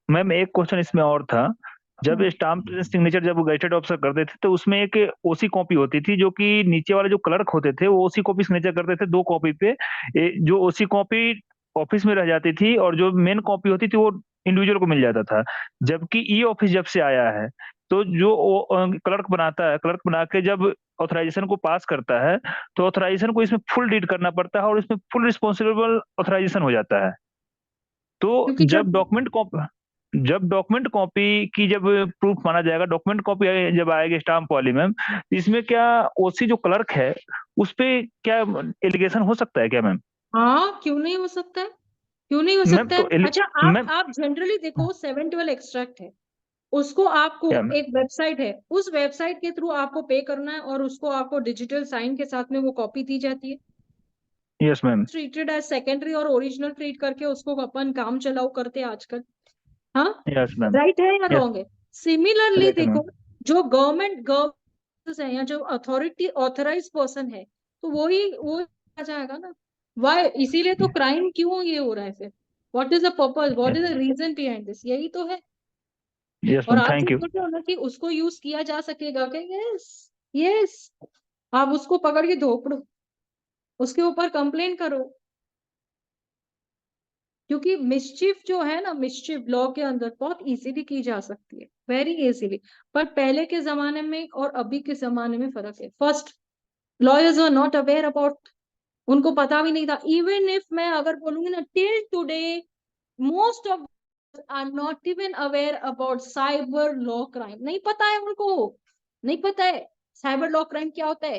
मैम एक क्वेश्चन इसमें और था। जब हम्म। स्टाम्प सिग्नेचर जब गजेटेड ऑफिसर करते थे, तो उसमें एक ओसी कॉपी होती थी, जो कि नीचे वाले जो क्लर्क होते थे वो ओसी कॉपी सिग्नेचर करते थे 2 कॉपी पे। जो ओसी कॉपी ऑफिस में रह जाती थी और जो मेन कॉपी होती थी वो इंडिविजुअल को मिल जाता था। जबकि ई ऑफिस जब से आया है, तो जो क्लर्क बनाता है, क्लर्क बना के जब ऑथराइजेशन को पास करता है, तो ऑथराइजेशन को इसमें फुल रीड करना पड़ता है और इसमें फुल रिस्पॉन्सिबल ऑथराइजेशन हो जाता है। तो क्योंकि जब जब डॉक्यूमेंट कॉपी की जब प्रूफ माना जाएगा, डॉक्यूमेंट कॉपी जब आएगी स्टाम्प वाली मैम, इसमें क्या ओसी जो क्लर्क है उस पे क्या एलिगेशन हो सकता है क्या मैम? हाँ, क्यों नहीं हो सकता है? क्यों नहीं हो मैम सकता है? तो अच्छा, मैम आप जनरली देखो, 712 एक्सट्रैक्ट है, उसको आपको क्या मैम? एक वेबसाइट है, उस वेबसाइट के थ्रू आपको पे करना है और उसको आपको डिजिटल साइन के साथ में वो कॉपी दी जाती है। Yes ma'am. Treated as secondary और ओरिजिनल ट्रीट करके उसको अपन काम चलाओ करते हैं आजकल। हाँ, यस मैम। राइट है या यस। रॉन्ग है? सिमिलरली राइट है मैम। देखो, जो गवर्नमेंट है या जो अथॉरिटी ऑथराइज पर्सन है, तो वो आ जाएगा ना। वाई? इसीलिए तो क्राइम क्यों ये हो रहा है फिर? What is the purpose, what is the reason behind this? यही तो है। यस और मैम। आप जो थैंक यू। बोल रहे हो ना कि उसको यूज किया जा सकेगा, क्या? यस, यस, आप उसको पकड़ के धोपड़ो। उसके ऊपर कंप्लेन करो, क्योंकि मिसचिफ जो है ना, मिसचिफ लॉ के अंदर बहुत इजीली की जा सकती है, वेरी इजीली। पर पहले के जमाने में और अभी के जमाने में फर्क है। First, lawyers are not aware about, उनको पता भी नहीं था। इवन इफ मैं अगर बोलूंगी ना, till today most of are not even aware about cyber law crime, नहीं पता है उनको, नहीं पता है साइबर लॉ क्राइम क्या होता है,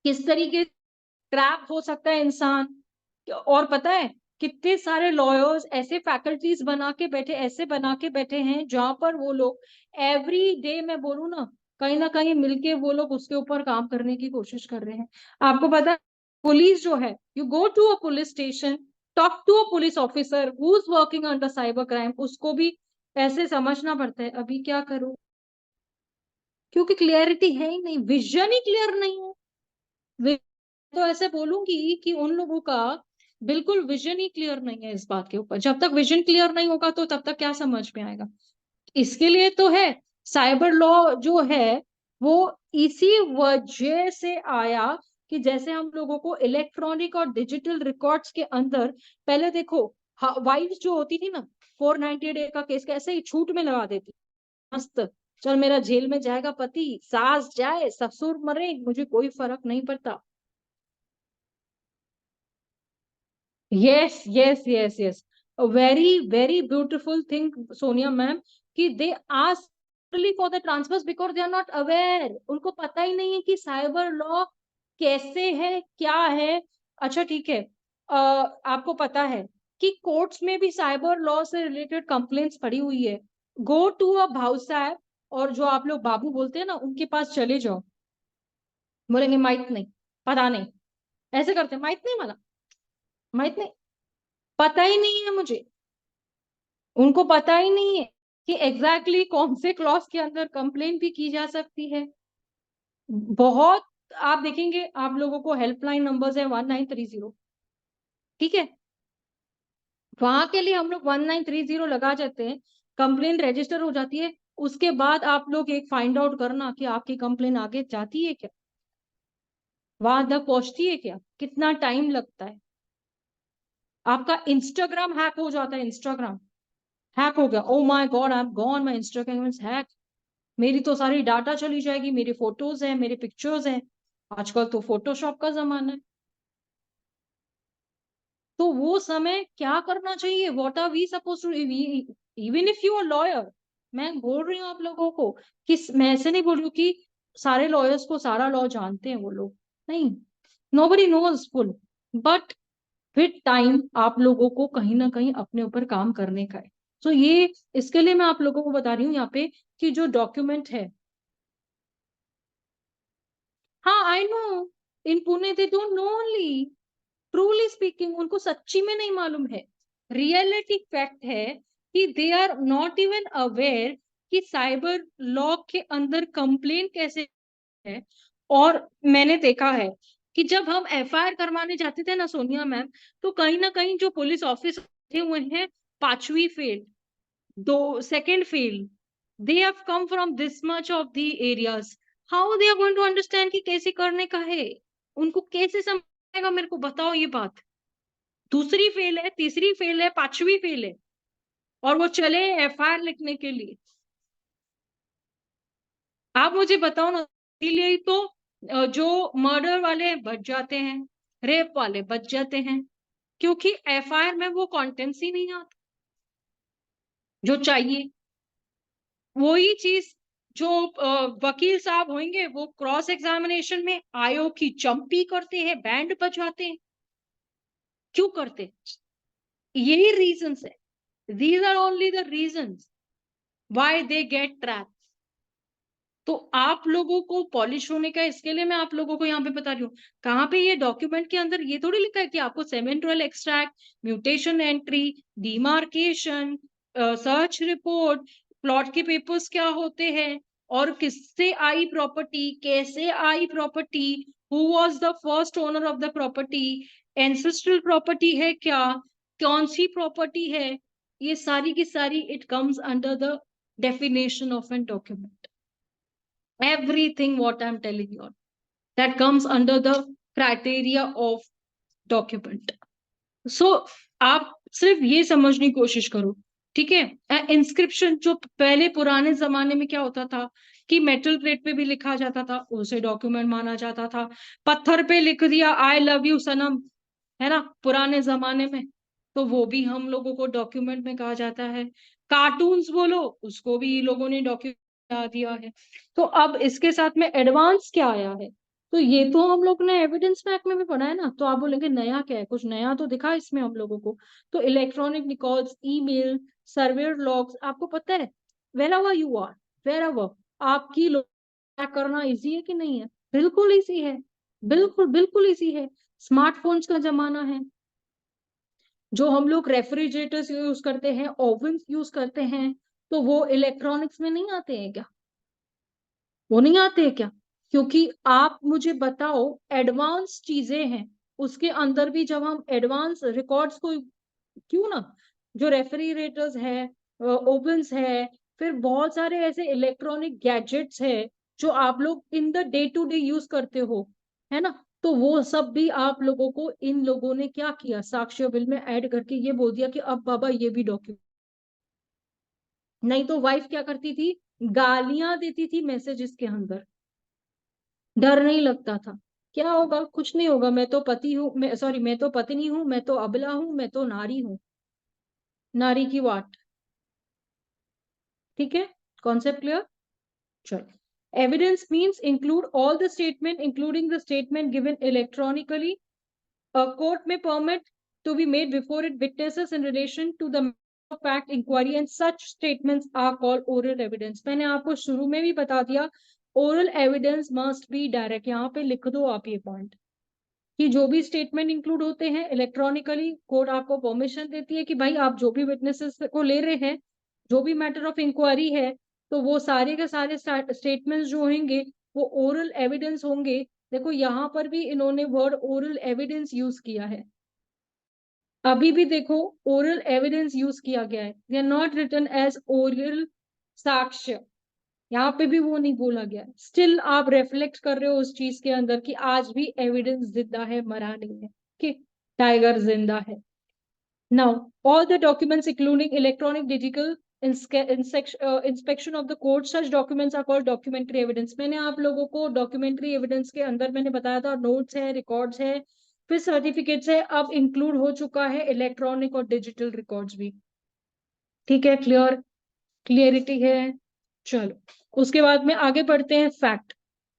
किस तरीके ट्रैप हो सकता है इंसान। और पता है कितने सारे लॉयर्स ऐसे फैकल्टीज बना के बैठे, ऐसे बना के बैठे हैं जहां पर वो लोग एवरी डे, मैं बोलूं ना कहीं मिलके वो लोग उसके ऊपर काम करने की कोशिश कर रहे हैं। आपको पता है पुलिस जो है, you go to a police station, talk to a police officer who is working under cyber crime, उसको भी ऐसे समझना पड़ता है अभी क्या करूं, क्योंकि क्लियरिटी है ही नहीं, विजन ही क्लियर नहीं है। तो ऐसे बोलूंगी कि उन लोगों का बिल्कुल विजन ही क्लियर नहीं है इस बात के ऊपर। जब तक विजन क्लियर नहीं होगा तो तब तक क्या समझ में आएगा। इसके लिए तो है साइबर लॉ जो है, वो इसी वजह से आया कि जैसे हम लोगों को इलेक्ट्रॉनिक और डिजिटल रिकॉर्ड्स के अंदर, पहले देखो वाइफ जो होती थी ना, 490 डे का केस कैसे ही छूट में लगा देती, मस्त, चल मेरा जेल में जाएगा पति, सास जाए ससुर मरे, मुझे कोई फर्क नहीं पड़ता। Yes. A very beautiful thing, Sonia ma'am, कि they ask only for the transfers because they are not aware. उनको पता ही नहीं है कि साइबर लॉ कैसे है, क्या है। अच्छा ठीक है, आपको पता है कि कोर्ट्स में भी साइबर लॉ से रिलेटेड कंप्लेंट्स पड़ी हुई है। गो टू अ भाऊ साहब, और जो आप लोग बाबू बोलते हैं ना, उनके पास चले जाओ, बोलेंगे माहित नहीं, पता नहीं, ऐसे करते, माहित नहीं, मला माहित नहीं, पता ही नहीं है मुझे। उनको पता ही नहीं है कि एग्जैक्टली कौन से क्लॉज के अंदर कंप्लेन भी की जा सकती है। बहुत, आप देखेंगे आप लोगों को हेल्पलाइन नंबर्स है 1930, ठीक है, वहां के लिए हम लोग 1930 लगा जाते हैं, कंप्लेन रजिस्टर हो जाती है। उसके बाद आप लोग एक फाइंड आउट करना कि आपकी कंप्लेन आगे जाती है क्या, वहां तक पहुंचती है क्या, कितना टाइम लगता है। आपका इंस्टाग्राम हैक हो जाता है, इंस्टाग्राम हैक हो गया, oh my God, I am gone, my Instagram is hack, मेरी तो सारी डाटा चली जाएगी, मेरी फोटोज हैं, मेरे पिक्चर्स हैं। आजकल तो फोटोशॉप का जमाना है। तो वो समय क्या करना चाहिए, what are we suppose to, even if you are lawyer, मैं बोल रही हूँ आप लोगों को कि मैं ऐसे नहीं बोल रही हूँ कि सारे लॉयर्स को सारा लॉ जानते हैं वो लोग, नहीं, nobody knows full, but with time आप लोगों को कहीं ना कहीं अपने ऊपर काम करने का है। तो ये इसके लिए मैं आप लोगों को बता रही हूँ यहाँ पे कि जो डॉक्यूमेंट है, हाँ I know, in Pune they don't know only, truly speaking उनको सच्ची में नहीं मालूम है। रियलिटी फैक्ट है कि they are not even aware कि साइबर लॉ के अंदर कंप्लेन कैसे है। और मैंने देखा है कि जब हम एफआईआर करवाने जाते थे ना सोनिया मैम, तो कहीं ना कहीं जो पुलिस ऑफिसर बैठे हुए हैं, 5वीं fail, 2nd fail, they have come from this much of the areas, how they are going to understand कि कैसे करने का है, उनको कैसे समझेगा, मेरे को बताओ ये बात। 2री फेल है, 3री फेल है, 5वीं फेल है, और वो चले एफआईआर लिखने के लिए। आप मुझे बताओ ना, इसलिए ही तो जो मर्डर वाले बच जाते हैं, रेप वाले बच जाते हैं, क्योंकि एफआईआर में वो कंटेंट्स ही नहीं आता जो चाहिए। वही चीज जो वकील साहब होंगे, वो क्रॉस एग्जामिनेशन में आयो की चंपी करते हैं, बैंड बजवाते हैं, क्यों करते, यही रीजंस है, these are only the reasons why they get trap. तो आप लोगों को पॉलिश होने का, इसके लिए मैं आप लोगों को यहाँ पे बता रही हूँ। कहाँ पे ये डॉक्यूमेंट के अंदर ये थोड़ी लिखा है कि आपको सेमेंट्रल extract, mutation entry, demarcation, search report, plot के पेपर्स क्या होते हैं, और किससे आई प्रॉपर्टी, कैसे आई property, who was the first owner of the property, ancestral property है क्या, कौन सी प्रॉपर्टी है, ये सारी की सारी it comes under the definition of an document. Everything what I'm telling you, that comes under the criteria of document. So आप सिर्फ ये समझने की कोशिश करो, ठीक है। इंस्क्रिप्शन जो पहले पुराने जमाने में क्या होता था कि मेटल प्लेट पे भी लिखा जाता था, उसे डॉक्यूमेंट माना जाता था। पत्थर पे लिख दिया आई लव यू सनम, है ना, पुराने जमाने में, तो वो भी हम लोगों को डॉक्यूमेंट में कहा जाता है। कार्टून्स बोलो, उसको भी लोगों ने डॉक्यूमेंट बना दिया है। तो अब इसके साथ में एडवांस क्या आया है, तो ये तो हम लोग ने एविडेंस एक्ट में भी पढ़ा है ना। तो आप बोलेंगे नया क्या है, कुछ नया तो दिखा इसमें हम लोगों को। तो electronic records, email, server logs, आपको पता है wherever you are, wherever आपकी ट्रैक करना इजी है कि नहीं है? बिल्कुल इजी है, बिल्कुल बिल्कुल इजी है। स्मार्टफोन्स का जमाना है, जो हम लोग रेफ्रिजरेटर्स यूज करते हैं, ओवन यूज करते हैं, तो वो इलेक्ट्रॉनिक्स में नहीं आते हैं क्या? वो नहीं आते हैं क्या? क्योंकि आप मुझे बताओ, एडवांस चीजें हैं, उसके अंदर भी जब हम एडवांस रिकॉर्ड्स को, क्यों ना, जो रेफ्रिजरेटर्स है, ओवन्स है, फिर बहुत सारे ऐसे इलेक्ट्रॉनिक गैजेट्स है जो आप लोग in the day to day use करते हो, है ना, तो वो सब भी आप लोगों को इन लोगों ने क्या किया, साक्ष्य बिल में ऐड करके ये बोल दिया कि अब बाबा ये भी डॉक्यूमेंट। नहीं तो वाइफ क्या करती थी, गालियां देती थी मैसेजेस के अंदर, डर नहीं लगता था, क्या होगा, कुछ नहीं होगा, मैं तो पति हूँ, मैं सॉरी, मैं तो पत्नी हूँ, मैं तो अबला हूँ, मैं तो नारी हूँ, नारी की वाट। ठीक है, कॉन्सेप्ट क्लियर? चलो, evidence means include all the statement including the statement given electronically, a court may permit to be made before it witnesses in relation to the fact inquiry, and such statements are called oral evidence। मैंने आपको शुरू में भी बता दिया, oral evidence must be direct। यहाँ पे लिख दो आप ये पॉइंट कि जो भी स्टेटमेंट इंक्लूड होते हैं इलेक्ट्रॉनिकली, कोर्ट आपको परमिशन देती है कि भाई आप जो भी विटनेसेस को ले रहे हैं, जो भी मैटर ऑफ इंक्वायरी है, तो वो सारे के सारे स्टेटमेंट्स जो होंगे वो ओरल एविडेंस होंगे। देखो यहाँ पर भी इन्होंने वर्ड ओरल एविडेंस यूज किया है, अभी भी देखो ओरल एविडेंस यूज किया गया है, they are not written as oral साक्ष्य, यहाँ पे भी वो नहीं बोला गया। स्टिल आप रिफ्लेक्ट कर रहे हो उस चीज के अंदर कि आज भी एविडेंस जिंदा है, मरा नहीं है, कि टाइगर जिंदा है। Now all the documents including electronic digital inspection of the court, such documents are called documentary evidence। मैंने आप लोगों को डॉक्यूमेंट्री एविडेंस के अंदर मैंने बताया था, नोट्स है, रिकॉर्ड्स है, फिर सर्टिफिकेट्स है, अब इंक्लूड हो चुका है इलेक्ट्रॉनिक और डिजिटल रिकॉर्ड्स भी। ठीक है, क्लियर, क्लियरिटी है? चलो उसके बाद में आगे बढ़ते हैं। फैक्ट,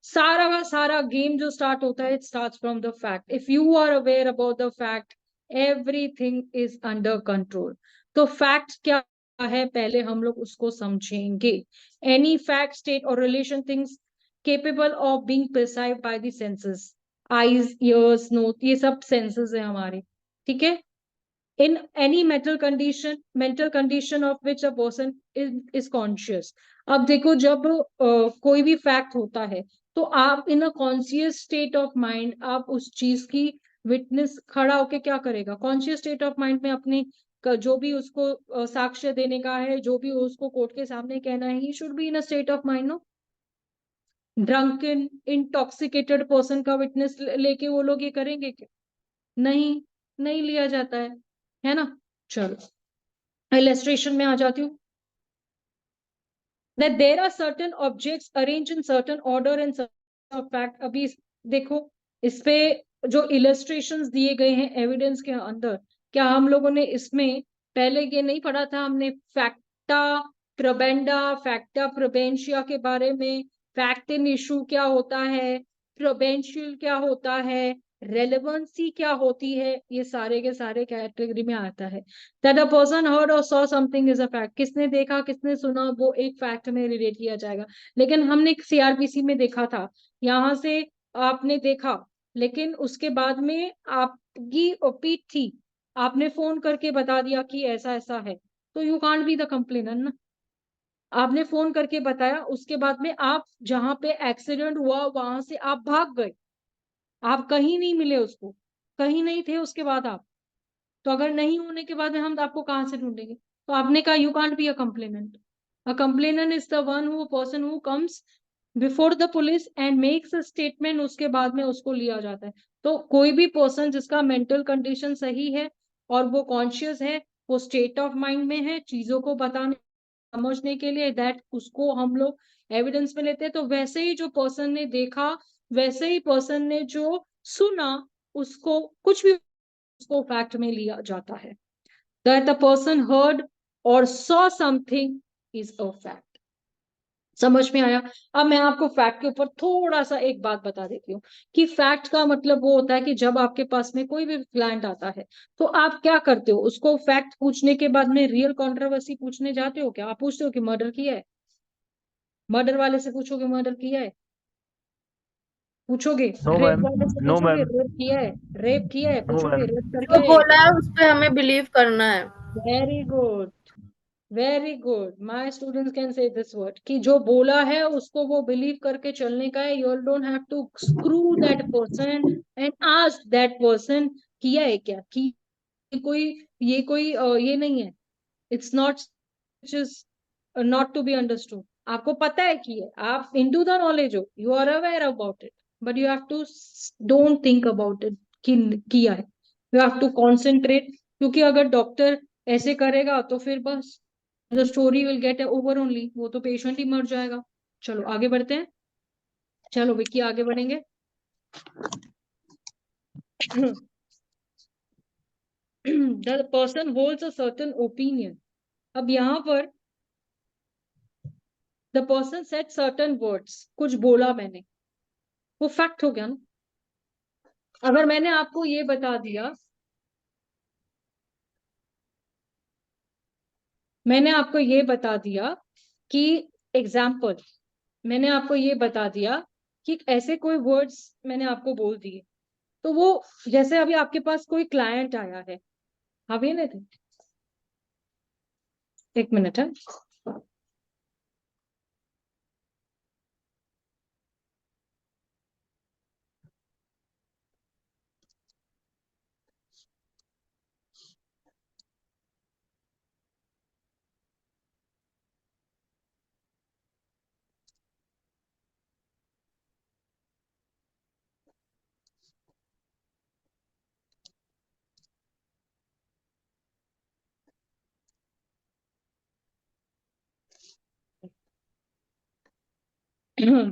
सारा का सारा गेम जो स्टार्ट होता है, it starts from the fact. If you are aware about the fact, everything is under control. तो फैक्ट क्या है, पहले हम लोग उसको समझेंगे। एनी फैक्ट, स्टेट और relation things capable of being perceived by the senses, eyes, ears, nose, ये सब सेंसेस है हमारे। ठीक है, in any mental condition of which a person is conscious। अब देखो जब कोई भी फैक्ट होता है तो आप in a conscious state of mind आप उस चीज की विटनेस खड़ा होके क्या करेगा, कॉन्शियस स्टेट ऑफ माइंड में अपने जो भी उसको साक्ष्य देने का है, जो भी उसको कोर्ट के सामने कहना है, he should be in a state of mind. No, drunken intoxicated person का विटनेस लेके वो लोग ये करेंगे क्या? नहीं, नहीं लिया जाता है ना। चलो इलेस्ट्रेशन में आ जाती हूँ। that there are certain objects arranged in certain order and certain fact। अभी देखो इस पे जो इलस्ट्रेशंस दिए गए हैं एविडेंस के अंदर, क्या हम लोगों ने इसमें पहले ये नहीं पढ़ा था हमने, फैक्टा प्रोबेंडा, फैक्टा प्रोबेंशिया के बारे में, फैक्ट इन इशू क्या होता है, प्रोबेंशियल क्या होता है, रेलेवेंसी क्या होती है, ये सारे के सारे कैटेगरी में आता है। That a person heard or saw something is a fact। किसने देखा, किसने सुना, वो एक फैक्ट में रिलेट किया जाएगा। लेकिन हमने सीआरपीसी में देखा था, यहाँ से आपने देखा, लेकिन उसके बाद में आपकी ओपीट थी, आपने फोन करके बता दिया कि ऐसा ऐसा है, तो you can't be the complainer ना। आपने फोन करके बताया, उसके बाद में आप जहां पे एक्सीडेंट हुआ वहां से आप भाग गए, आप कहीं नहीं मिले उसको, कहीं नहीं थे उसके बाद आप, तो अगर नहीं होने के बाद में हम आपको कहां से ढूंढेंगे? तो आपने कहा you can't be a complainant. A complainant is the one who person who comes before the police and makes a statement, उसके बाद में उसको लिया जाता है। तो कोई भी पर्सन जिसका मेंटल कंडीशन सही है और वो कॉन्शियस है, वो स्टेट ऑफ माइंड में है चीजों को बताने समझने के लिए, दैट उसको हम लोग एविडेंस में लेते हैं। तो वैसे ही जो पर्सन ने देखा, वैसे ही पर्सन ने जो सुना, उसको कुछ भी उसको फैक्ट में लिया जाता है। दैट द पर्सन हर्ड और saw something is a fact. समझ में आया? अब मैं आपको फैक्ट के ऊपर थोड़ा सा एक बात बता देती हूँ कि फैक्ट का मतलब वो होता है कि जब आपके पास में कोई भी क्लाइंट आता है तो आप क्या करते हो, उसको फैक्ट पूछने के बाद में रियल कंट्रोवर्सी पूछने जाते हो क्या? आप पूछते हो कि मर्डर किया है? मर्डर वाले से पूछोगे मर्डर किया है? पूछोगे? नो रेप मैम, वाले से नो पूछोगे मैम, रेप किया है? रेप किया है नो पूछोगे? मैम। रेप करके जो आया है बोला क्या? है उस पे हमें बिलीव करना है। Very good, very good, my students can say this word कि जो बोला है उसको वो बिलीव करके चलने का है। You don't have to screw that person and ask that person किया है क्या, कि कोई कोई ये नहीं है। It's not which is not to be understood. आपको पता है कि है, आप इनटू द नॉलेज हो, you are aware about it, but you have to don't think about it कि किया है। यू हैव टू कॉन्सेंट्रेट, क्योंकि अगर डॉक्टर ऐसे करेगा तो फिर बस the story will get over only, वो तो पेशेंट ही मर जाएगा। चलो आगे बढ़ते हैं। चलो विक्की आगे बढ़ेंगे। The person holds a certain opinion. अब यहां पर the person said certain words, कुछ बोला मैंने, वो फैक्ट हो गया ना। अगर मैंने आपको ये बता दिया, मैंने आपको ये बता दिया कि एग्जाम्पल, मैंने आपको ये बता दिया कि ऐसे कोई वर्ड्स मैंने आपको बोल दिए, तो वो जैसे अभी आपके पास कोई क्लाइंट आया है, आप ये नहीं थे, एक मिनट है।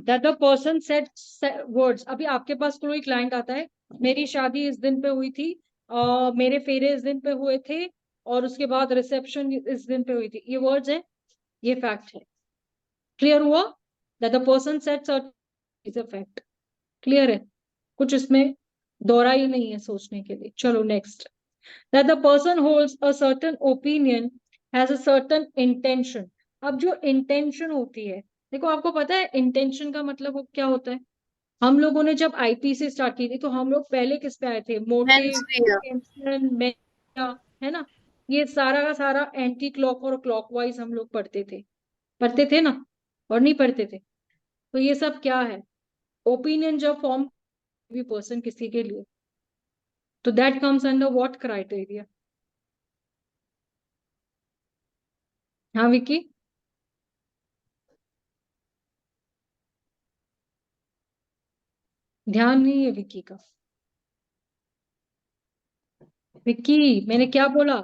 that the person said words। अभी आपके पास कोई क्लाइंट आता है, मेरी शादी इस दिन पे हुई थी, मेरे फेरे इस दिन पे हुए थे, और उसके बाद रिसेप्शन इस दिन पे हुई थी, ये वर्ड्स है, ये फैक्ट है। क्लियर हुआ? that the person said certain is a fact। Clear है? कुछ इसमें दोहरा ही नहीं है सोचने के लिए। चलो next. that the person holds a certain opinion has a certain intention। अब जो इंटेंशन होती है, देखो आपको पता है इंटेंशन का मतलब वो क्या होता है? हम लोगों ने जब आईपी से स्टार्ट की थी तो हम लोग पहले किस पे आए थे? मेंस मोटिव, भी है। इंटेंशन, है ना? ये सारा का सारा एंटी क्लॉक और क्लॉकवाइज हम लोग पढ़ते थे ना, और नहीं पढ़ते थे? तो ये सब क्या है? ओपिनियन जब फॉर्म भी पर्सन किसी के लिए, तो that comes under what criteria? हाँ विकी? ध्यान नहीं है विक्की का। विक्की मैंने क्या बोला?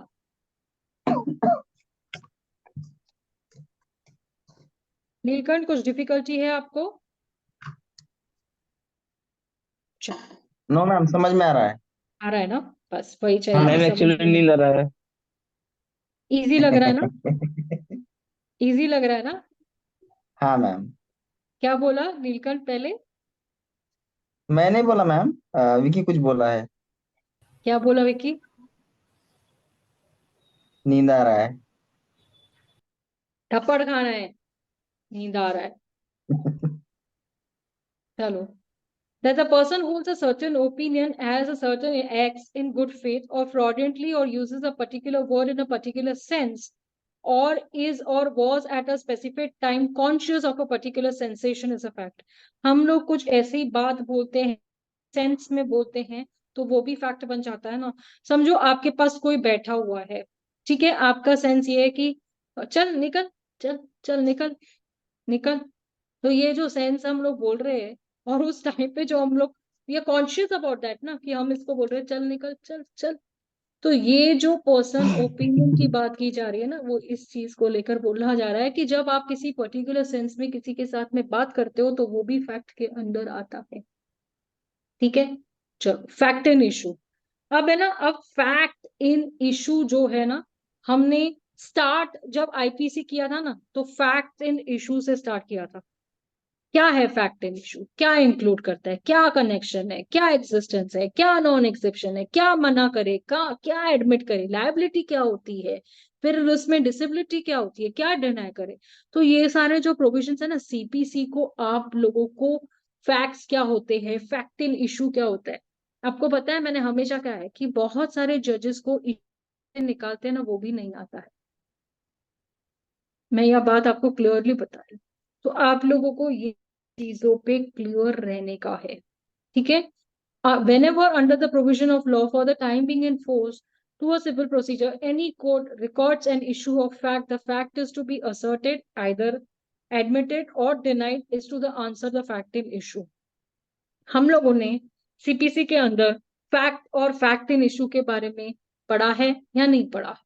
नीलकंठ कुछ डिफिकल्टी है आपको? नो मैम, समझ में आ रहा है। आ रहा है ना? बस वही हाँ चाहिए था, मैम मैम। समझ एक्चुअली में। नींद आ रहा है। इजी लग रहा है ना? इजी लग रहा है ना? हाँ मैम। क्या बोला नीलकंठ पहले? मैं नहीं बोला मैम, विकी कुछ बोला है। क्या बोला विक्की? नींद आ रहा है। थप्पड़ खाना है, नींद आ रहा है। चलो। That the person holds a certain opinion, has a certain acts in good faith or fraudulently, or uses a particular word in a particular sense, or is or was at a specific time conscious of a particular sensation is a fact। हम लोग कुछ ऐसी बात बोलते हैं, सेंस में बोलते हैं, तो वो भी फैक्ट बन जाता है ना। समझो आपके पास कोई बैठा हुआ है, ठीक है, आपका सेंस ये है कि चल निकल, चल चल निकल, निकल, तो ये जो सेंस हम लोग बोल रहे हैं, और उस टाइम पे जो हम लोग ये कॉन्शियस अबाउट दैट ना, कि हम इसको बोल रहे हैं चल निकल चल चल, तो ये जो पर्सन ओपिनियन की बात की जा रही है ना, वो इस चीज को लेकर बोला जा रहा है कि जब आप किसी पर्टिकुलर सेंस में किसी के साथ में बात करते हो तो वो भी फैक्ट के अंदर आता है। ठीक है, चलो फैक्ट इन इशू। अब है ना, अब फैक्ट इन इशू जो है ना, हमने स्टार्ट जब आईपीसी किया था ना, तो फैक्ट इन इशू से स्टार्ट किया था। क्या है फैक्ट इन इशू, क्या इंक्लूड करता है, क्या कनेक्शन है, क्या एग्जिस्टेंस है, क्या नॉन एक्सेप्शन है, क्या मना करे, क्या एडमिट करे, लायबिलिटी क्या होती है, फिर उसमें डिसेबिलिटी क्या होती है, क्या डिनाई करे। तो ये सारे जो प्रोविजंस है ना सीपीसी को, आप लोगों को फैक्ट्स क्या होते हैं, फैक्ट इन इशू क्या होता है, आपको पता है। मैंने हमेशा कहा है कि बहुत सारे जजेस को निकालते हैं ना, वो भी नहीं आता है। मैं यह बात आपको क्लियरली बता रही हूँ, तो आप लोगों को ये चीजों पे क्लियर रहने का है। ठीक है, whenever under the provision of law for the time being enforced to a civil procedure, any court records an issue of fact, the fact is to be asserted, either admitted or denied, is to the answer the fact in issue. हम लोगों ने सीपीसी के अंदर फैक्ट और फैक्ट इन इशू के बारे में पढ़ा है या नहीं पढ़ा?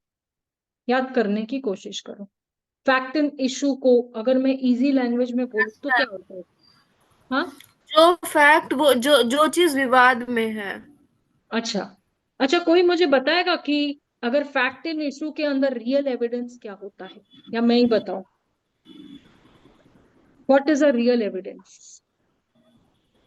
याद करने की कोशिश करो। फैक्ट इन इशू को अगर मैं इजी लैंग्वेज में बोलूं तो क्या होता है? हाँ, जो फैक्ट, वो जो चीज विवाद में है। अच्छा अच्छा, कोई मुझे बताएगा कि अगर फैक्ट इन इशू के अंदर रियल एविडेंस क्या होता है, या मैं ही बताऊं? What is a real evidence?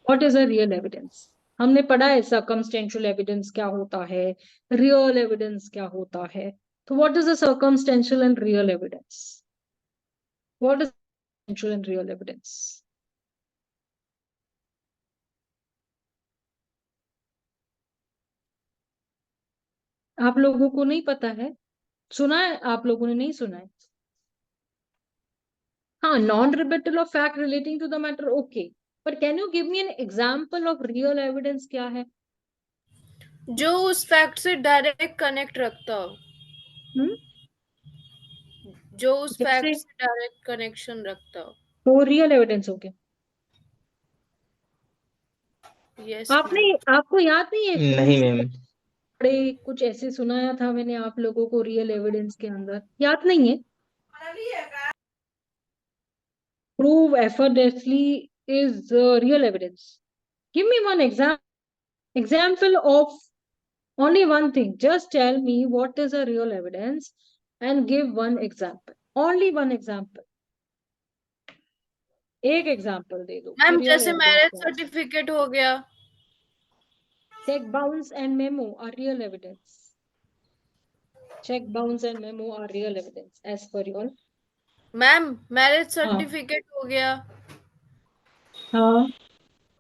What is a real evidence? हमने पढ़ा है सर्कमस्टेंशियल एविडेंस क्या होता है, रियल एविडेंस क्या होता है। तो what is a circumstantial and real evidence? What is circumstantial and real evidence? आप लोगों को नहीं पता है? सुना है आप लोगों ने? नहीं सुना है? हाँ, non rebuttal of fact relating to the matter, okay, but can you give me an example of real evidence? क्या है? जो उस फैक्ट से डायरेक्ट कनेक्ट रखता हो, हम्म, जो उस जैसे फैक्ट से डायरेक्ट कनेक्शन रखता हो। वो रियल एविडेंस हो गया। यस आपने, मैम। आपको याद नहीं है नहीं कौन मैम। बड़े कुछ ऐसे सुनाया था मैंने आप लोगों को रियल एविडेंस के अंदर? याद नहीं है? Prove effortlessly is real evidence. Give me one example of only one thing. Just tell me what is a real evidence and give one example. Only one example. एक एग्जाम्पल दे दो कि मैम रियल जैसे एविडेंस मैरिज क्या है। सर्टिफिकेट हो गया। Check bounce and memo are real evidence. Check bounce and memo are real evidence as per your. Ma'am marriage हाँ सर्टिफिकेट हो गया, हाँ,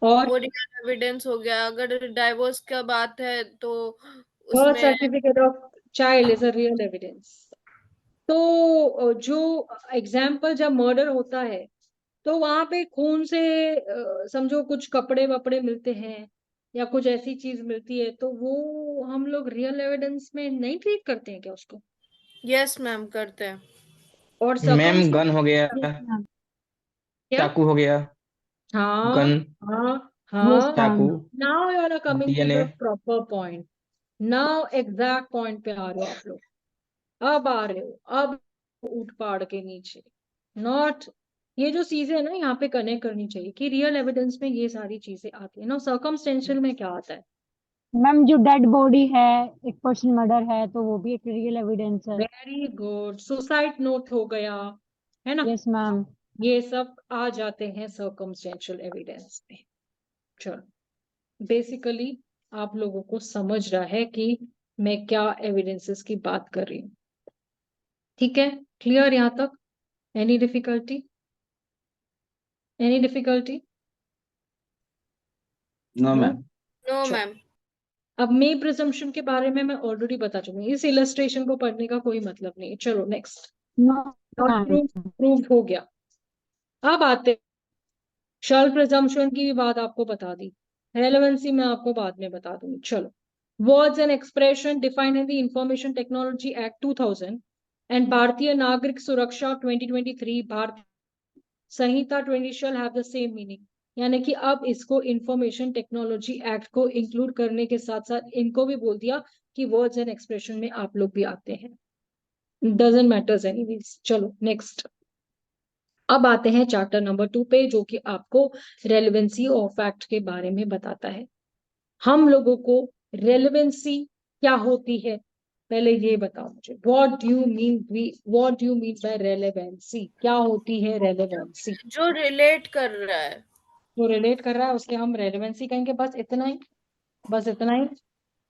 और वो रियल एविडेंस हो गया। अगर डाइवोर्स का बात है तो बर्थ उसमें certificate of child is a real evidence. तो जो एग्जाम्पल जब मर्डर होता है तो वहां पे खून से समझो कुछ कपड़े वपड़े मिलते हैं या कुछ ऐसी चीज मिलती है, तो वो हम लोग रियल एविडेंस में नहीं ट्रीट करते हैं क्या उसको? यस मैम करते हैं। और मैम गन हो गया, यस मैम। क्या? चाकू हो गया, हाँ गन, हाँ यस हाँ। चाकू, ma'am. Now you are coming to DNA. The proper point. Now exact point पे आ रहे हो आप लोग। अब आ रहे हो, अब उठ पाड़ के नीचे। नॉट, ये जो चीजें है ना यहाँ पे कनेक्ट करनी चाहिए कि रियल एविडेंस में ये सारी चीजें आती है ना। सर्कमस्टेंशियल में क्या आता है? मैम जो डेड बॉडी है, एक पर्सन मर्डर है, तो वो भी एक रियल एविडेंस है। वेरी गुड, सुसाइड नोट हो गया, है ना? Yes ma'am. ये सब आ जाते हैं सर्कमस्टेंशियल एविडेंस में। चलो, बेसिकली आप लोगों को समझ रहा है कि मैं क्या एविडेंसेस की बात कर रही हूँ। ठीक है, क्लियर यहाँ तक? Any difficulty? Any difficulty? No ma'am. No चलो, मैम। अब मे प्रिजम्पशन के बारे में मैं ऑलरेडी बता चुकी हूँ, इस इलस्ट्रेशन को पढ़ने का कोई मतलब नहीं है। चलो next, no not ma'am. Prove हो गया। अब आते, शल प्रिजम्पशन की भी बात आपको बता दी, रेलेवेंसी मैं आपको बाद में बता दूंगी। चलो, words and expression defined in the information technology act 2000 and भारतीय नागरिक सुरक्षा 2023, भारतीय संहिता 20 shall have the same meaning, यानी कि अब इसको इंफॉर्मेशन टेक्नोलॉजी एक्ट को इंक्लूड करने के साथ साथ इनको भी बोल दिया कि वर्ड्स एंड एक्सप्रेशन में आप लोग भी आते हैं, डजंट मैटर्स एनीवेज। चलो नेक्स्ट, अब आते हैं चैप्टर नंबर 2 पे, जो कि आपको रेलेवेंसी ऑफ फैक्ट के बारे में बताता है। हम लोगों को रेलेवेंसी क्या होती है पहले ये बताओ मुझे, what do you mean by relevancy, क्या होती है रेलेवेंसी? जो रिलेट कर रहा है, जो रिलेट कर रहा है उसके हम रेलेवेंसी कहेंगे, बस इतना ही, बस इतना ही,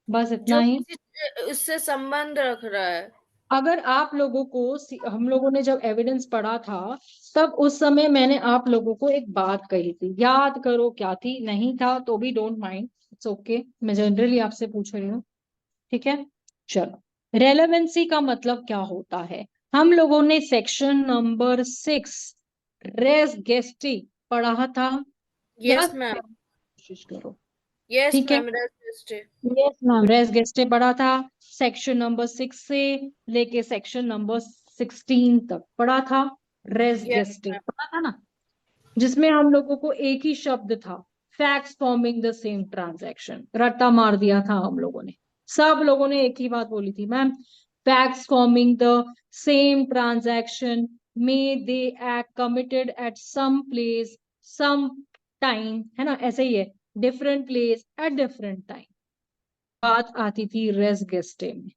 बस इतना जो ही। उससे संबंध रख रहा है। अगर आप लोगों को, हम लोगों ने जब एविडेंस पढ़ा था तब उस समय मैंने आप लोगों को एक बात कही थी, याद करो क्या थी, नहीं था तो भी डोंट माइंड, इट्स ओके, मैं जनरली आपसे पूछ रही हूँ, ठीक है। चलो, रेलेवेंसी का मतलब क्या होता है? हम लोगों ने सेक्शन नंबर 6 रेस गेस्टी पढ़ा था, यस याद मैम, कोशिश करो, यस ठीक है। Ma'am, rest. Yes ma'am. Res gestae पढ़ा था, सेक्शन नंबर 6 से लेके सेक्शन नंबर 16 तक पढ़ा था, रेस यस गेस्टे मैम, पढ़ा था ना, जिसमें हम लोगों को एक ही शब्द था, facts forming the same transaction, रट्टा मार दिया था हम लोगों ने, सब लोगों ने एक ही बात बोली थी ma'am, facts forming the same transaction may they act committed at some place some time, है ना, ऐसे ही है, different place at different time, बात आती थी रेस गेस्टे में।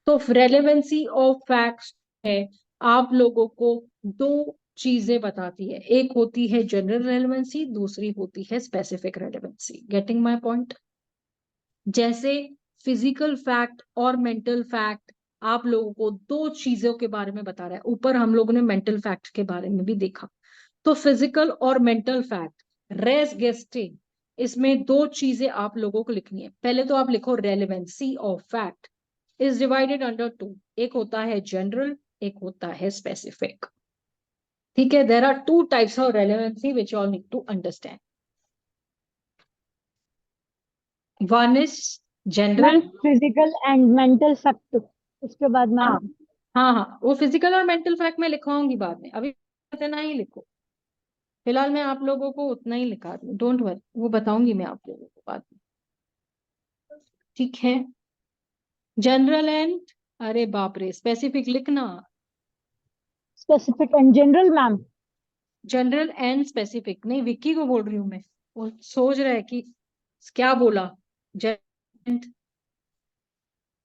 तो रेलेवेंसी ऑफ फैक्ट्स है, आप लोगों को दो चीजें बताती है, एक होती है जनरल रेलेवेंसी, दूसरी होती है specific relevancy. Getting my point? जैसे फिजिकल फैक्ट और मेंटल फैक्ट आप लोगों को दो चीजों के बारे में बता रहा है, ऊपर हम लोगों ने मेंटल फैक्ट के बारे में भी देखा, तो फिजिकल और मेंटल फैक्ट रेस गेस्टे, इसमें दो चीजें आप लोगों को लिखनी है। पहले तो आप लिखो relevancy of fact is divided under 2, एक होता है जनरल, एक होता है स्पेसिफिक, ठीक है। There are 2 types of relevancy which all need to understand. One is general, ma'am physical and mental fact, उसके बाद हाँ मैम। हाँ हाँ, वो फिजिकल और मेंटल फैक्ट में लिखवाऊंगी बाद में, अभी इतना ही लिखो, फिलहाल मैं आप लोगों को उतना ही लिखा दूं, डोंट वरी, वो बताऊंगी मैं आप लोगों को बाद में, ठीक है। जनरल एंड, अरे बाप रे, स्पेसिफिक लिखना, specific and general ma'am. General and specific नहीं, विक्की को बोल रही हूँ मैं, वो सोच रहा है कि क्या बोला, जनरल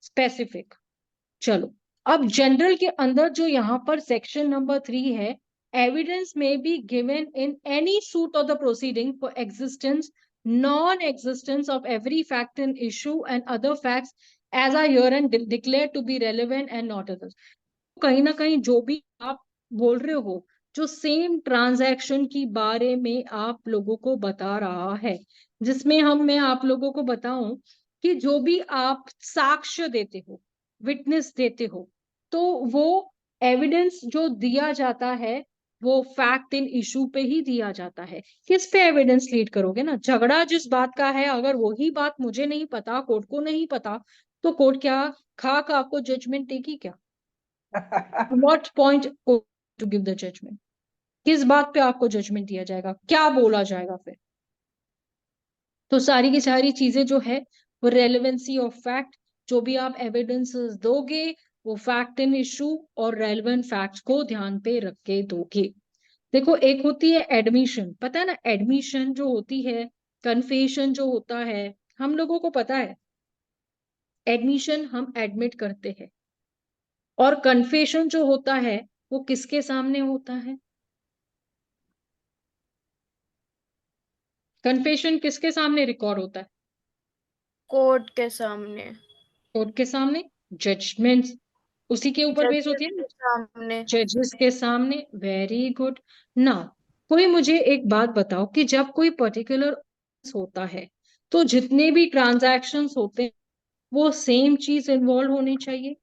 स्पेसिफिक। चलो, अब जनरल के अंदर जो यहाँ पर सेक्शन नंबर 3 है, एविडेंस में be given in any suit of the proceeding for existence non existence of every fact in issue and other facts as are here and declare to be relevant and not others. कहीं ना कहीं जो भी आप बोल रहे हो, जो सेम ट्रांजैक्शन की बारे में आप लोगों को बता रहा है, जिसमें मैं आप लोगों को बताऊं कि जो भी आप साक्ष्य देते हो, विटनेस देते हो, तो वो एविडेंस जो दिया जाता है वो फैक्ट इन इशू पे ही दिया जाता है। किस पे एविडेंस लीड करोगे ना, झगड़ा जिस बात का है, अगर वही बात मुझे नहीं पता, कोर्ट को नहीं पता, तो कोर्ट क्या खा का आपको जजमेंट देगी क्या? What point to give the judgment? किस बात पे आपको जजमेंट दिया जाएगा, क्या बोला जाएगा फिर? तो सारी की सारी चीजें जो है वो रेलेवेंसी ऑफ फैक्ट, जो भी आप एविडेंसेस दोगे वो फैक्ट इन इशू और रेलेवेंट फैक्ट्स को ध्यान पे रख के दोगे। देखो, एक होती है एडमिशन, पता है ना, एडमिशन जो होती है, कन्फेशन जो होता है, हम लोगों को पता है एडमिशन हम एडमिट करते हैं, और कन्फेशन जो होता है वो किसके सामने होता है? कन्फेशन किसके सामने रिकॉर्ड होता है? कोर्ट के सामने, कोर्ट के सामने। जजमेंट उसी के ऊपर बेस होती जजेस है ना, के सामने। जजेस के सामने। Very good. ना, कोई मुझे एक बात बताओ कि जब कोई पर्टिकुलर होता है तो जितने भी ट्रांजैक्शंस होते हैं वो सेम चीज इन्वॉल्व होनी चाहिए।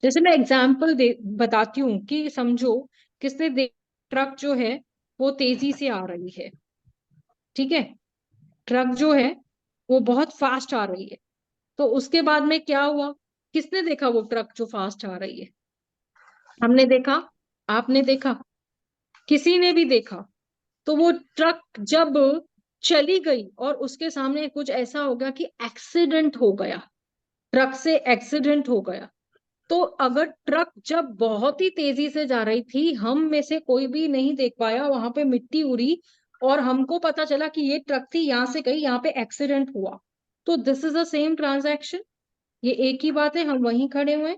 जैसे मैं एग्जांपल बताती हूँ कि समझो किसने ट्रक जो है वो तेजी से आ रही है, ठीक है, ट्रक जो है वो बहुत फास्ट आ रही है, तो उसके बाद में क्या हुआ, किसने देखा वो ट्रक जो फास्ट आ रही है? हमने देखा, आपने देखा? किसी ने भी देखा? तो वो ट्रक जब चली गई और उसके सामने कुछ ऐसा हो गया कि एक्सीडेंट हो गया, ट्रक से एक्सीडेंट हो गया, तो अगर ट्रक जब बहुत ही तेजी से जा रही थी, हम में से कोई भी नहीं देख पाया, वहां पे मिट्टी उड़ी और हमको पता चला कि ये ट्रक थी, यहां से गई, यहाँ पे एक्सीडेंट हुआ, तो this is the same transaction. ये एक ही बात है, हम वहीं खड़े हुए हैं,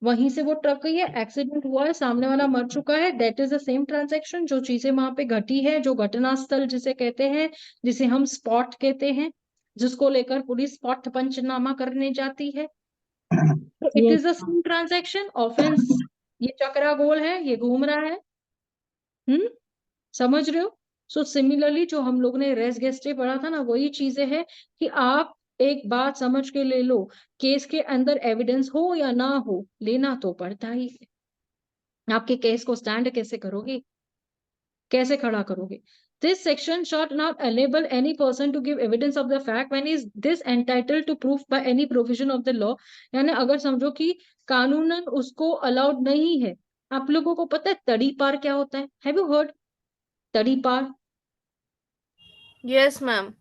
वहीं से वो ट्रक गई है, एक्सीडेंट हुआ है, सामने वाला मर चुका है, that is the same transaction. जो चीजें वहां पे घटी है, जो घटनास्थल जिसे कहते हैं, जिसे हम स्पॉट कहते हैं, जिसको लेकर पुलिस स्पॉट पंचनामा करने जाती है, तो it Yes. Is the same transaction. Offence ये चक्रा गोल है, ये घूम रहा है। समझ रहे हो? सो सिमिलरली जो हम लोग ने रेस गेस्टे पढ़ा था ना, वही चीजें हैं कि आप एक बात समझ के ले लो, केस के अंदर एविडेंस हो या ना हो, लेना तो पड़ता ही है। आपके केस को स्टैंड कैसे करोगे, कैसे खड़ा करोगे? This section shot not enable any person to give evidence of the fact when is this entitled to proof by any provision of the law। यानी अगर समझो कि कानूनन उसको अलाउड नहीं है। आप लोगों को पता है तड़ी पार क्या होता है? हैव यू हर्ड तड़ी पार? Yes ma'am.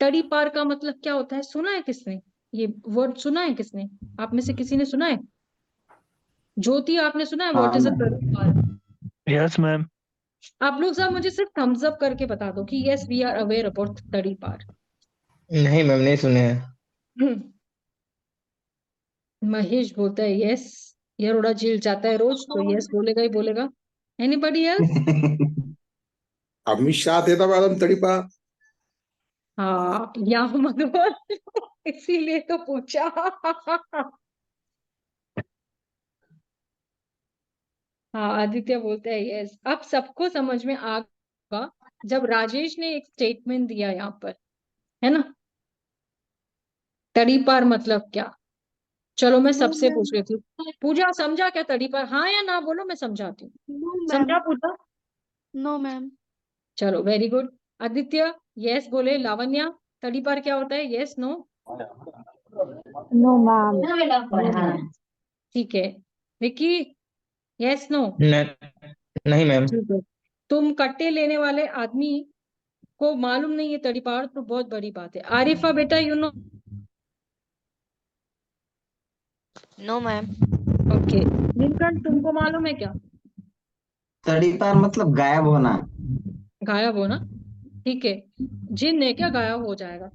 तड़ी पार का मतलब क्या होता है? सुना है किसने? ये वर्ड सुना है किसने? आप में से किसी ने सुना है? ज्योति, आपने सुना है? व्हाट हाँ इज अ मैम। तड़ी पार? Yes ma'am. आप लोग सब मुझे सिर्फ थम्स अप करके बता दो कि yes we are aware about तड़ी पार। नहीं मैम, नहीं सुने हैं। महेश बोलता है यस, ये रोड़ा जेल जाता है रोज, तो यस बोलेगा ही बोलेगा। Anybody else? अमित शाह थे था मैडम तड़ीपा। हाँ, या मत बोल, इसीलिए तो पूछा। हाँ, आदित्य बोलता है यस। अब सबको समझ में आ गया जब राजेश ने एक स्टेटमेंट दिया यहाँ पर, है ना? तड़ी पार मतलब क्या? चलो मैं सबसे पूछ लेती हूँ। पूजा समझा क्या तड़ी पार? हाँ या ना बोलो, मैं समझाती हूँ। समझा पूजा? No, ma'am. चलो वेरी गुड। आदित्य यस बोले। लावण्या तड़ी पार क्या होता है? Yes no? No, ma'am. ठीक है। Vicky yes no? नहीं मैम। ठीक है। तुम कट्टे लेने वाले आदमी को मालूम नहीं है तड़ी पार, तो बहुत बड़ी बात है। आरिफा बेटा you know? No ma'am. Okay. Neelkanth तुमको मालूम है क्या? तड़ी पार मतलब गायब होना। गायब हो ना? ठीक है। जिन है क्या गायब हो जाएगा?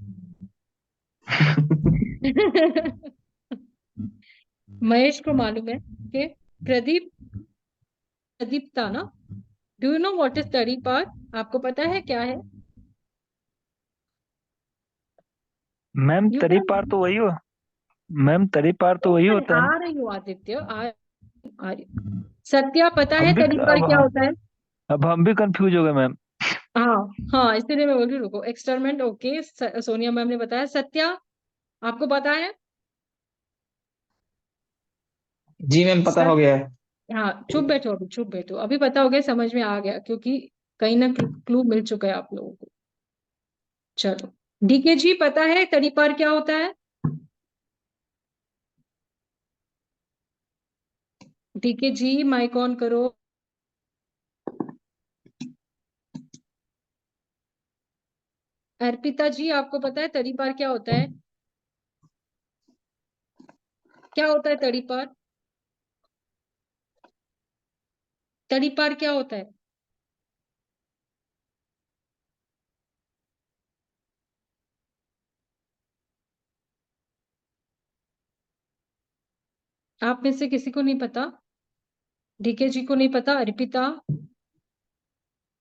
महेश को मालूम है कि प्रदीप, प्रदीप था ना? Do you know what is तड़ी पार? आपको पता है क्या है? मैम यू तरी पार तो वही हो। मैम तरी पार तो वही होता है आ ना। रही हूँ आदित्य, आ रही हूँ। सत्या पता है हम भी तड़ी पार क्या अब होता है? अब हम भी कंफ्यूज हो गए मैम। हाँ हाँ, इसीलिए मैं बोल रही हूँ, रुको। Experiment, okay. सोनिया मैम ने बताया। सत्या आपको पता है? जी मैम, पता हो गया है। हाँ, चुप बैठो अभी, चुप बैठो अभी। पता हो गया, समझ में आ गया, क्योंकि कहीं ना क्लू मिल चुका है आप लोगों को। चलो, डीके जी पता है तड़ी पार क्या होता है? डीके जी माइक ऑन करो। अर्पिता जी आपको पता है तड़ी पार क्या होता है? क्या होता है तड़ी पार? तड़ी पार क्या होता है? आप में से किसी को नहीं पता? डीके जी को नहीं पता? अर्पिता?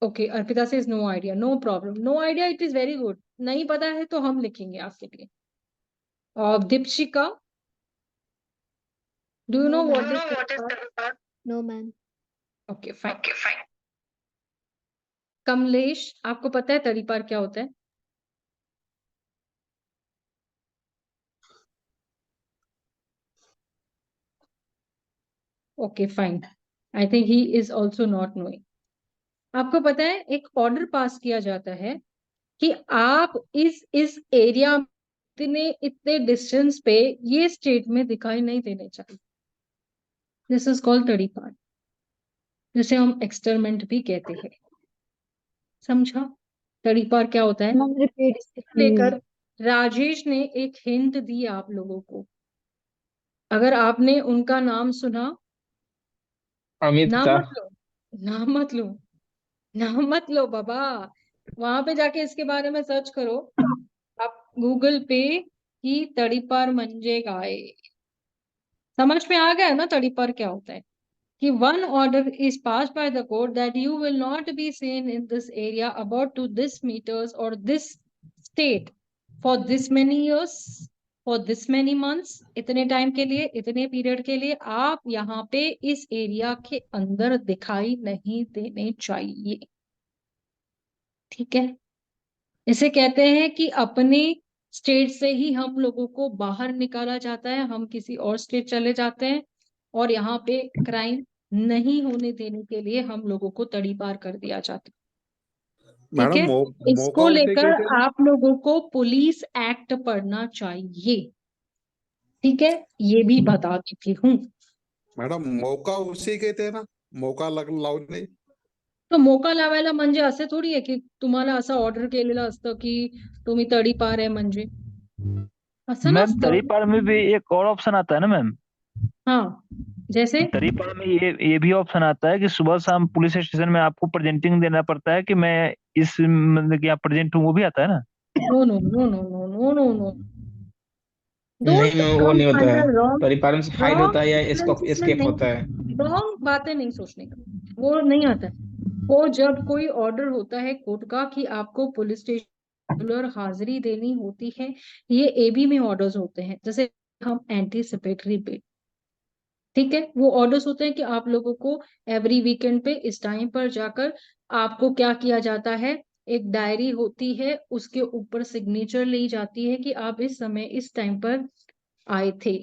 ओके, अर्पिता से is no idea. No problem, no idea, it is very good. नहीं पता है तो हम लिखेंगे आपके लिए। और Deepshikha, do you know what is? No, ma'am. Okay fine. Kamlesh आपको पता है तड़ी पार क्या होता है? Okay fine. I think he is also not knowing. आपको पता है एक ऑर्डर पास किया जाता है कि आप इस एरिया इतने इतने डिस्टेंस पे ये स्टेट में दिखाई नहीं देने चाहिए। दिस इज कॉल्ड तड़ी पार। जिसे हम एक्सटरमेंट भी कहते हैं। समझा? तड़ीपार क्या होता है? मैम रिपीट लेकर राजेश ने एक हिंट दी आप लोगों को। अगर आपने उनका नाम सुना, अमित नाम शाह। मत लो, नाम मत लो, नाम मत लो बाबा। वहां पे जाके इसके बारे में सर्च करो आप गूगल पे कि तड़ीपार म्हणजे काय। समझ में आ गया ना तड़ीपार क्या होता है? कि one order is passed by the court that you will not be seen in this area about to this meters or this state for this many years, for this many months, इतने टाइम के लिए, इतने पीरियड के लिए आप यहाँ पे इस एरिया के अंदर दिखाई नहीं देने चाहिए। ठीक है? इसे कहते हैं कि अपने स्टेट से ही हम लोगों को बाहर निकाला जाता है, हम किसी और स्टेट चले जाते हैं और यहाँ पे क्राइम नहीं होने देने के लिए हम लोगों को तड़ीपार कर दिया जाता है। ठीक मैडम है? मौका इसको उसे लेकर कहते हैं ना। आप लोगों को पुलिस एक्ट पढ़ना चाहिए। ठीक है? ये भी बता देती हूँ। मॅडम मौका उसे कहते हैं ना, मौका लावणे. तो मोका लावायला म्हणजे असे थोडी आहे की तुम्हाला असं ऑर्डर केलेलं असतं की तुम्ही तडीपार आहे म्हणजे, असं मैम नसतं। तड़ीपार में भी एक और ऑप्शन आता है ना मैम। हाँ, जैसे तड़ीपार में ये भी ऑप्शन आता है कि सुबह शाम पुलिस स्टेशन में आपको प्रेजेंटिंग देना पड़ता है कि मैं इस मतलब कि आप प्रेजेंट हूँ, वो भी आता है ना। No no no no no no no no, नहीं मैम, वो नहीं होता है। रॉन्ग परिपालन से हाइड होता है या एस्केप नहीं, होता है। रॉन्ग बातें नहीं सोचने का, वो नहीं आता है। वो जब कोई ऑर्डर होता है कोर्ट का कि आपको पुलिस स्टेशन हाजिरी देनी होती है, ये एबी में ऑर्डर्स होते हैं, जैसे हम एंटीसिपेटरी बिल। ठीक है? वो ऑर्डर्स होते हैं कि आप लोगों को एवरी वीकेंड पे इस टाइम पर जाकर आपको क्या किया जाता है, एक डायरी होती है, उसके ऊपर सिग्नेचर ली जाती है कि आप इस समय इस टाइम पर आए थे।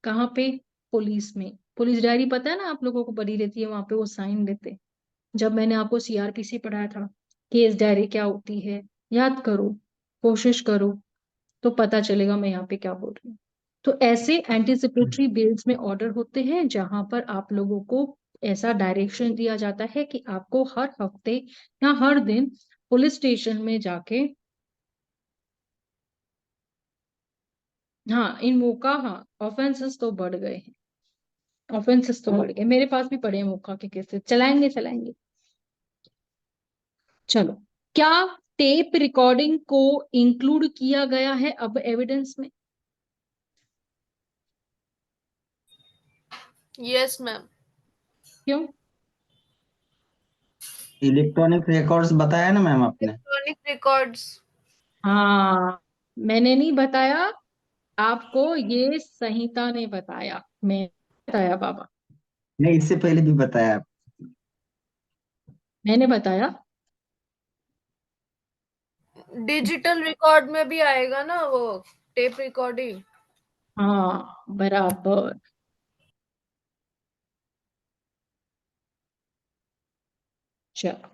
कहाँ पे? पुलिस में। पुलिस डायरी पता है ना आप लोगों को पड़ी रहती है, वहां पे वो साइन लेते। जब मैंने आपको सीआरपीसी पढ़ाया था, केस डायरी क्या होती है, याद करो, कोशिश करो, तो पता चलेगा मैं यहाँ पे क्या बोल रही हूँ। तो ऐसे एंटीसिपेटरी बिल्स में ऑर्डर होते हैं जहां पर आप लोगों को ऐसा डायरेक्शन दिया जाता है कि आपको हर हफ्ते या हर दिन पुलिस स्टेशन में जाके, हाँ इन मौका, हाँ ऑफेंसेस तो बढ़ गए हैं, ऑफेंसेस तो बढ़ गए, मेरे पास भी पड़े हैं मौका के केसेस, चलाएंगे चलाएंगे। चलो, क्या टेप रिकॉर्डिंग को इंक्लूड किया गया है अब एविडेंस में? Yes ma'am. क्यों? इलेक्ट्रॉनिक रिकॉर्ड्स बताया ना मैम आपने। Electronic records. हाँ, मैंने नहीं बताया आपको, ये संहिता ने बताया, मैं बताया बाबा, नहीं, इससे पहले भी बताया। मैंने बताया। डिजिटल रिकॉर्ड में भी आएगा ना वो टेप रिकॉर्डिंग। हाँ बराबर। चलो,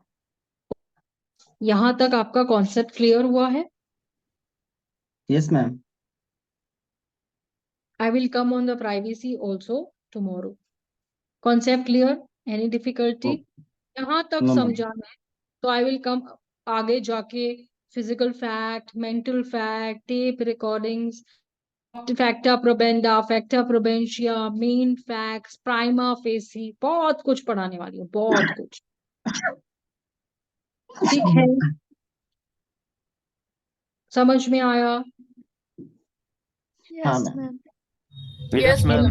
यहां तक आपका कॉन्सेप्ट क्लियर हुआ है? Yes ma'am. I will come on the privacy also tomorrow. Concept clear? Any difficulty? यहाँ तक No, ma'am. समझाना है तो I will come आगे जाके physical fact, mental fact, tape recordings, facta probanda, facta probantia, main facts, prima facie, बहुत कुछ पढ़ाने वाली हूँ, बहुत कुछ। ठीक है? समझ में आया? हाँ Yes, ma'am. ma'am. Yes ma'am.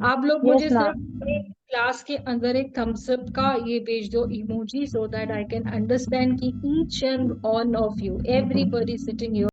आप लोग Yes, मुझे ma'am. सिर्फ एक क्लास के अंदर एक थम्स अप का ये भेज दो emoji, so that I can understand कि each and all of you, everybody sitting